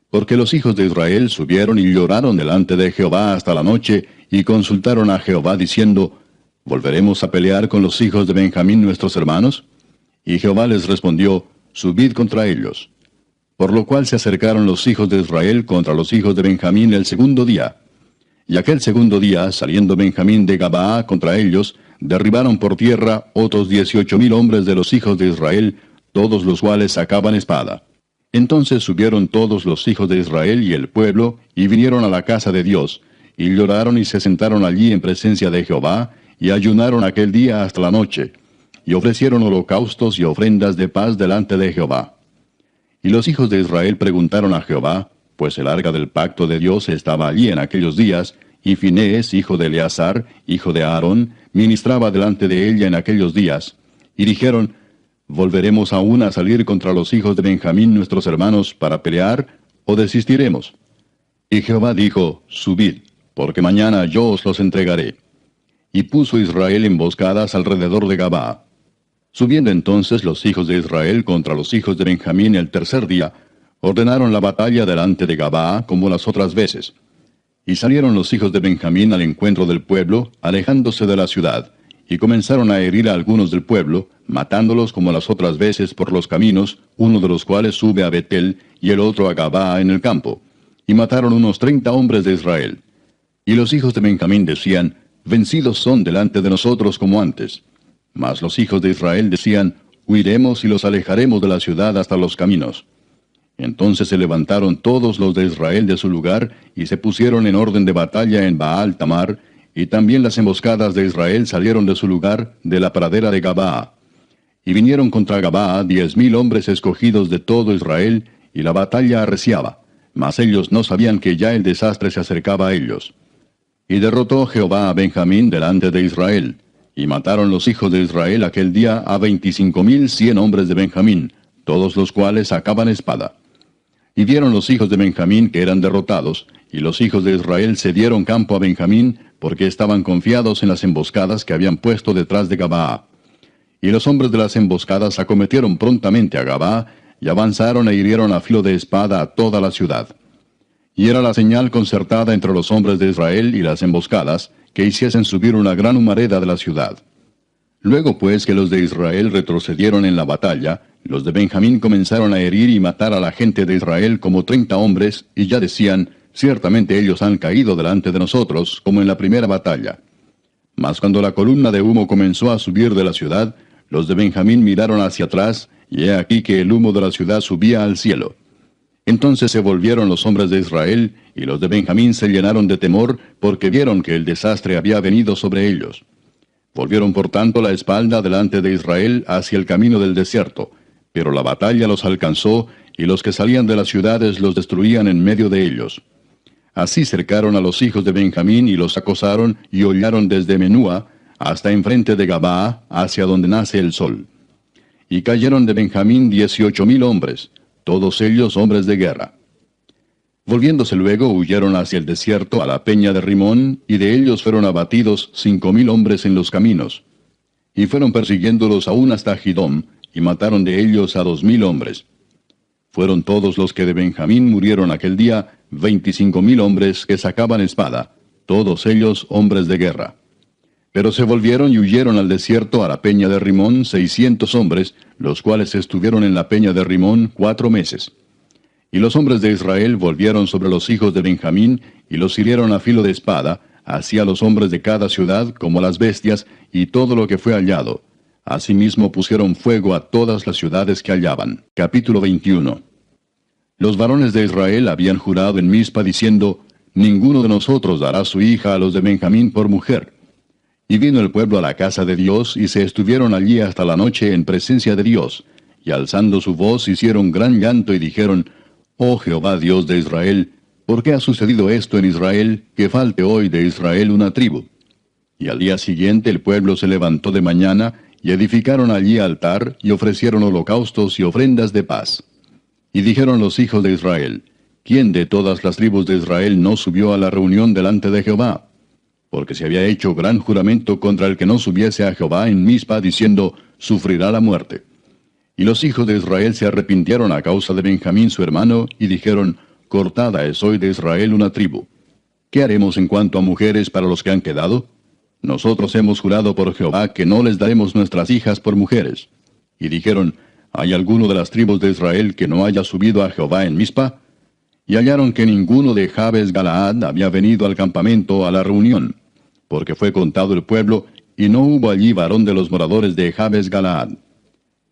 Porque los hijos de Israel subieron y lloraron delante de Jehová hasta la noche, y consultaron a Jehová diciendo, ¿volveremos a pelear con los hijos de Benjamín nuestros hermanos? Y Jehová les respondió, subid contra ellos. Por lo cual se acercaron los hijos de Israel contra los hijos de Benjamín el segundo día. Y aquel segundo día, saliendo Benjamín de Gabaa contra ellos, derribaron por tierra otros 18,000 hombres de los hijos de Israel, todos los cuales sacaban espada. Entonces subieron todos los hijos de Israel y el pueblo, y vinieron a la casa de Dios, y lloraron y se sentaron allí en presencia de Jehová, y ayunaron aquel día hasta la noche, y ofrecieron holocaustos y ofrendas de paz delante de Jehová. Y los hijos de Israel preguntaron a Jehová, pues el arca del pacto de Dios estaba allí en aquellos días, y Finehés, hijo de Eleazar, hijo de Aarón, ministraba delante de ella en aquellos días. Y dijeron, ¿volveremos aún a salir contra los hijos de Benjamín nuestros hermanos para pelear, o desistiremos? Y Jehová dijo, subid, porque mañana yo os los entregaré. Y puso Israel emboscadas alrededor de Gabaa. Subiendo entonces los hijos de Israel contra los hijos de Benjamín el tercer día, ordenaron la batalla delante de Gabaa como las otras veces. Y salieron los hijos de Benjamín al encuentro del pueblo, alejándose de la ciudad, y comenzaron a herir a algunos del pueblo, matándolos como las otras veces por los caminos, uno de los cuales sube a Betel y el otro a Gabaa en el campo. Y mataron unos 30 hombres de Israel. Y los hijos de Benjamín decían, vencidos son delante de nosotros como antes. Mas los hijos de Israel decían, huiremos y los alejaremos de la ciudad hasta los caminos. Entonces se levantaron todos los de Israel de su lugar, y se pusieron en orden de batalla en Baal Tamar, y también las emboscadas de Israel salieron de su lugar, de la pradera de Gabaa. Y vinieron contra Gabaa 10,000 hombres escogidos de todo Israel, y la batalla arreciaba, mas ellos no sabían que ya el desastre se acercaba a ellos. Y derrotó Jehová a Benjamín delante de Israel, y mataron los hijos de Israel aquel día a 25,100 hombres de Benjamín, todos los cuales sacaban espada. Y vieron los hijos de Benjamín que eran derrotados, y los hijos de Israel cedieron campo a Benjamín, porque estaban confiados en las emboscadas que habían puesto detrás de Gabaa. Y los hombres de las emboscadas acometieron prontamente a Gabaa, y avanzaron e hirieron a filo de espada a toda la ciudad. Y era la señal concertada entre los hombres de Israel y las emboscadas, que hiciesen subir una gran humareda de la ciudad. Luego pues que los de Israel retrocedieron en la batalla, los de Benjamín comenzaron a herir y matar a la gente de Israel como 30 hombres, y ya decían, ciertamente ellos han caído delante de nosotros, como en la primera batalla. Mas cuando la columna de humo comenzó a subir de la ciudad, los de Benjamín miraron hacia atrás, y he aquí que el humo de la ciudad subía al cielo. Entonces se volvieron los hombres de Israel, y los de Benjamín se llenaron de temor, porque vieron que el desastre había venido sobre ellos. Volvieron por tanto la espalda delante de Israel hacia el camino del desierto, pero la batalla los alcanzó, y los que salían de las ciudades los destruían en medio de ellos. Así cercaron a los hijos de Benjamín, y los acosaron, y hollaron desde Menúa hasta enfrente de Gabaa, hacia donde nace el sol. Y cayeron de Benjamín 18,000 hombres, todos ellos hombres de guerra. Volviéndose luego, huyeron hacia el desierto, a la peña de Rimón, y de ellos fueron abatidos 5,000 hombres en los caminos. Y fueron persiguiéndolos aún hasta Gidom, y mataron de ellos a 2,000 hombres. Fueron todos los que de Benjamín murieron aquel día, 25,000 hombres que sacaban espada, todos ellos hombres de guerra. Pero se volvieron y huyeron al desierto a la peña de Rimón 600 hombres, los cuales estuvieron en la peña de Rimón 4 meses. Y los hombres de Israel volvieron sobre los hijos de Benjamín, y los hirieron a filo de espada, así a los hombres de cada ciudad como a las bestias, y todo lo que fue hallado. Asimismo pusieron fuego a todas las ciudades que hallaban. Capítulo 21. Los varones de Israel habían jurado en Mizpa diciendo, ninguno de nosotros dará su hija a los de Benjamín por mujer. Y vino el pueblo a la casa de Dios, y se estuvieron allí hasta la noche en presencia de Dios, y alzando su voz hicieron gran llanto y dijeron, Oh Jehová Dios de Israel, ¿por qué ha sucedido esto en Israel, que falte hoy de Israel una tribu? Y al día siguiente el pueblo se levantó de mañana, y edificaron allí altar, y ofrecieron holocaustos y ofrendas de paz. Y dijeron los hijos de Israel, ¿quién de todas las tribus de Israel no subió a la reunión delante de Jehová? Porque se había hecho gran juramento contra el que no subiese a Jehová en Mizpa, diciendo, sufrirá la muerte. Y los hijos de Israel se arrepintieron a causa de Benjamín su hermano, y dijeron, cortada es hoy de Israel una tribu. ¿Qué haremos en cuanto a mujeres para los que han quedado? Nosotros hemos jurado por Jehová que no les daremos nuestras hijas por mujeres. Y dijeron, ¿hay alguno de las tribus de Israel que no haya subido a Jehová en Mizpa? Y hallaron que ninguno de Jabes Galaad había venido al campamento a la reunión, porque fue contado el pueblo, y no hubo allí varón de los moradores de Jabes Galaad.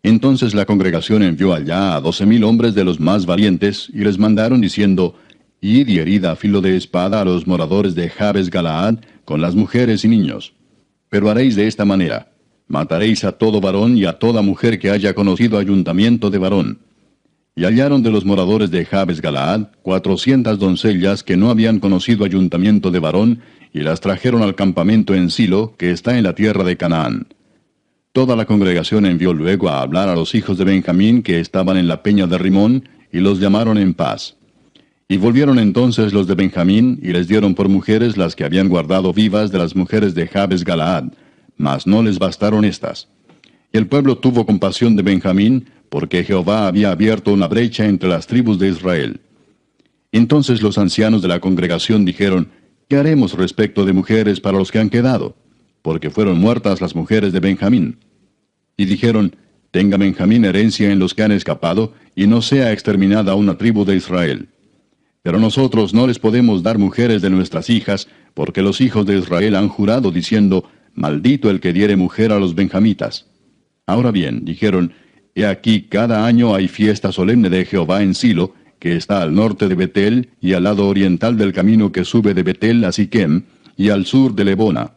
Entonces la congregación envió allá a 12,000 hombres de los más valientes, y les mandaron diciendo, Id y herid a filo de espada a los moradores de Jabes Galaad, con las mujeres y niños. Pero haréis de esta manera, mataréis a todo varón y a toda mujer que haya conocido ayuntamiento de varón. Y hallaron de los moradores de Jabes Galaad 400 doncellas que no habían conocido ayuntamiento de varón, y las trajeron al campamento en Silo, que está en la tierra de Canaán. Toda la congregación envió luego a hablar a los hijos de Benjamín que estaban en la peña de Rimón, y los llamaron en paz. Y volvieron entonces los de Benjamín, y les dieron por mujeres las que habían guardado vivas de las mujeres de Jabes Galaad, mas no les bastaron estas. Y el pueblo tuvo compasión de Benjamín, porque Jehová había abierto una brecha entre las tribus de Israel. Entonces los ancianos de la congregación dijeron, ¿qué haremos respecto de mujeres para los que han quedado? Porque fueron muertas las mujeres de Benjamín. Y dijeron, tenga Benjamín herencia en los que han escapado, y no sea exterminada una tribu de Israel. Pero nosotros no les podemos dar mujeres de nuestras hijas, porque los hijos de Israel han jurado diciendo, maldito el que diere mujer a los benjamitas. Ahora bien, dijeron, he aquí cada año hay fiesta solemne de Jehová en Silo, que está al norte de Betel, y al lado oriental del camino que sube de Betel a Siquem, y al sur de Lebona.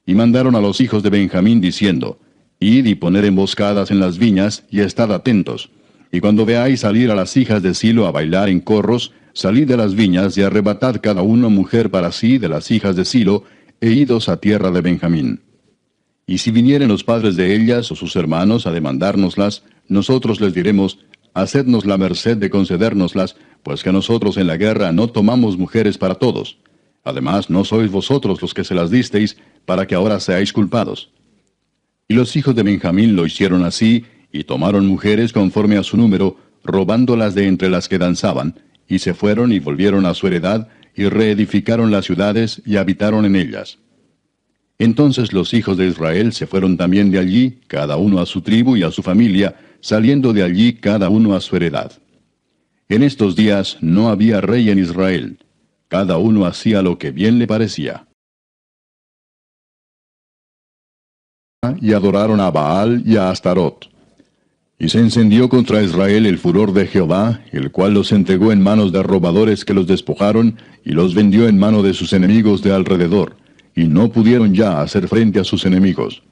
Y mandaron a los hijos de Benjamín diciendo, id y poned emboscadas en las viñas, y estad atentos. Y cuando veáis salir a las hijas de Silo a bailar en corros, salid de las viñas y arrebatad cada uno mujer para sí de las hijas de Silo, e idos a tierra de Benjamín. Y si vinieren los padres de ellas o sus hermanos a demandárnoslas, nosotros les diremos, hacednos la merced de concedérnoslas, pues que nosotros en la guerra no tomamos mujeres para todos. Además, no sois vosotros los que se las disteis, para que ahora seáis culpados. Y los hijos de Benjamín lo hicieron así, y tomaron mujeres conforme a su número, robándolas de entre las que danzaban, y se fueron y volvieron a su heredad, y reedificaron las ciudades, y habitaron en ellas. Entonces los hijos de Israel se fueron también de allí, cada uno a su tribu y a su familia, saliendo de allí cada uno a su heredad. En estos días no había rey en Israel, cada uno hacía lo que bien le parecía. Y adoraron a Baal y a Astarot. Y se encendió contra Israel el furor de Jehová, el cual los entregó en manos de robadores que los despojaron, y los vendió en mano de sus enemigos de alrededor, y no pudieron ya hacer frente a sus enemigos.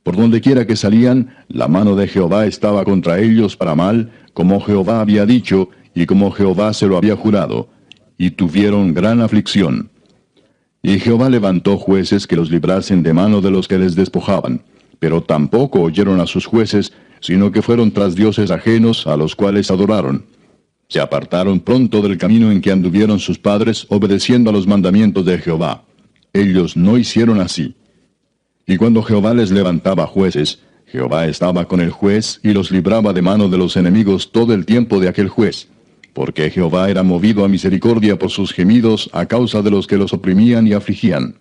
Por donde quiera que salían, la mano de Jehová estaba contra ellos para mal, como Jehová había dicho, y como Jehová se lo había jurado, y tuvieron gran aflicción. Y Jehová levantó jueces que los librasen de mano de los que les despojaban, pero tampoco oyeron a sus jueces, sino que fueron tras dioses ajenos a los cuales adoraron. Se apartaron pronto del camino en que anduvieron sus padres, obedeciendo a los mandamientos de Jehová. Ellos no hicieron así. Y cuando Jehová les levantaba jueces, Jehová estaba con el juez y los libraba de mano de los enemigos todo el tiempo de aquel juez, porque Jehová era movido a misericordia por sus gemidos a causa de los que los oprimían y afligían.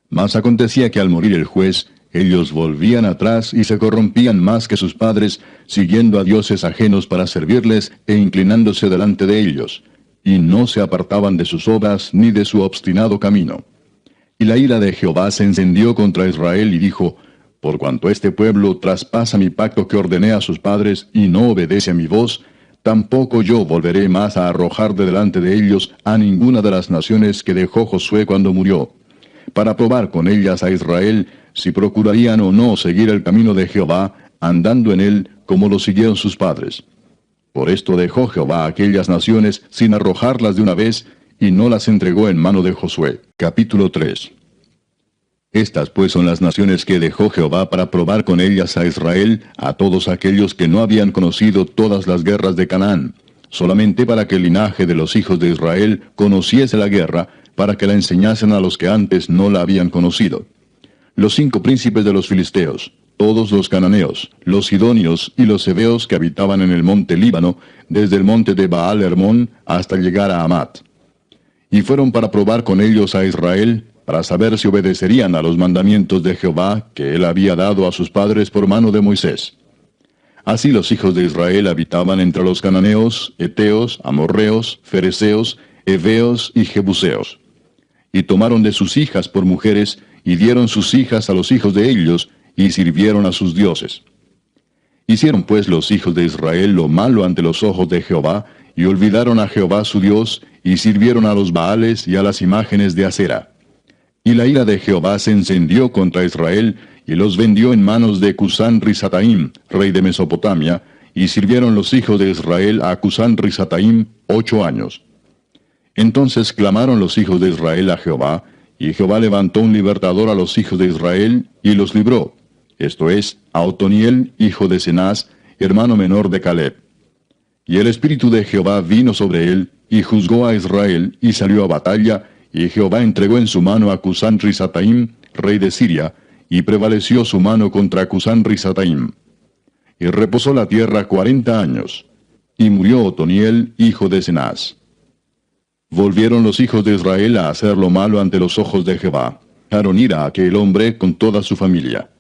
Mas acontecía que al morir el juez, ellos volvían atrás y se corrompían más que sus padres, siguiendo a dioses ajenos para servirles e inclinándose delante de ellos, y no se apartaban de sus obras ni de su obstinado camino. Y la ira de Jehová se encendió contra Israel y dijo, por cuanto este pueblo traspasa mi pacto que ordené a sus padres y no obedece a mi voz, tampoco yo volveré más a arrojar de delante de ellos a ninguna de las naciones que dejó Josué cuando murió, para probar con ellas a Israel si procurarían o no seguir el camino de Jehová, andando en él como lo siguieron sus padres. Por esto dejó Jehová a aquellas naciones sin arrojarlas de una vez, y no las entregó en mano de Josué. Capítulo 3. Estas pues son las naciones que dejó Jehová para probar con ellas a Israel, a todos aquellos que no habían conocido todas las guerras de Canaán, solamente para que el linaje de los hijos de Israel conociese la guerra, para que la enseñasen a los que antes no la habían conocido. Los 5 príncipes de los filisteos, todos los cananeos, los sidonios y los heveos que habitaban en el monte Líbano, desde el monte de Baal Hermón hasta llegar a Amat. Y fueron para probar con ellos a Israel, para saber si obedecerían a los mandamientos de Jehová que él había dado a sus padres por mano de Moisés. Así los hijos de Israel habitaban entre los cananeos, heteos, amorreos, fereceos, heveos y jebuseos. Y tomaron de sus hijas por mujeres, y dieron sus hijas a los hijos de ellos, y sirvieron a sus dioses. Hicieron pues los hijos de Israel lo malo ante los ojos de Jehová, y olvidaron a Jehová su Dios, y sirvieron a los Baales y a las imágenes de Acera. Y la ira de Jehová se encendió contra Israel, y los vendió en manos de Cusán-Risataim, rey de Mesopotamia, y sirvieron los hijos de Israel a Cusán-Risataim 8 años. Entonces clamaron los hijos de Israel a Jehová, y Jehová levantó un libertador a los hijos de Israel, y los libró, esto es, a Otoniel, hijo de Cenaz, hermano menor de Caleb. Y el espíritu de Jehová vino sobre él, y juzgó a Israel, y salió a batalla, y Jehová entregó en su mano a Cusán-Risataim, rey de Siria, y prevaleció su mano contra Cusán-Risataim. Y reposó la tierra 40 años, y murió Otoniel, hijo de Cenaz. Volvieron los hijos de Israel a hacer lo malo ante los ojos de Jehová. Dejaron ir a aquel hombre con toda su familia.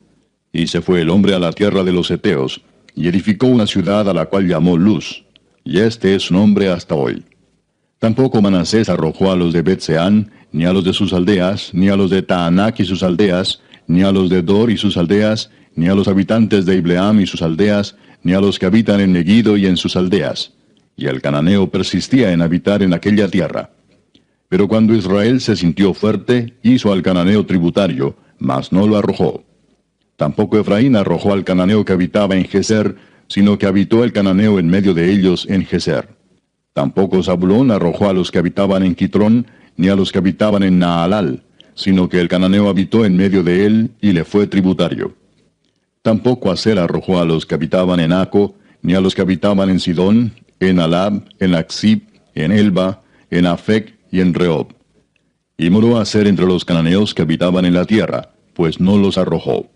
Y se fue el hombre a la tierra de los heteos, y edificó una ciudad a la cual llamó Luz, y este es su nombre hasta hoy. Tampoco Manasés arrojó a los de Bet-Seán, ni a los de sus aldeas, ni a los de Taanac y sus aldeas, ni a los de Dor y sus aldeas, ni a los habitantes de Ibleam y sus aldeas, ni a los que habitan en Megiddo y en sus aldeas. Y el cananeo persistía en habitar en aquella tierra. Pero cuando Israel se sintió fuerte, hizo al cananeo tributario, mas no lo arrojó. Tampoco Efraín arrojó al cananeo que habitaba en Geser, sino que habitó el cananeo en medio de ellos en Geser. Tampoco Zabulón arrojó a los que habitaban en Quitrón, ni a los que habitaban en Naalal, sino que el cananeo habitó en medio de él y le fue tributario. Tampoco Aser arrojó a los que habitaban en Aco, ni a los que habitaban en Sidón, en Alab, en Aksib, en Elba, en Afec y en Rehob. Y moró Aser entre los cananeos que habitaban en la tierra, pues no los arrojó.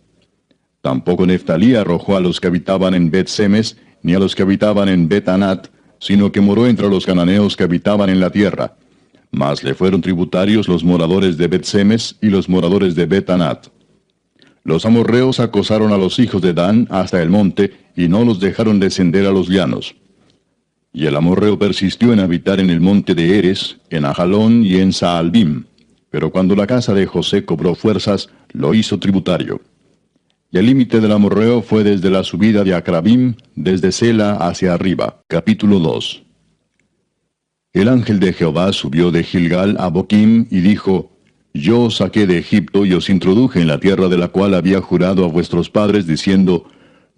Tampoco Neftalí arrojó a los que habitaban en Bet-Semes, ni a los que habitaban en Bet-Anat, sino que moró entre los cananeos que habitaban en la tierra. Mas le fueron tributarios los moradores de Bet-Semes y los moradores de Bet-Anat. Los amorreos acosaron a los hijos de Dan hasta el monte, y no los dejaron descender a los llanos. Y el amorreo persistió en habitar en el monte de Eres, en Ajalón y en Saalbim. Pero cuando la casa de José cobró fuerzas, lo hizo tributario. Y el límite del amorreo fue desde la subida de Acrabim, desde Sela hacia arriba. Capítulo 2. El ángel de Jehová subió de Gilgal a Boquim y dijo: Yo os saqué de Egipto y os introduje en la tierra de la cual había jurado a vuestros padres, diciendo: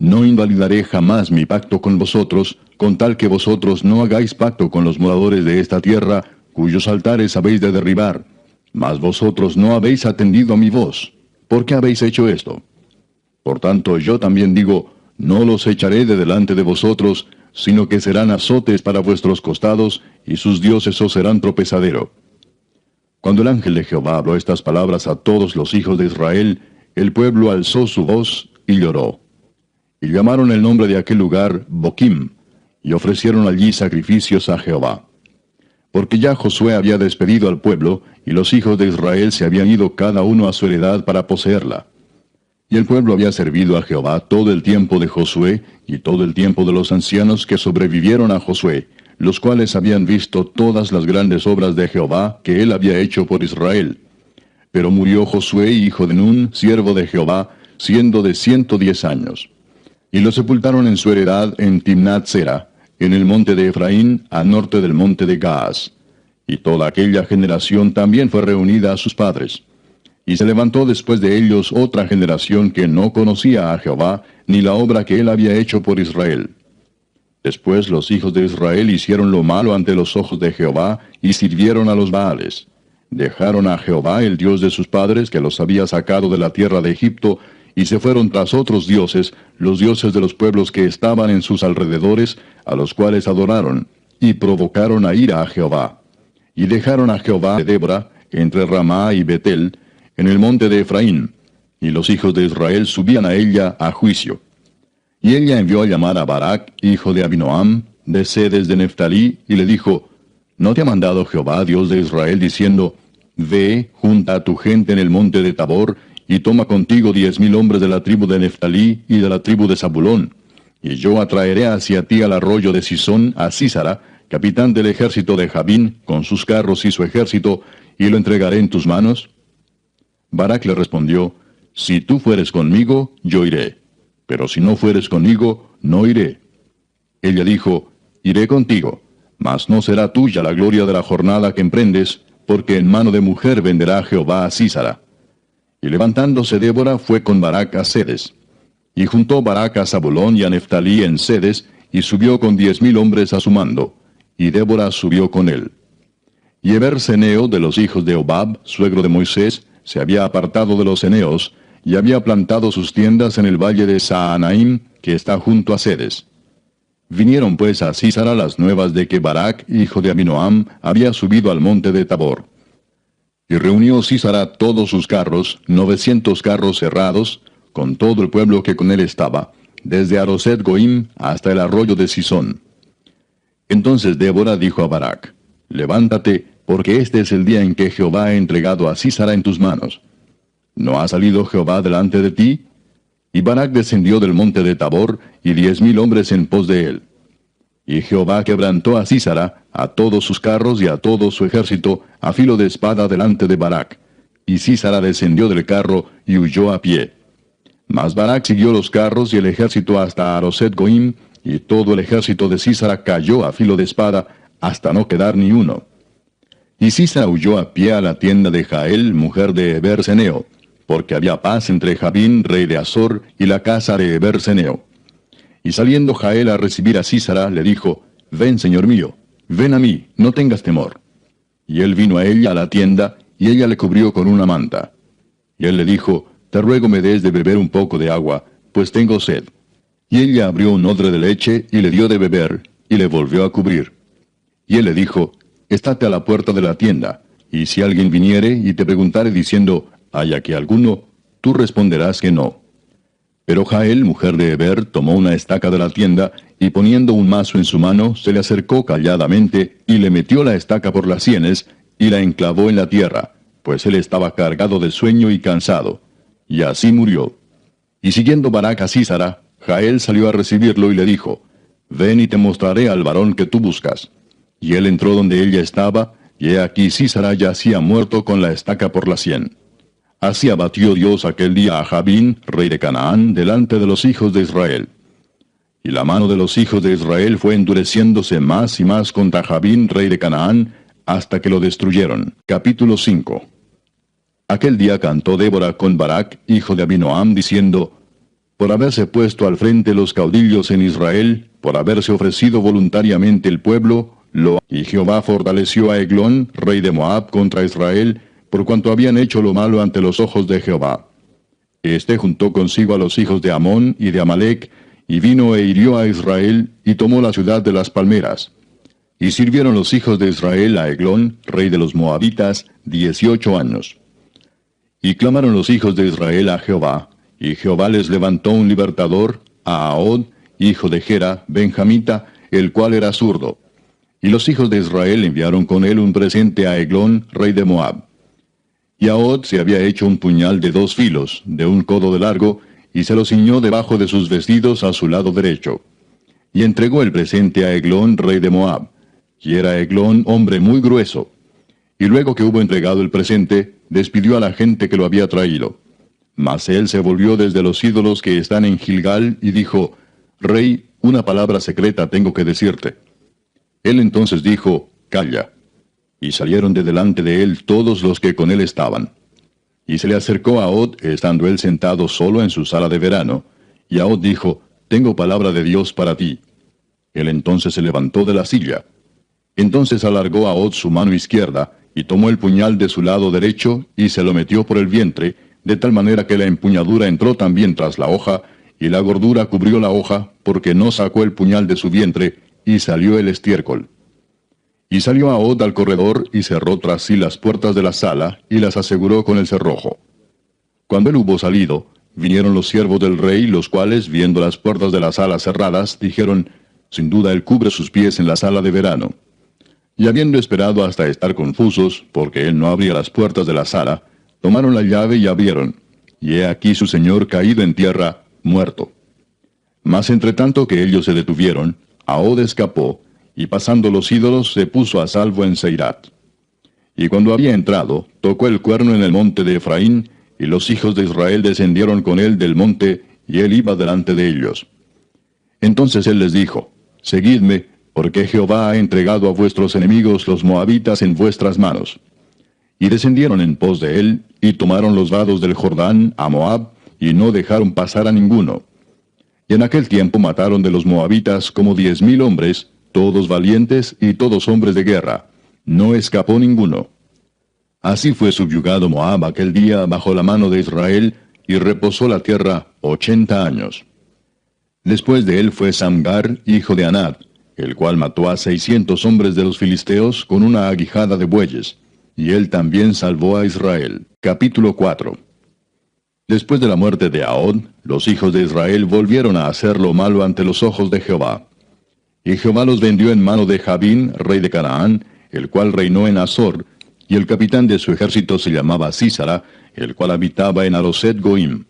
No invalidaré jamás mi pacto con vosotros, con tal que vosotros no hagáis pacto con los moradores de esta tierra, cuyos altares habéis de derribar. Mas vosotros no habéis atendido a mi voz. ¿Por qué habéis hecho esto? Por tanto, yo también digo: no los echaré de delante de vosotros, sino que serán azotes para vuestros costados, y sus dioses os serán tropezadero. Cuando el ángel de Jehová habló estas palabras a todos los hijos de Israel, el pueblo alzó su voz y lloró. Y llamaron el nombre de aquel lugar Boquim, y ofrecieron allí sacrificios a Jehová. Porque ya Josué había despedido al pueblo, y los hijos de Israel se habían ido cada uno a su heredad para poseerla. Y el pueblo había servido a Jehová todo el tiempo de Josué, y todo el tiempo de los ancianos que sobrevivieron a Josué, los cuales habían visto todas las grandes obras de Jehová que él había hecho por Israel. Pero murió Josué, hijo de Nun, siervo de Jehová, siendo de 110 años. Y lo sepultaron en su heredad en Timnat-Sera, en el monte de Efraín, al norte del monte de Gaas. Y toda aquella generación también fue reunida a sus padres. Y se levantó después de ellos otra generación que no conocía a Jehová, ni la obra que él había hecho por Israel. Después los hijos de Israel hicieron lo malo ante los ojos de Jehová, y sirvieron a los Baales. Dejaron a Jehová, el Dios de sus padres, que los había sacado de la tierra de Egipto, y se fueron tras otros dioses, los dioses de los pueblos que estaban en sus alrededores, a los cuales adoraron, y provocaron a ira a Jehová. Y dejaron a Jehová de Débora, entre Ramá y Betel, en el monte de Efraín, y los hijos de Israel subían a ella a juicio. Y ella envió a llamar a Barak, hijo de Abinoam, de Sedes de Neftalí, y le dijo: ¿No te ha mandado Jehová, Dios de Israel, diciendo: Ve, junta a tu gente en el monte de Tabor, y toma contigo 10,000 hombres de la tribu de Neftalí y de la tribu de Zabulón, y yo atraeré hacia ti al arroyo de Sisón a Sísara, capitán del ejército de Jabín, con sus carros y su ejército, y lo entregaré en tus manos? Barak le respondió: Si tú fueres conmigo, yo iré, pero si no fueres conmigo, no iré. Ella dijo: Iré contigo, mas no será tuya la gloria de la jornada que emprendes, porque en mano de mujer venderá Jehová a Sísara. Y levantándose Débora fue con Barak a Sedes. Y juntó Barak a Zabulón y a Neftalí en Sedes, y subió con 10,000 hombres a su mando, y Débora subió con él. Y Eber-Seneo de los hijos de Obab, suegro de Moisés, se había apartado de los eneos, y había plantado sus tiendas en el valle de Saanaim, que está junto a Sedes. Vinieron pues a Sísara las nuevas de que Barak, hijo de Abinoam, había subido al monte de Tabor. Y reunió Sísara todos sus carros, 900 carros cerrados, con todo el pueblo que con él estaba, desde Aroset Goim hasta el arroyo de Sisón. Entonces Débora dijo a Barak: Levántate, porque este es el día en que Jehová ha entregado a Sísara en tus manos. ¿No ha salido Jehová delante de ti? Y Barak descendió del monte de Tabor, y 10,000 hombres en pos de él. Y Jehová quebrantó a Sísara, a todos sus carros y a todo su ejército, a filo de espada delante de Barak. Y Sísara descendió del carro y huyó a pie. Mas Barak siguió los carros y el ejército hasta Aroset Goim, y todo el ejército de Sísara cayó a filo de espada, hasta no quedar ni uno. Y Sísara huyó a pie a la tienda de Jael, mujer de Heber Seneo, porque había paz entre Jabín, rey de Azor, y la casa de Heber Seneo. Y saliendo Jael a recibir a Sísara, le dijo, Ven, señor mío, ven a mí, no tengas temor. Y él vino a ella a la tienda, y ella le cubrió con una manta. Y él le dijo, Te ruego me des de beber un poco de agua, pues tengo sed. Y ella abrió un odre de leche, y le dio de beber, y le volvió a cubrir. Y él le dijo, Estate a la puerta de la tienda, y si alguien viniere y te preguntare diciendo, ¿hay aquí alguno?, tú responderás que no. Pero Jael, mujer de Heber, tomó una estaca de la tienda, y poniendo un mazo en su mano, se le acercó calladamente, y le metió la estaca por las sienes, y la enclavó en la tierra, pues él estaba cargado de sueño y cansado. Y así murió. Y siguiendo Barak a Sísara, Jael salió a recibirlo y le dijo, Ven y te mostraré al varón que tú buscas. Y él entró donde ella estaba, y he aquí Sísara yacía muerto con la estaca por la sien. Así abatió Dios aquel día a Jabín, rey de Canaán, delante de los hijos de Israel. Y la mano de los hijos de Israel fue endureciéndose más y más contra Jabín, rey de Canaán, hasta que lo destruyeron. Capítulo 5. Aquel día cantó Débora con Barak, hijo de Abinoam, diciendo, Por haberse puesto al frente los caudillos en Israel, por haberse ofrecido voluntariamente el pueblo, y Jehová fortaleció a Eglón, rey de Moab, contra Israel, por cuanto habían hecho lo malo ante los ojos de Jehová. Este juntó consigo a los hijos de Amón y de Amalec, y vino e hirió a Israel, y tomó la ciudad de las palmeras. Y sirvieron los hijos de Israel a Eglón, rey de los Moabitas, 18 años. Y clamaron los hijos de Israel a Jehová, y Jehová les levantó un libertador, a Ahod, hijo de Gera, benjamita, el cual era zurdo. Y los hijos de Israel enviaron con él un presente a Eglón, rey de Moab. Y Ahod se había hecho un puñal de 2 filos, de 1 codo de largo, y se lo ciñó debajo de sus vestidos a su lado derecho. Y entregó el presente a Eglón, rey de Moab. Y era Eglón hombre muy grueso. Y luego que hubo entregado el presente, despidió a la gente que lo había traído. Mas él se volvió desde los ídolos que están en Gilgal, y dijo, Rey, una palabra secreta tengo que decirte. Él entonces dijo, Calla. Y salieron de delante de él todos los que con él estaban. Y se le acercó a Ahod, estando él sentado solo en su sala de verano. Y Ahod dijo, Tengo palabra de Dios para ti. Él entonces se levantó de la silla. Entonces alargó Ahod su mano izquierda, y tomó el puñal de su lado derecho, y se lo metió por el vientre, de tal manera que la empuñadura entró también tras la hoja, y la gordura cubrió la hoja, porque no sacó el puñal de su vientre, y salió el estiércol. Y salió Ahod al corredor, y cerró tras sí las puertas de la sala, y las aseguró con el cerrojo. Cuando él hubo salido, vinieron los siervos del rey, los cuales, viendo las puertas de la sala cerradas, dijeron, Sin duda él cubre sus pies en la sala de verano. Y habiendo esperado hasta estar confusos, porque él no abría las puertas de la sala, tomaron la llave y abrieron, y he aquí su señor caído en tierra, muerto. Mas entre tanto que ellos se detuvieron, Ahod escapó, y pasando los ídolos se puso a salvo en Seirat. Y cuando había entrado, tocó el cuerno en el monte de Efraín, y los hijos de Israel descendieron con él del monte, y él iba delante de ellos. Entonces él les dijo, Seguidme, porque Jehová ha entregado a vuestros enemigos los moabitas en vuestras manos. Y descendieron en pos de él, y tomaron los vados del Jordán a Moab, y no dejaron pasar a ninguno. Y en aquel tiempo mataron de los moabitas como 10,000 hombres, todos valientes y todos hombres de guerra. No escapó ninguno. Así fue subyugado Moab aquel día bajo la mano de Israel, y reposó la tierra 80 años. Después de él fue Samgar, hijo de Anat, el cual mató a 600 hombres de los filisteos con una aguijada de bueyes, y él también salvó a Israel. Capítulo 4. Después de la muerte de Ahod, los hijos de Israel volvieron a hacer lo malo ante los ojos de Jehová. Y Jehová los vendió en mano de Jabín, rey de Canaán, el cual reinó en Azor, y el capitán de su ejército se llamaba Sísara, el cual habitaba en Aroset Goim.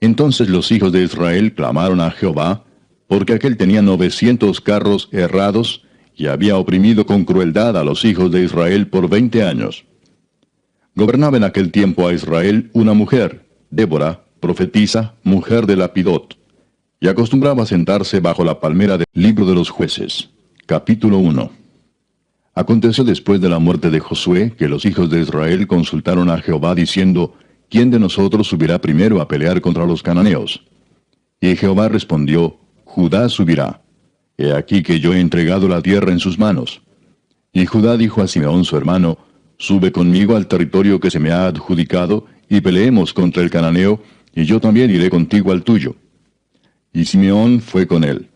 Entonces los hijos de Israel clamaron a Jehová, porque aquél tenía 900 carros herrados, y había oprimido con crueldad a los hijos de Israel por 20 años. Gobernaba en aquel tiempo a Israel una mujer, Débora, profetisa, mujer de Lapidot, y acostumbraba a sentarse bajo la palmera del libro de los jueces. Capítulo 1. Aconteció después de la muerte de Josué, que los hijos de Israel consultaron a Jehová diciendo, ¿quién de nosotros subirá primero a pelear contra los cananeos? Y Jehová respondió, Judá subirá. He aquí que yo he entregado la tierra en sus manos. Y Judá dijo a Simeón su hermano, sube conmigo al territorio que se me ha adjudicado, y peleemos contra el cananeo, y yo también iré contigo al tuyo. Y Simeón fue con él.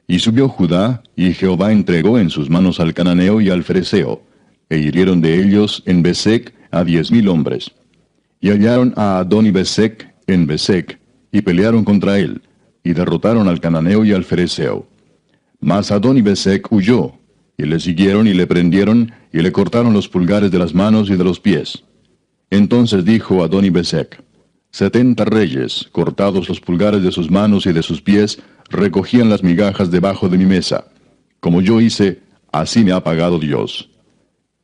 Y subió Judá, y Jehová entregó en sus manos al cananeo y al fereceo, e hirieron de ellos en Besec a 10,000 hombres. Y hallaron a Adoni-Besec en Besec, y pelearon contra él, y derrotaron al cananeo y al fereceo. Mas Adoni-Besec huyó, y le siguieron y le prendieron, y le cortaron los pulgares de las manos y de los pies. Entonces dijo Adoni-Besec, 70 reyes, cortados los pulgares de sus manos y de sus pies, recogían las migajas debajo de mi mesa. Como yo hice, así me ha pagado Dios.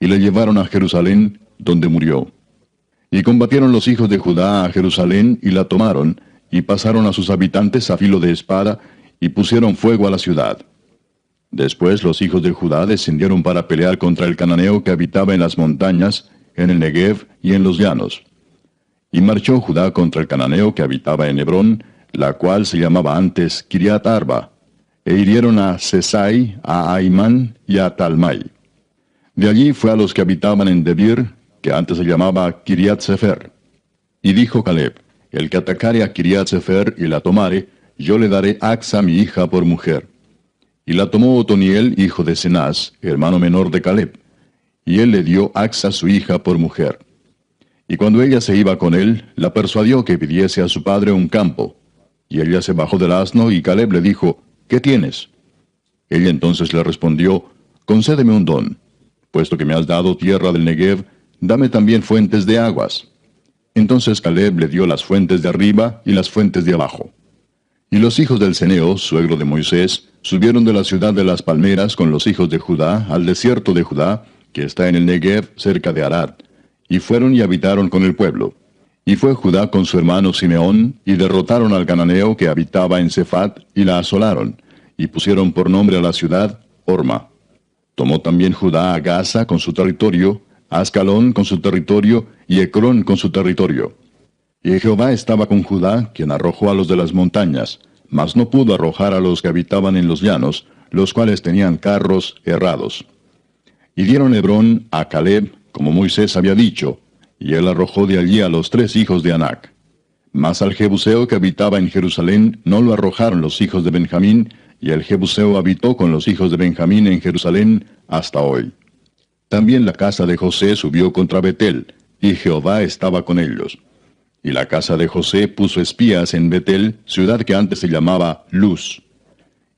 Y le llevaron a Jerusalén, donde murió. Y combatieron los hijos de Judá a Jerusalén, y la tomaron, y pasaron a sus habitantes a filo de espada, y pusieron fuego a la ciudad. Después los hijos de Judá descendieron para pelear contra el cananeo que habitaba en las montañas, en el Negev y en los llanos. Y marchó Judá contra el cananeo que habitaba en Hebrón, la cual se llamaba antes Kiriat Arba, e hirieron a Sesai, a Aimán y a Talmai. De allí fue a los que habitaban en Debir, que antes se llamaba Kiriat Sefer. Y dijo Caleb, el que atacare a Kiriat Sefer y la tomare, yo le daré Axa mi hija por mujer. Y la tomó Otoniel, hijo de Cenaz, hermano menor de Caleb, y él le dio Axa su hija por mujer. Y cuando ella se iba con él, la persuadió que pidiese a su padre un campo. Y ella se bajó del asno, y Caleb le dijo, ¿qué tienes? Ella entonces le respondió, concédeme un don. Puesto que me has dado tierra del Negev, dame también fuentes de aguas. Entonces Caleb le dio las fuentes de arriba y las fuentes de abajo. Y los hijos del Ceneo, suegro de Moisés, subieron de la ciudad de las palmeras con los hijos de Judá al desierto de Judá, que está en el Negev cerca de Arad, y fueron y habitaron con el pueblo. Y fue Judá con su hermano Simeón, y derrotaron al cananeo que habitaba en Cefat, y la asolaron, y pusieron por nombre a la ciudad Horma. Tomó también Judá a Gaza con su territorio, a Ascalón con su territorio, y Ecrón con su territorio. Y Jehová estaba con Judá, quien arrojó a los de las montañas, mas no pudo arrojar a los que habitaban en los llanos, los cuales tenían carros herrados. Y dieron Hebrón a Caleb, como Moisés había dicho, y él arrojó de allí a los 3 hijos de Anac. Mas al Jebuseo que habitaba en Jerusalén no lo arrojaron los hijos de Benjamín, y el Jebuseo habitó con los hijos de Benjamín en Jerusalén hasta hoy. También la casa de José subió contra Betel, y Jehová estaba con ellos. Y la casa de José puso espías en Betel, ciudad que antes se llamaba Luz.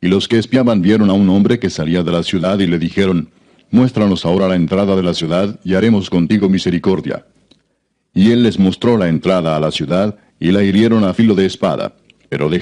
Y los que espiaban vieron a un hombre que salía de la ciudad y le dijeron, muéstranos ahora la entrada de la ciudad, y haremos contigo misericordia. Y él les mostró la entrada a la ciudad, y la hirieron a filo de espada, pero dejaron